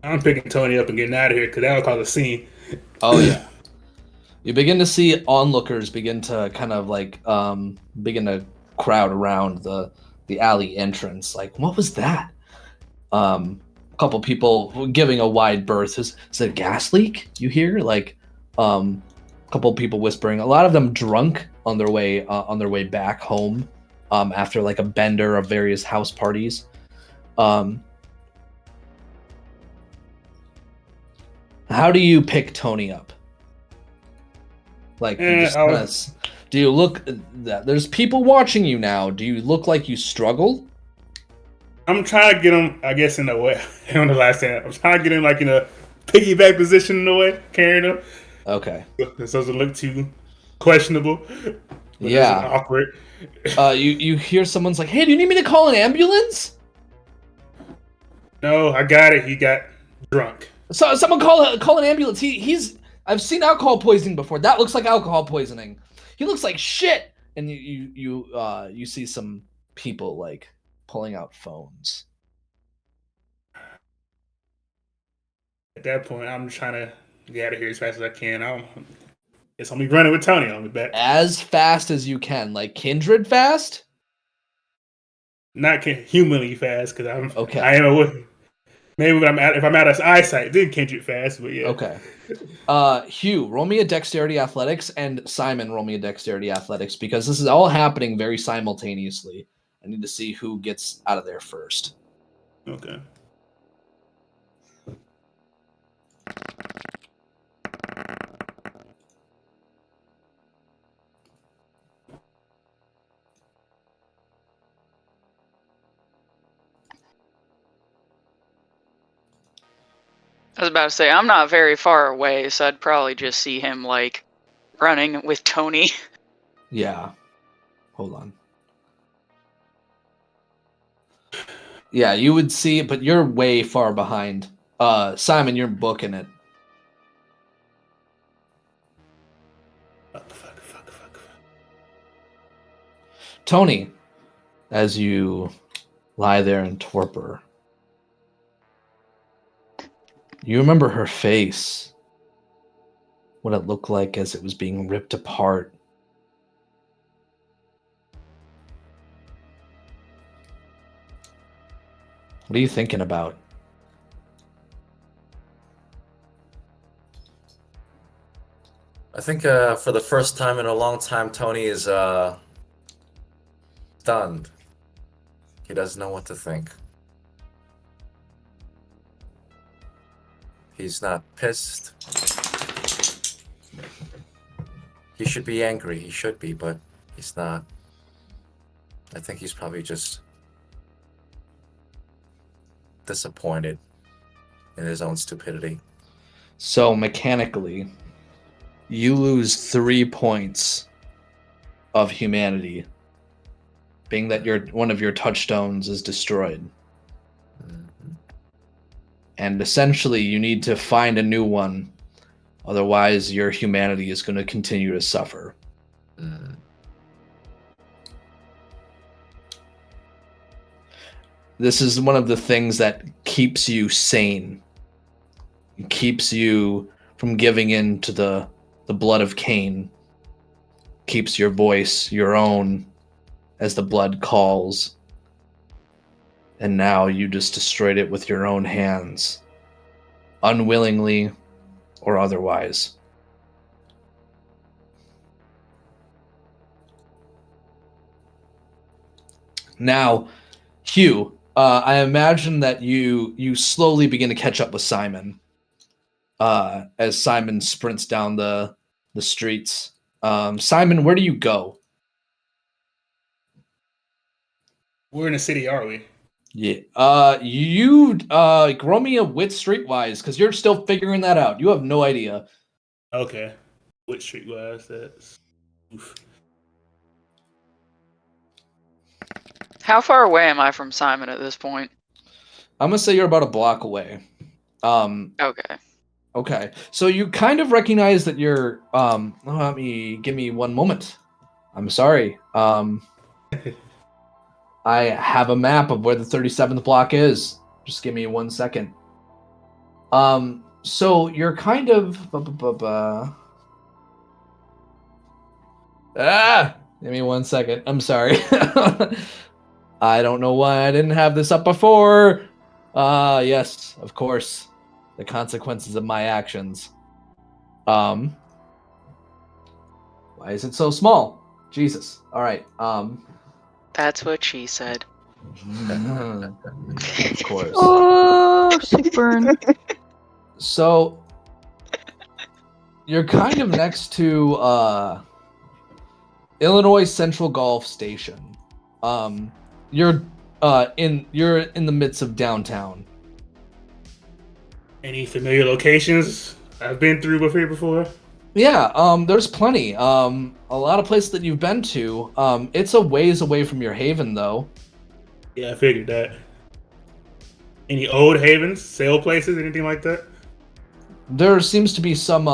I'm picking Tony up and getting out of here because that'll cause a scene. Oh, yeah. You begin to see onlookers begin to kind of like begin to crowd around the alley entrance. Like, what was that? A couple people giving a wide berth. Is it a gas leak? You hear like a couple people whispering. A lot of them drunk on their way back home after like a bender of various house parties. How do you pick Tony up? Like, you just kinda, do you look? There's people watching you now. Do you look like you struggle? I'm trying to get him, I guess, in the way. On the last hand, I'm trying to get him like in a piggyback position in the way, carrying him. Okay. So it doesn't look too questionable. Yeah. Awkward. You hear someone's like, "Hey, do you need me to call an ambulance?" No, I got it. He got drunk. So someone call an ambulance. I've seen alcohol poisoning before. That looks like alcohol poisoning. He looks like shit. And you see some people like pulling out phones. At that point, I'm trying to get out of here as fast as I can. It's only running with Tony on me back. As fast as you can, like kindred fast. Not humanly fast because I'm. Okay. I am. Maybe when if I'm out of eyesight, then Kendrick fast. But yeah. Okay. Hugh, roll me a dexterity athletics, and Simon, roll me a dexterity athletics, because this is all happening very simultaneously. I need to see who gets out of there first. Okay. I was about to say, I'm not very far away, so I'd probably just see him, like, running with Tony. Yeah. Hold on. Yeah, you would see it, but you're way far behind. Simon, you're booking it. Fuck. Tony, as you lie there in torpor, you remember her face, what it looked like as it was being ripped apart. What are you thinking about? I think for the first time in a long time, Tony is stunned. He doesn't know what to think. He's not pissed. He should be angry. He should be, but he's not. I think he's probably just disappointed in his own stupidity. So mechanically, you lose 3 points of humanity, being that one of your touchstones is destroyed. Mm-hmm. And essentially, you need to find a new one. Otherwise, your humanity is going to continue to suffer. Mm. This is one of the things that keeps you sane. It keeps you from giving in to the blood of Cain. Keeps your voice your own as the blood calls. And now you just destroyed it with your own hands. Unwillingly or otherwise. Now, Hugh, I imagine that you slowly begin to catch up with Simon as Simon sprints down the streets. Simon, where do you go? We're in a city, are we? Yeah. You roll me a wit streetwise, because you're still figuring that out. You have no idea. Okay. What street was that? Oof. How far away am I from Simon at this point? I'm gonna say you're about a block away. Okay. Okay. So you kind of recognize that you're give me one moment. I'm sorry. I have a map of where the 37th block is. Just give me 1 second. So you're kind of give me 1 second. I'm sorry. I don't know why I didn't have this up before. Yes, of course. The consequences of my actions. Why is it so small? Jesus. All right. That's what she said. Of course. Oh, sick burn. So you're kind of next to Illinois Central Golf Station. You're in the midst of downtown. Any familiar locations I've been through before? Yeah, there's plenty. A lot of places that you've been to. It's a ways away from your haven, though. Yeah, I figured that. Any old havens, sale places, anything like that? There seems to be some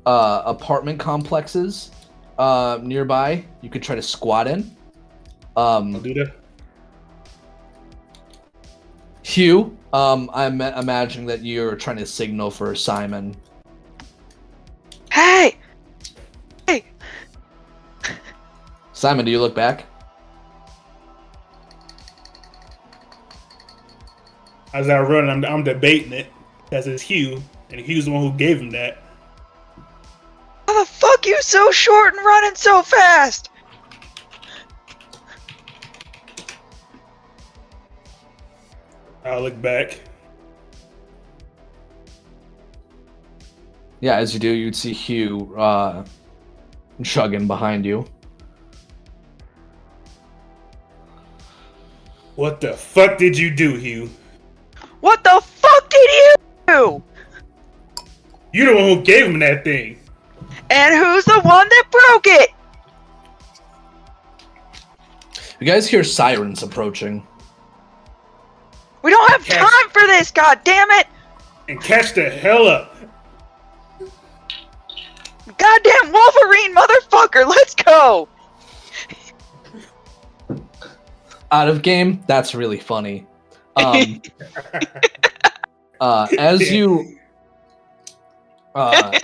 apartment complexes nearby. You could try to squat in. I'll do that. Hugh, I'm imagining that you're trying to signal for Simon. Hey! Simon, do you look back? As I run, I'm debating it because it's Hugh, and Hugh's the one who gave him that. How the fuck you so short and running so fast? I'll look back. Yeah, as you do, you'd see Hugh chugging behind you. What the fuck did you do, Hugh? What the fuck did you do? You the one who gave him that thing. And who's the one that broke it? You guys hear sirens approaching. We don't have Yes. time for this, god damn it! And catch the hell up. Goddamn Wolverine motherfucker, let's go! Out of game, that's really funny. As you, I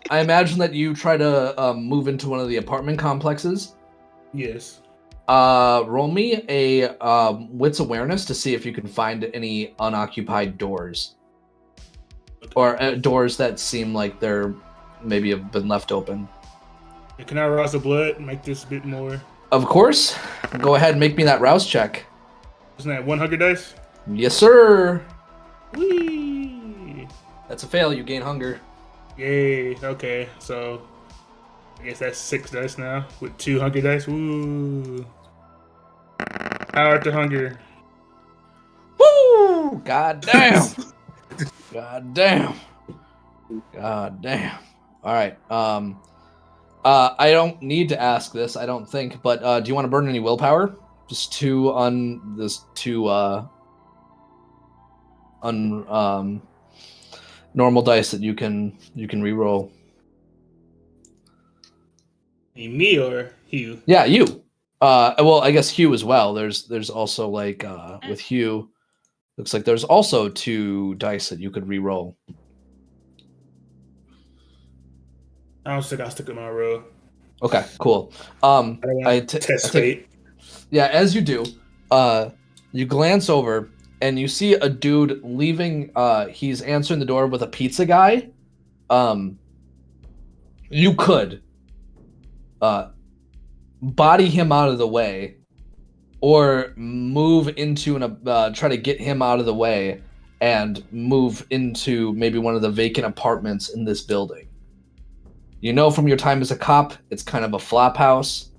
imagine that you try to move into one of the apartment complexes. Yes. Roll me a wits awareness to see if you can find any unoccupied doors, or doors that seem like they're maybe have been left open. Can I rouse the blood and make this a bit more? Of course. Go ahead and make me that rouse check. Isn't that 100 dice? Yes, sir. Whee! That's a fail. You gain hunger. Yay. Okay, so I guess that's 6 dice now with 200 dice. Woo! Power to hunger. Woo! God damn. God damn. God damn. All right. I don't need to ask this, I don't think, but do you want to burn any willpower? Just two on this normal dice that you can re-roll. Me or Hugh? Yeah, you. Well, I guess Hugh as well. There's also like with Hugh, looks like there's also 2 dice that you could re-roll. I don't think I'll stick with my roll. Okay, cool. I don't want to test fate. Yeah, as you do, you glance over and you see a dude leaving. He's answering the door with a pizza guy. You could body him out of the way, or move into try to get him out of the way and move into maybe one of the vacant apartments in this building. You know from your time as a cop, it's kind of a flop house.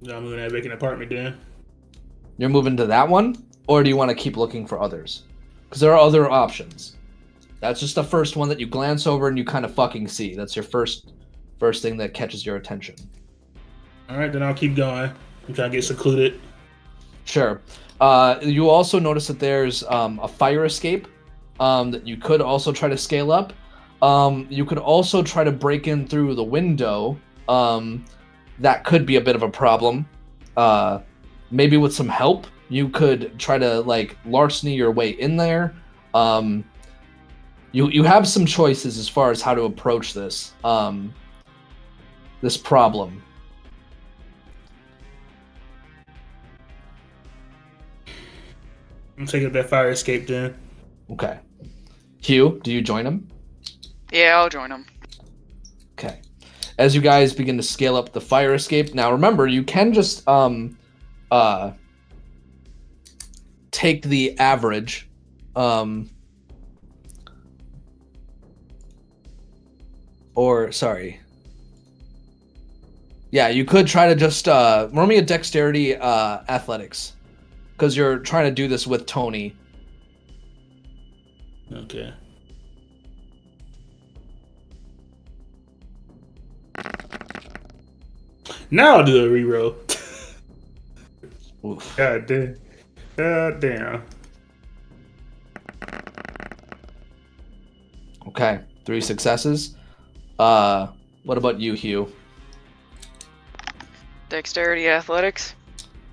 I'm moving that vacant apartment then. You're moving to that one? Or do you want to keep looking for others? Because there are other options. That's just the first one that you glance over and you kind of fucking see. That's your first thing that catches your attention. Alright, then I'll keep going. I'm trying to get secluded. Sure. You also notice that there's a fire escape that you could also try to scale up. You could also try to break in through the window. That could be a bit of a problem. Maybe with some help, you could try to like larceny your way in there. You have some choices as far as how to approach this this problem. I'm taking up that fire escape then. Okay. Hugh, do you join him? Yeah, I'll join him. Okay. As you guys begin to scale up the fire escape, now remember, you can just take the average. Or, sorry. Yeah, you could try to just roll me a dexterity athletics. Because you're trying to do this with Tony. Okay. Now I'll do a reroll. Oof. God damn. God damn. Okay, 3 successes. What about you, Hugh? Dexterity athletics.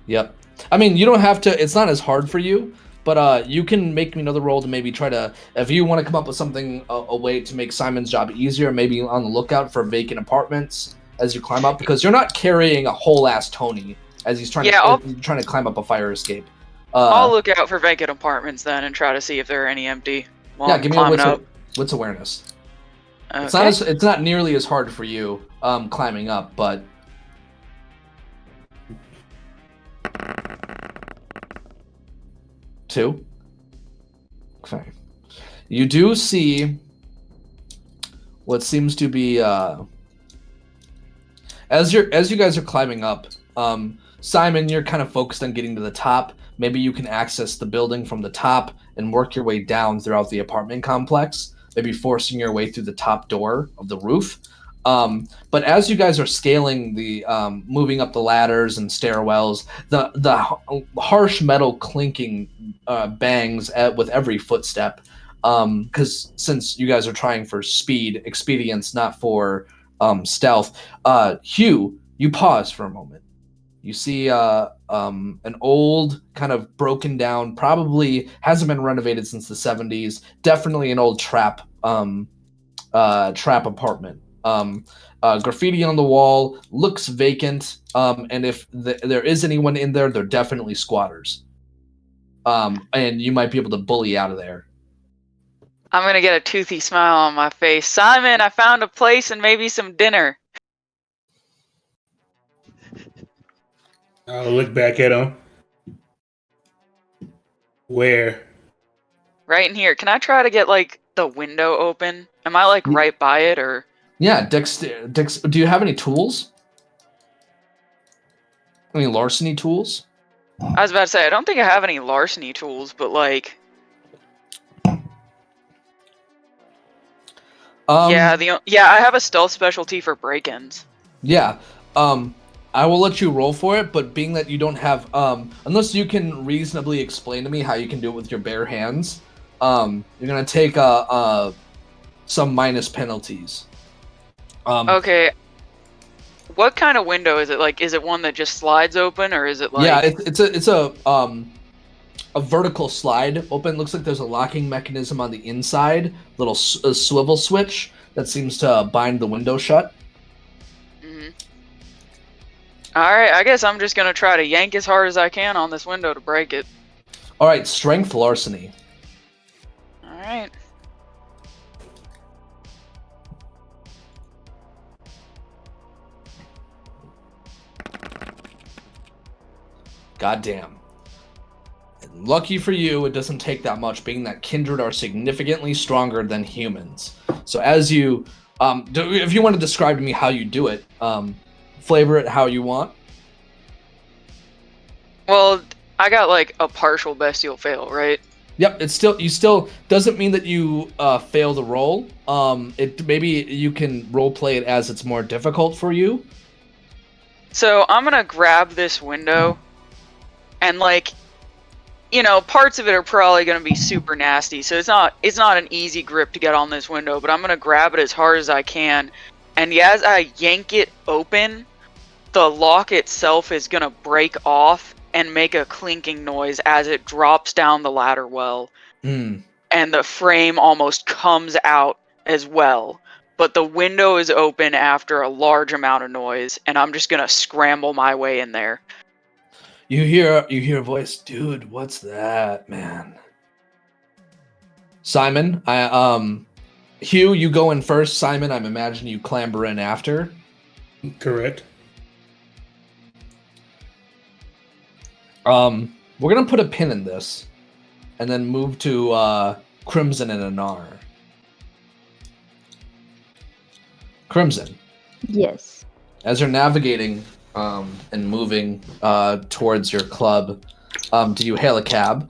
Yep. I mean, you don't have to. It's not as hard for you, but you can make me another roll to maybe try to. If you want to come up with something, a way to make Simon's job easier, maybe on the lookout for vacant apartments as you climb up, because you're not carrying a whole ass Tony as he's trying to climb up a fire escape. I'll look out for vacant apartments then and try to see if there are any empty while I'm give me a climbing up. wits awareness. Okay. It's not nearly as hard for you climbing up, but 2. Okay. You do see what seems to be as you guys are climbing up, Simon, you're kind of focused on getting to the top. Maybe you can access the building from the top and work your way down throughout the apartment complex, maybe forcing your way through the top door of the roof. But as you guys are scaling the moving up the ladders and stairwells, the harsh metal clinking bangs with every footstep, because since you guys are trying for speed expedience, not for stealth. Hugh, you pause for a moment. You see an old, kind of broken down, probably hasn't been renovated since the 70s, definitely an old trap apartment. Graffiti on the wall, looks vacant, and if there is anyone in there, they're definitely squatters. And you might be able to bully out of there. I'm gonna get a toothy smile on my face. Simon, I found a place and maybe some dinner. I'll look back at him. Where? Right in here. Can I try to get like the window open? Am I like right by it or? Yeah, Dex. Do you have any tools? Any larceny tools? I was about to say I don't think I have any larceny tools, but like. I have a stealth specialty for break-ins. Yeah. I will let you roll for it, but being that you don't have, unless you can reasonably explain to me how you can do it with your bare hands, you're gonna take some minus penalties. Okay. What kind of window is it? Like, is it one that just slides open, or is it like? Yeah, it's a vertical slide open. Looks like there's a locking mechanism on the inside, little swivel switch that seems to bind the window shut. Alright, I guess I'm just gonna try to yank as hard as I can on this window to break it. Alright, strength larceny. Alright. Goddamn. And lucky for you, it doesn't take that much, being that kindred are significantly stronger than humans. So as you, if you want to describe to me how you do it, flavor it how you want. Well, I got like a partial bestial fail, right? Yep, you still doesn't mean that you fail the roll. Maybe you can role play it as it's more difficult for you. So I'm gonna grab this window, and like, you know, parts of it are probably gonna be super nasty. So it's not an easy grip to get on this window, but I'm gonna grab it as hard as I can, and as I yank it open, the lock itself is gonna break off and make a clinking noise as it drops down the ladder well. And the frame almost comes out as well. But the window is open after a large amount of noise, and I'm just gonna scramble my way in there. You hear a voice, dude, what's that, man? Simon, Hugh, you go in first. Simon, I'm imagining you clamber in after. Correct. We're gonna put a pin in this, and then move to Crimson and Anar. Crimson. Yes. As you're navigating and moving towards your club, do you hail a cab?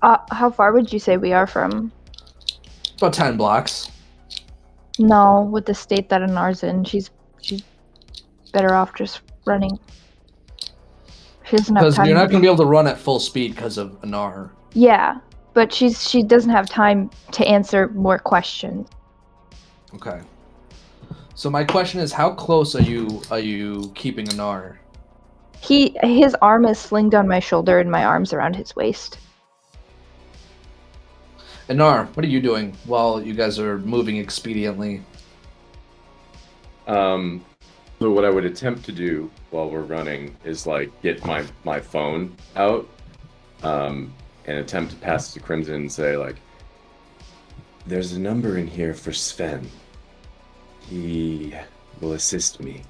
How far would you say we are from? About 10 blocks. No, with the state that Anar's in, she's better off just running. She doesn't have time. Because you're not going to be able to run at full speed because of Anar. Yeah, but she doesn't have time to answer more questions. Okay. So my question is, how close are you keeping Anar? His arm is slinged on my shoulder and my arm's around his waist. Anar, what are you doing while you guys are moving expediently? So what I would attempt to do while we're running is like get my phone out, and attempt to pass it to Crimson and say like, "There's a number in here for Sven. He will assist me.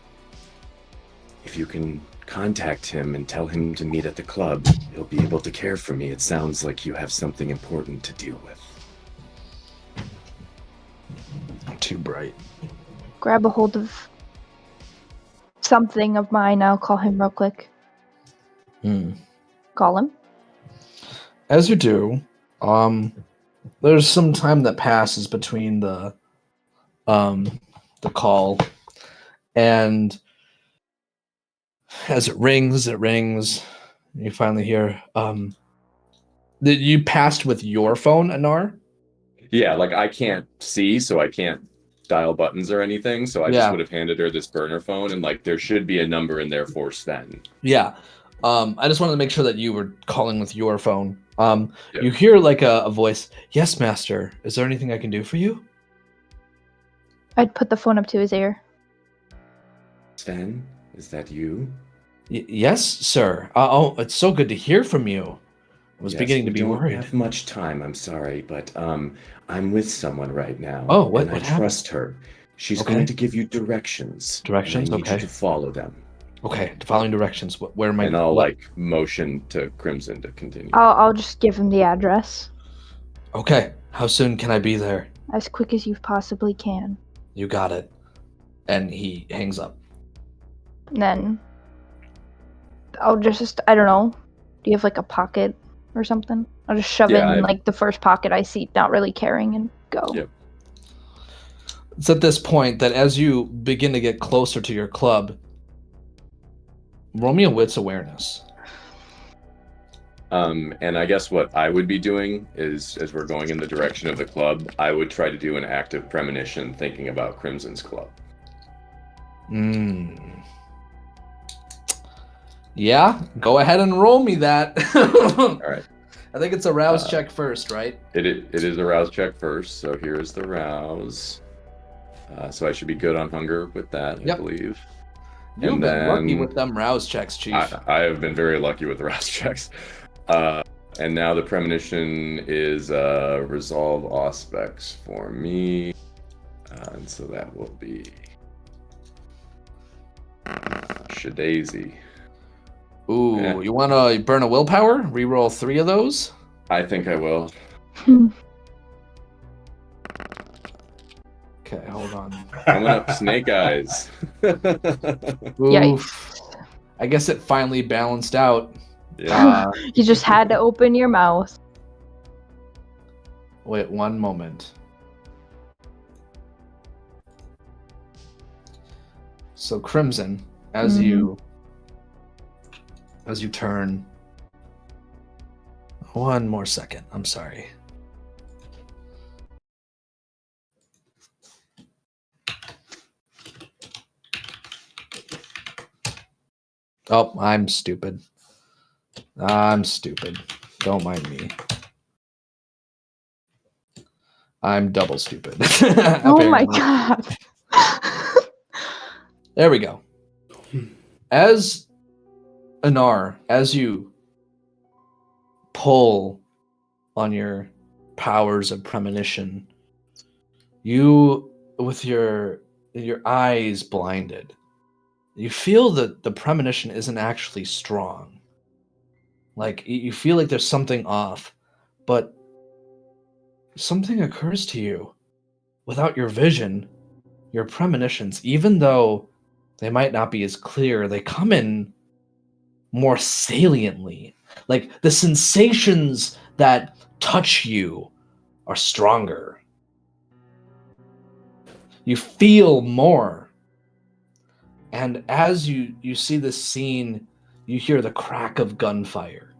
If you can contact him and tell him to meet at the club, he'll be able to care for me. It sounds like you have something important to deal with." Too bright. Grab a hold of something of mine. I'll call him real quick. Call him. As you do, there's some time that passes between the call, and as it rings, you finally hear, that you passed with your phone, Anar? Yeah, like I can't see, so I can't dial buttons or anything. So I just would have handed her this burner phone, and like there should be a number in there for Sven. Yeah. I just wanted to make sure that you were calling with your phone. You hear like a voice. "Yes, master. Is there anything I can do for you?" I'd put the phone up to his ear. Sven, is that you? Yes, sir. Oh, it's so good to hear from you. I was beginning to be worried. I don't have much time, I'm sorry, but I'm with someone right now. Oh, what I happened? trust her. She's going to give you directions. Directions, and I need you to follow them. Okay, following directions. Where am I? And I'll like motion to Crimson to continue. I'll just give him the address. Okay, how soon can I be there? As quick as you possibly can. You got it. And he hangs up. And then I'll just, I don't know. Do you have like a pocket or something? I'll just shove it in like the first pocket I see, not really caring, and go. Yep. It's at this point that as you begin to get closer to your club, roll me a wits awareness. And I guess what I would be doing is, as we're going in the direction of the club, I would try to do an active premonition thinking about Crimson's club. Yeah, go ahead and roll me that. All right. I think it's a rouse check first, right? It is a rouse check first, so here's the rouse. So I should be good on hunger with that, I believe. You've been lucky with them rouse checks, Chief. I have been very lucky with the rouse checks. And now the premonition is resolve aspects for me. And so that will be Shadazy. Ooh, you want to burn a willpower? Reroll 3 of those? I think I will. Okay, hold on. Coming up, Snake Eyes. Yikes. I guess it finally balanced out. Yeah. You just had to open your mouth. Wait, one moment. So Crimson, as you turn, one more second. I'm sorry. Oh, I'm stupid. Don't mind me. I'm double stupid. Oh my god. There we go. As Anar, as you pull on your powers of premonition, you, with your eyes blinded, you feel that the premonition isn't actually strong. Like, you feel like there's something off, but something occurs to you. Without your vision, your premonitions, even though they might not be as clear, they come in more saliently. Like, the sensations that touch you are stronger. You feel more. And as you see this scene, you hear the crack of gunfire.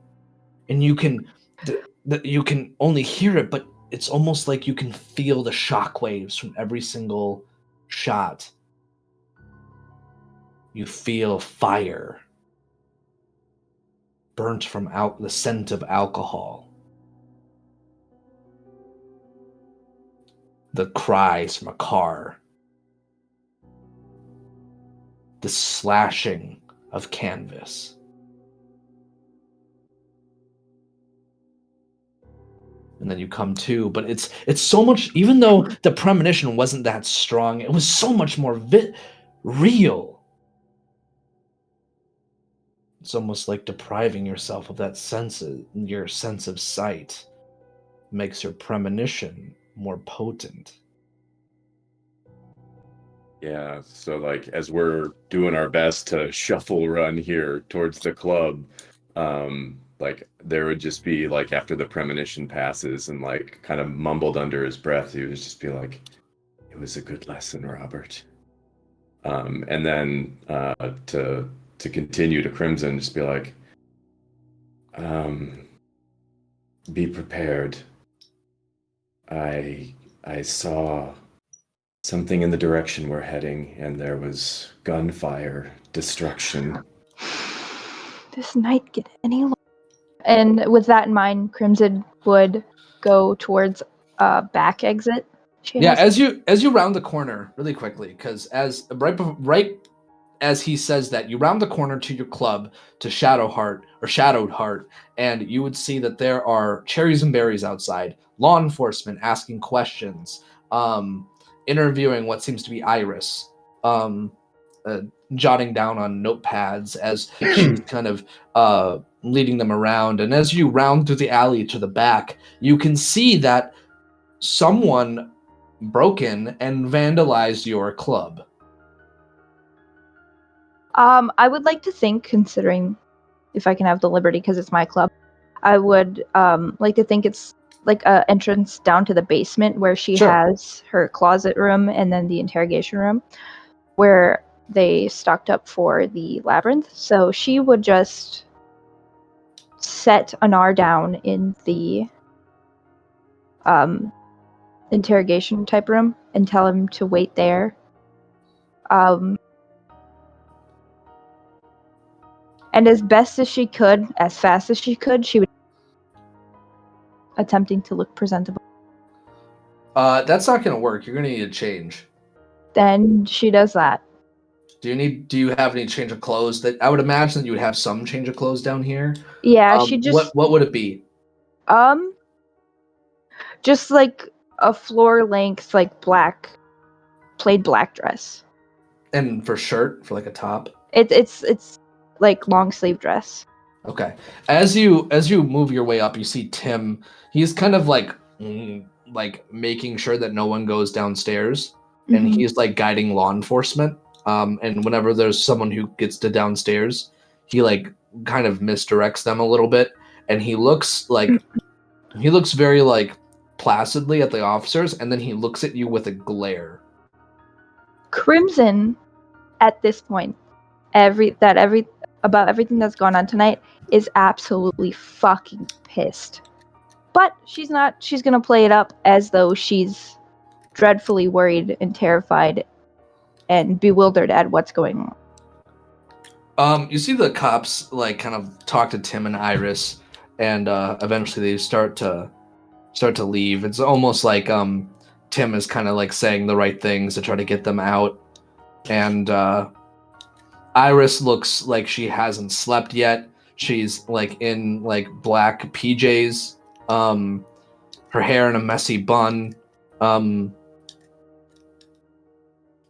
And you can only hear it, but it's almost like you can feel the shockwaves from every single shot. You feel fire. burnt from out the scent of alcohol. The cries from a car. The slashing of canvas. And then you come to, but it's so much, even though the premonition wasn't that strong, it was so much more real. It's almost like depriving yourself of that your sense of sight makes your premonition more potent. Yeah, so like as we're doing our best to shuffle run here towards the club, like there would just be like after the premonition passes and like kind of mumbled under his breath, he would just be like, "It was a good lesson, Robert." And then to continue to Crimson, just be like, "Be prepared. I saw something in the direction we're heading, and there was gunfire, destruction." This night get any longer. And with that in mind, Crimson would go towards back exit. Yeah, as you round the corner really quickly, because right as he says that, you round the corner to your club, to Shadowed Heart, and you would see that there are cherries and berries outside, law enforcement asking questions, interviewing what seems to be Iris, jotting down on notepads as she's kind of leading them around. And as you round through the alley to the back, you can see that someone broke in and vandalized your club. I would like to think, considering if I can have the liberty because it's my club, I would like to think it's like an entrance down to the basement where she Sure. has her closet room and then the interrogation room where they stocked up for the labyrinth. So she would just set Anar down in the interrogation type room and tell him to wait there. And as best as she could, as fast as she could, she would attempting to look presentable. That's not going to work. You're going to need a change. Then she does that. Do you have any change of clothes? That I would imagine that you would have some change of clothes down here. Yeah, she just what would it be? just like a floor length, like plaid black dress. And for shirt, for like a top. It's like long sleeve dress. Okay. As you move your way up, you see Tim. He's kind of like making sure that no one goes downstairs, and he's like guiding law enforcement. And whenever there's someone who gets to downstairs, he like kind of misdirects them a little bit, and he looks very like placidly at the officers, and then he looks at you with a glare. Crimson, at this point, about everything that's gone on tonight is absolutely fucking pissed. But she's not. She's gonna play it up as though she's dreadfully worried and terrified and bewildered at what's going on. You see the cops like kind of talk to Tim and Iris, and eventually they start to leave. It's almost like Tim is kind of like saying the right things to try to get them out, and Iris looks like she hasn't slept yet. She's like in like black PJs, her hair in a messy bun,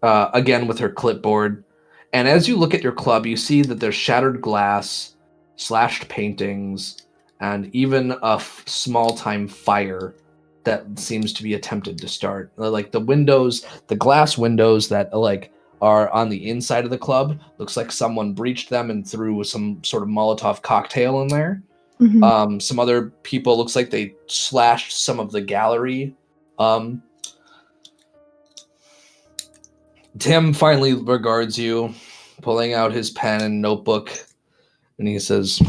again with her clipboard. And as you look at your club, you see that there's shattered glass, slashed paintings, and even a small-time fire that seems to be attempted to start. Like the glass windows that like are on the inside of the club, looks like someone breached them and threw some sort of Molotov cocktail in there. Some other people, looks like they slashed some of the gallery. Tim finally regards you, pulling out his pen and notebook, and he says,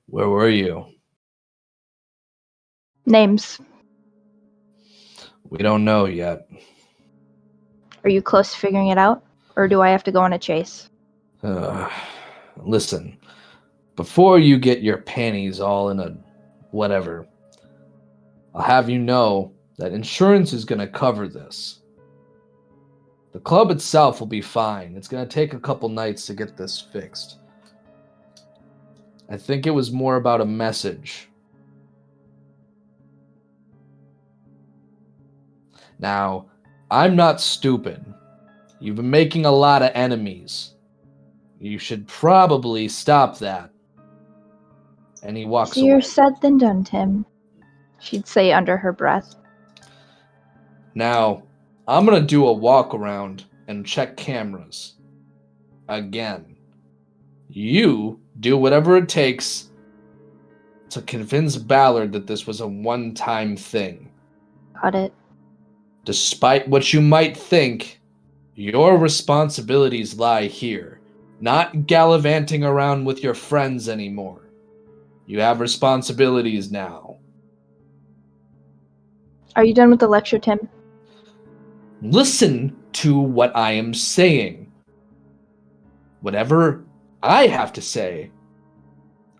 "Where were you?" Names. We don't know yet. Are you close to figuring it out? Or do I have to go on a chase? Listen, before you get your panties all in a whatever, I'll have you know that insurance is going to cover this. The club itself will be fine. It's going to take a couple nights to get this fixed. I think it was more about a message. Now, I'm not stupid. You've been making a lot of enemies. You should probably stop that. And he walks Easier away. said than done, Tim. She'd say under her breath. Now, I'm going to do a walk around and check cameras. Again. You do whatever it takes to convince Ballard that this was a one-time thing. Got it. Despite what you might think, your responsibilities lie here, not gallivanting around with your friends anymore. You have responsibilities now. Are you done with the lecture, Tim? Listen to what I am saying. Whatever I have to say,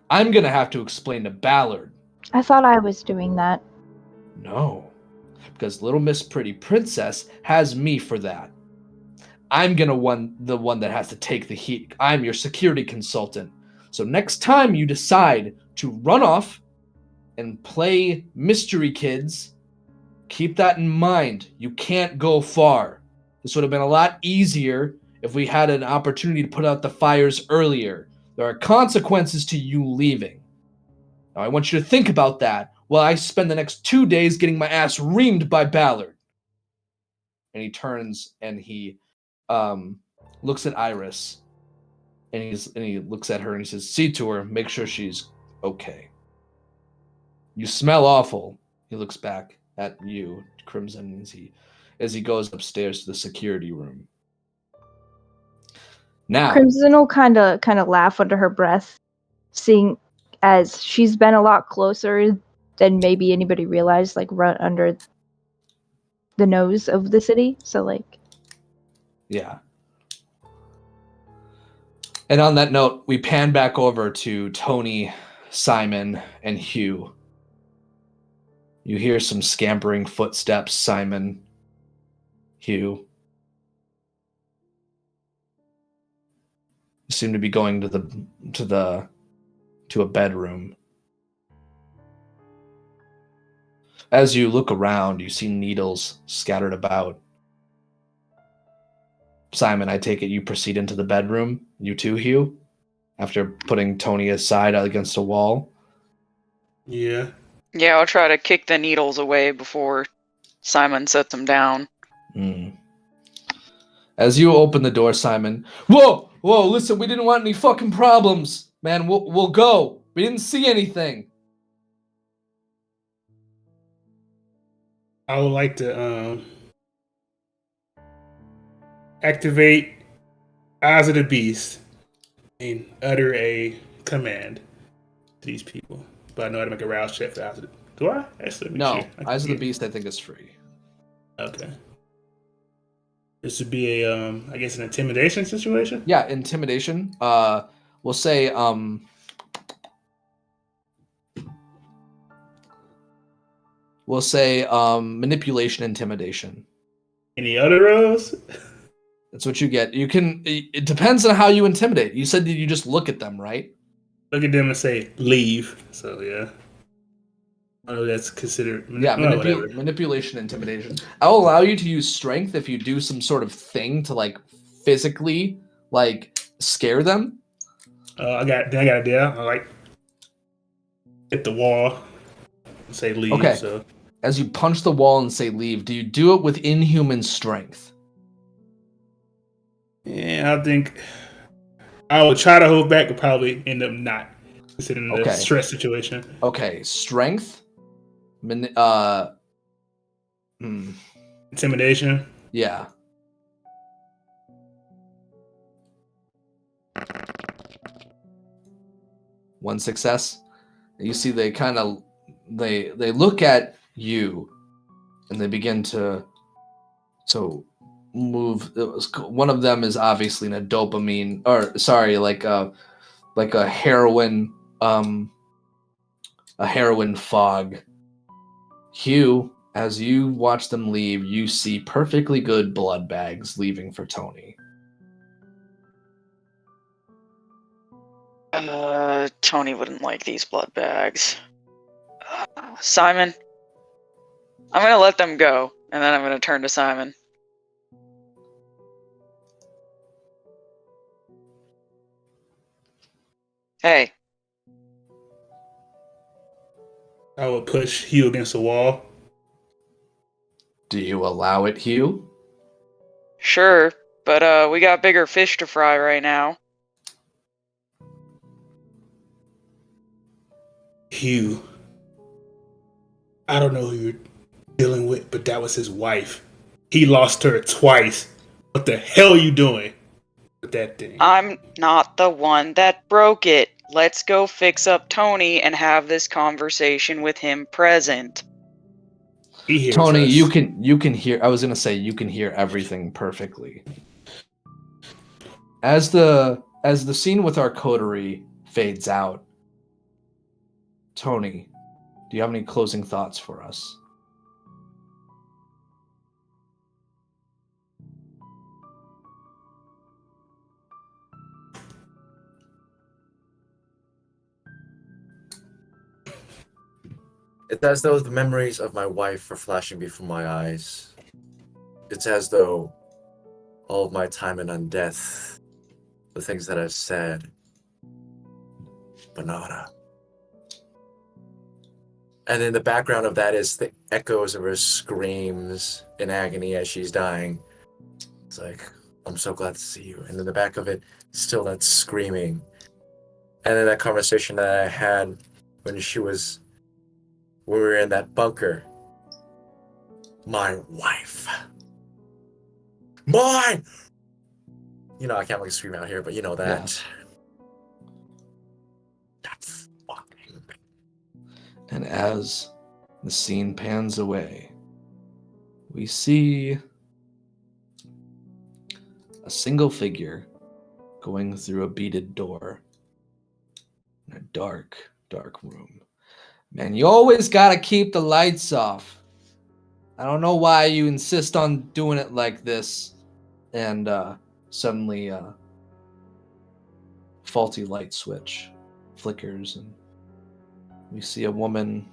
I'm going to have to explain to Ballard. I thought I was doing that. No, because Little Miss Pretty Princess has me for that. I'm the one that has to take the heat. I'm your security consultant. So next time you decide to run off and play mystery kids, keep that in mind. You can't go far. This would have been a lot easier if we had an opportunity to put out the fires earlier. There are consequences to you leaving. Now I want you to think about that while I spend the next 2 days getting my ass reamed by Ballard. And he turns and he looks at Iris, and he looks at her and he says, "See to her, make sure she's okay. You smell awful." He looks back at you, Crimson, as he goes upstairs to the security room. Now, Crimson will kind of laugh under her breath, seeing as she's been a lot closer than maybe anybody realized, like right under the nose of the city. So like, yeah. And on that note, we pan back over to Tony, Simon, and Hugh. You hear some scampering footsteps, Simon, Hugh. You seem to be going to a bedroom. As you look around, you see needles scattered about. Simon, I take it you proceed into the bedroom. You too, Hugh? After putting Tony aside against a wall? Yeah. Yeah, I'll try to kick the needles away before Simon sets them down. As you open the door, Simon, whoa, listen, we didn't want any fucking problems, man. We'll go. We didn't see anything. I would like to activate Eyes of the Beast and utter a command to these people. But I know how to make a rouse check for Eyes of the Beast. Do I? Actually, No, sure. Eyes of the Beast I think is free. Okay. This would be a, I guess, an intimidation situation? Yeah, intimidation. We'll say, manipulation, intimidation. Any other rows? That's what you get. You can. It depends on how you intimidate. You said that you just look at them, right? Look at them and say, leave. So, yeah. I know that's considered. Yeah, manipulation, intimidation. I'll allow you to use strength if you do some sort of thing to like physically like scare them. I got an idea. I like hit the wall and say leave. Okay. So. As you punch the wall and say leave, do you do it with inhuman strength? Yeah, I think I would try to hold back, but probably end up not, considering the stress situation. Okay, strength. Intimidation. Yeah. One success. You see, they kind of they look at you, and they begin to move. One of them is obviously in a dopamine, or sorry, like like a heroin fog. Hugh, as you watch them leave, you see perfectly good blood bags leaving for Tony. Tony wouldn't like these blood bags. Simon, I'm gonna let them go, and then I'm gonna turn to Simon. Hey, I would push Hugh against the wall. Do you allow it, Hugh? sure, but we got bigger fish to fry right now. Hugh, I don't know who you're dealing with, but that was his wife. He lost her twice. What the hell are you doing with that thing? I'm not the one that broke it. Let's go fix up Tony and have this conversation with him present. He hears Tony, us. you can hear. I was gonna say you can hear everything perfectly. As the scene with our coterie fades out, Tony, do you have any closing thoughts for us? It's as though the memories of my wife are flashing before my eyes. It's as though all of my time in undeath, the things that I've said, banana. And in the background of that is the echoes of her screams in agony as she's dying. It's like, I'm so glad to see you. And in the back of it, still that screaming. And then that conversation that I had when we were in that bunker. My wife. Mine! You know, I can't really scream out here, but you know that. That's fucking. And as the scene pans away, we see a single figure going through a beaded door in a dark, dark room. Man, you always gotta keep the lights off. I don't know why you insist on doing it like this. And suddenly faulty light switch flickers and we see a woman,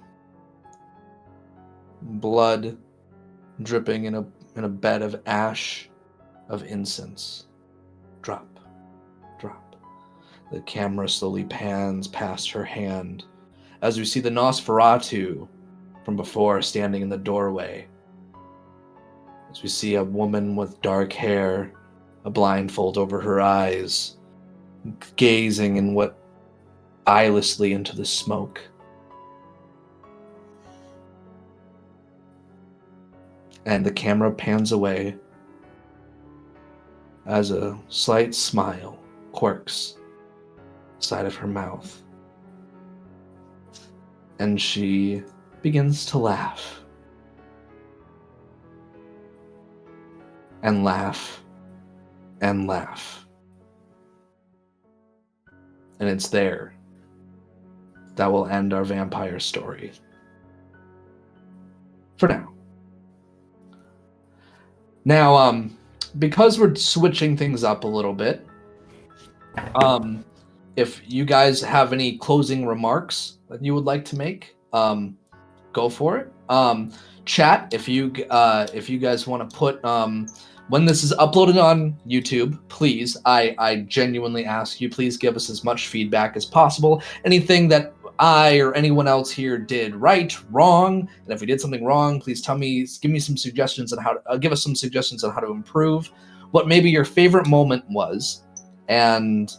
blood dripping in a bed of ash of incense. Drop, drop. The camera slowly pans past her hand as we see the Nosferatu from before standing in the doorway. As we see a woman with dark hair, a blindfold over her eyes, gazing in what eyelessly into the smoke. And the camera pans away as a slight smile quirks side of her mouth. And she begins to laugh. And laugh. And laugh. And it's there. That will end our vampire story. For now. Now, because we're switching things up a little bit, if you guys have any closing remarks that you would like to make, go for it. Chat, if you guys want to put when this is uploaded on YouTube, please, I genuinely ask you, please give us as much feedback as possible. Anything that I or anyone else here did right, wrong, and if we did something wrong, please tell me, give me some suggestions on how to give us some suggestions on how to improve. What maybe your favorite moment was, and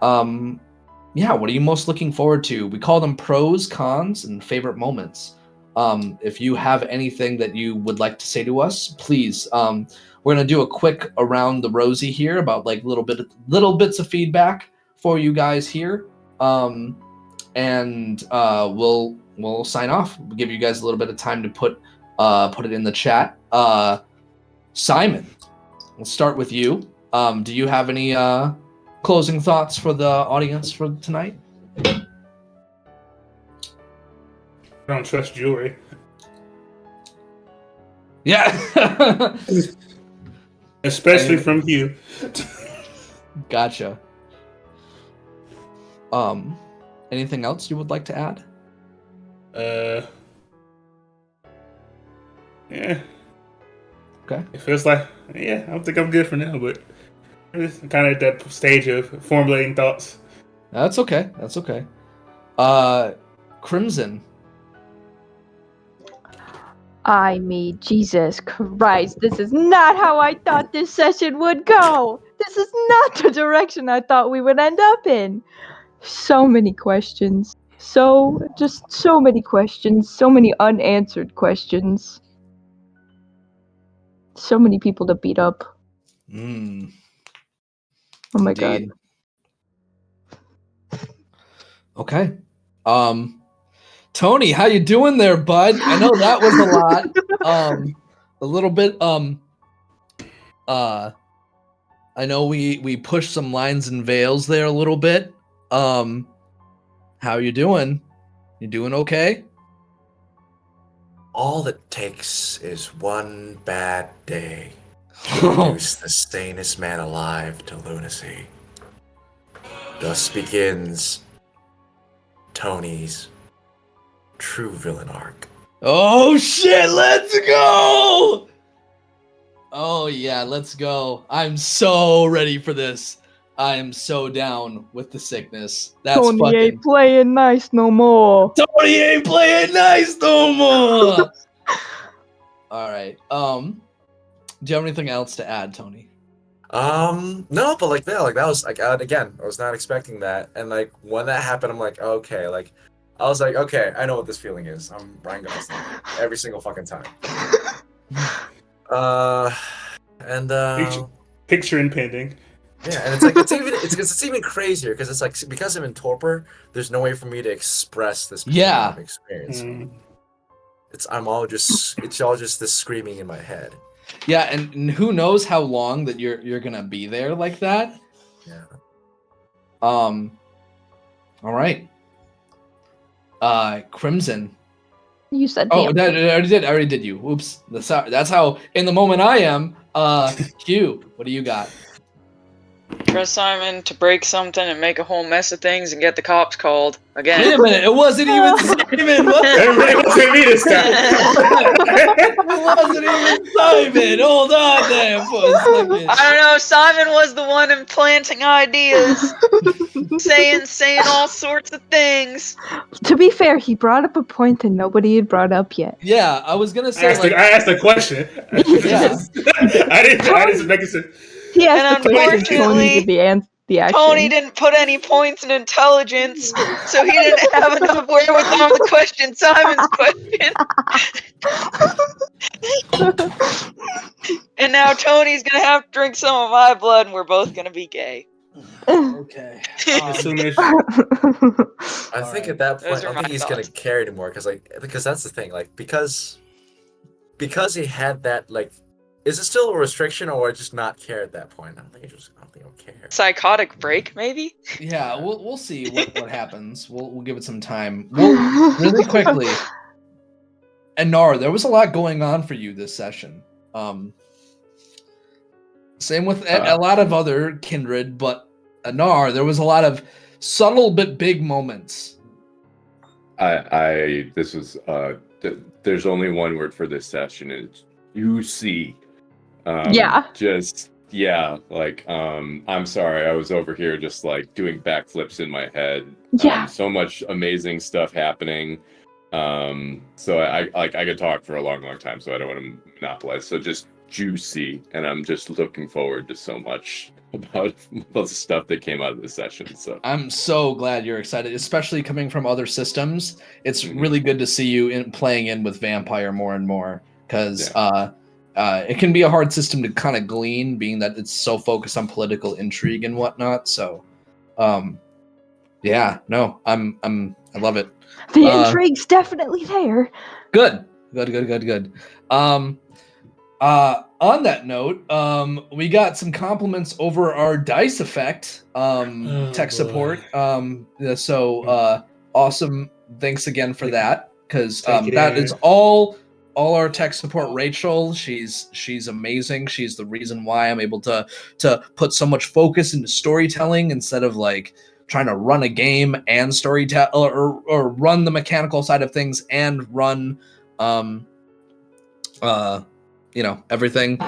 yeah, what are you most looking forward to? We call them pros, cons, and favorite moments. If you have anything that you would like to say to us, please. We're gonna do a quick around the rosy here about like little bits of feedback for you guys here, and we'll sign off. We'll give you guys a little bit of time to put it in the chat. Simon, we'll start with you. Do you have any closing thoughts for the audience for tonight? I don't trust jewelry. Yeah. Especially from you. Gotcha. Anything else you would like to add? Yeah. Okay. It feels like, I don't think I'm good for now, but I'm kind of at that stage of formulating thoughts. That's okay. That's okay. Crimson. I mean, Jesus Christ, this is not how I thought this session would go. This is not the direction I thought we would end up in. So many questions. So many questions. So many unanswered questions. So many people to beat up. Mm, Oh my god. Okay. Tony, how you doing there, bud? I know that was a lot. A little bit. I know we pushed some lines and veils there a little bit. How you doing? You doing okay? All it takes is one bad day to reduce the sanest man alive to lunacy. Thus begins Tony's true villain arc. Oh shit, let's go! Oh yeah, let's go. I'm so ready for this. I am so down with the sickness. That's Tony fucking... ain't playing nice no more. Tony ain't playing nice no more! Alright, do you have anything else to add, Tony? No, but like that was like again, I was not expecting that, and like when that happened, I'm like, okay, like I was like, okay, I know what this feeling is. I'm Ryan Gosling every single fucking time. Picture impending. Yeah, and it's like it's even crazier because it's like because I'm in torpor, there's no way for me to express this experience. It's all just this screaming in my head. Yeah, and who knows how long that you're gonna be there like that. Yeah. All right. Crimson. You said I already did you. Oops. That's how in the moment I am. Hugh, what do you got? Press Simon to break something and make a whole mess of things and get the cops called again. Wait a minute, it wasn't even Simon. What? It wasn't me this time. It wasn't even Simon. Hold on there for a second. I don't know. Simon was the one implanting ideas, saying all sorts of things. To be fair, he brought up a point that nobody had brought up yet. Yeah, I was gonna say. I asked a question. Yeah. I didn't make it sense. He asked And the question. Tony did the action. Tony didn't put any points in intelligence, so he didn't have enough wherewithal to question Simon's question. And now Tony's gonna have to drink some of my blood, and we're both gonna be gay. Okay. I think at that point, I don't think he's gonna care anymore because that's the thing, like because he had that like. Is it still a restriction, or just not care at that point? I don't think he'll care. Psychotic break, maybe. Yeah, we'll see what happens. We'll give it some time. Really quickly. Anar, there was a lot going on for you this session. Same with a lot of other kindred, but Anar, there was a lot of subtle but big moments. This was there's only one word for this session, and it's juicy. I'm sorry, I was over here just like doing backflips in my head. So much amazing stuff happening. So I could talk for a long time, so I don't want to monopolize. So just juicy, and I'm just looking forward to so much about the stuff that came out of this session. So I'm so glad you're excited, especially coming from other systems. It's really good to see you playing in with Vampire more and more, because it can be a hard system to kind of glean, being that it's so focused on political intrigue and whatnot. So, I love it. The intrigue's definitely there. Good. On that note, we got some compliments over our dice effect tech boy. support. So awesome. Thanks again for that, because Take it that in. is all our tech support. Rachel, she's amazing. She's the reason why I'm able to put so much focus into storytelling instead of like trying to run a game and storytell or run the mechanical side of things and run everything.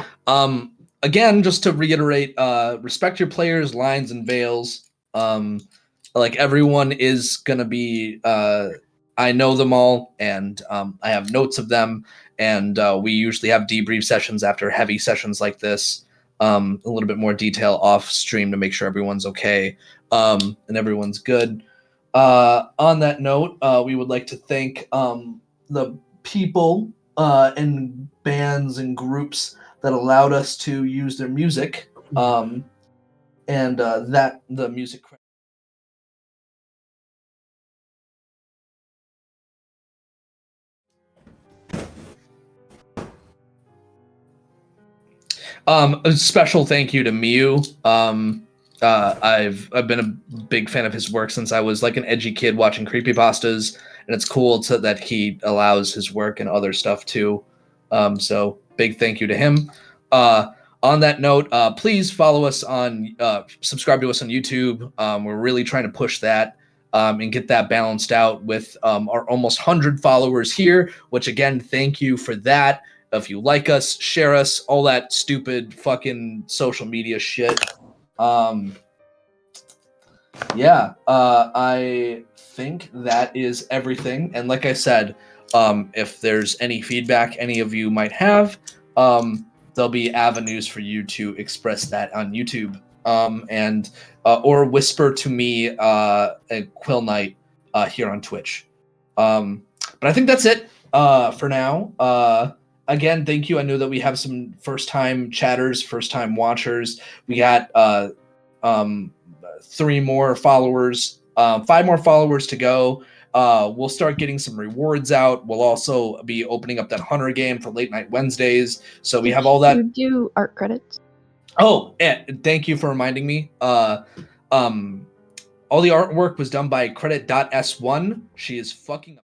Again, just to reiterate, respect your players' lines and veils. Like everyone is gonna be I know them all, and I have notes of them, and we usually have debrief sessions after heavy sessions like this. A little bit more detail off stream to make sure everyone's okay, and everyone's good. On that note, we would like to thank the people and bands and groups that allowed us to use their music, and that the music. A special thank you to Mew. I've been a big fan of his work since I was like an edgy kid watching creepypastas, and it's cool that he allows his work and other stuff too. So big thank you to him. On that note, please follow us on, subscribe to us on YouTube. We're really trying to push that and get that balanced out with our almost 100 followers here, which again, thank you for that. If you like us, share us, all that stupid fucking social media shit. I think that is everything. And like I said, if there's any feedback any of you might have, there'll be avenues for you to express that on YouTube, and or whisper to me at Quill Night here on Twitch. But I think that's it for now. Again, thank you. I know that we have some first-time chatters, first-time watchers. We got 3 more followers, 5 more followers to go. We'll start getting some rewards out. We'll also be opening up that Hunter game for late night Wednesdays. So we have all that. You do art credits. Oh, yeah, thank you for reminding me. All the artwork was done by Credit.S1. She is fucking.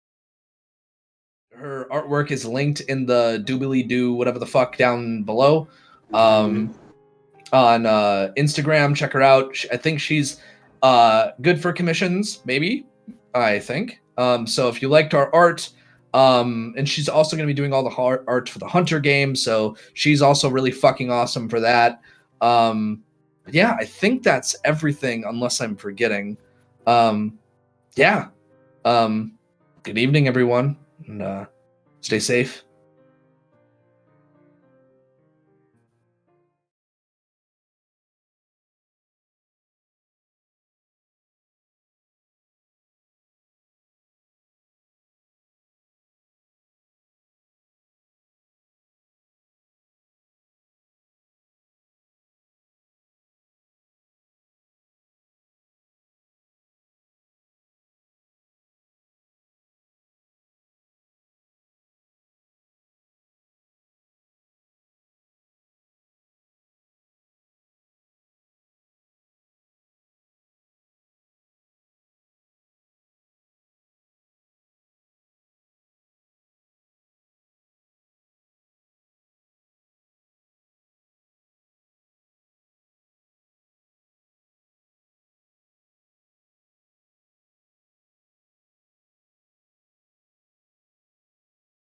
Her artwork is linked in the doobly doo whatever the fuck down below. On Instagram, check her out. I think she's good for commissions, maybe. I think. So if you liked our art, and she's also going to be doing all the art for the Hunter game, so she's also really fucking awesome for that. Yeah, I think that's everything, unless I'm forgetting. Yeah. Good evening, everyone, and stay safe.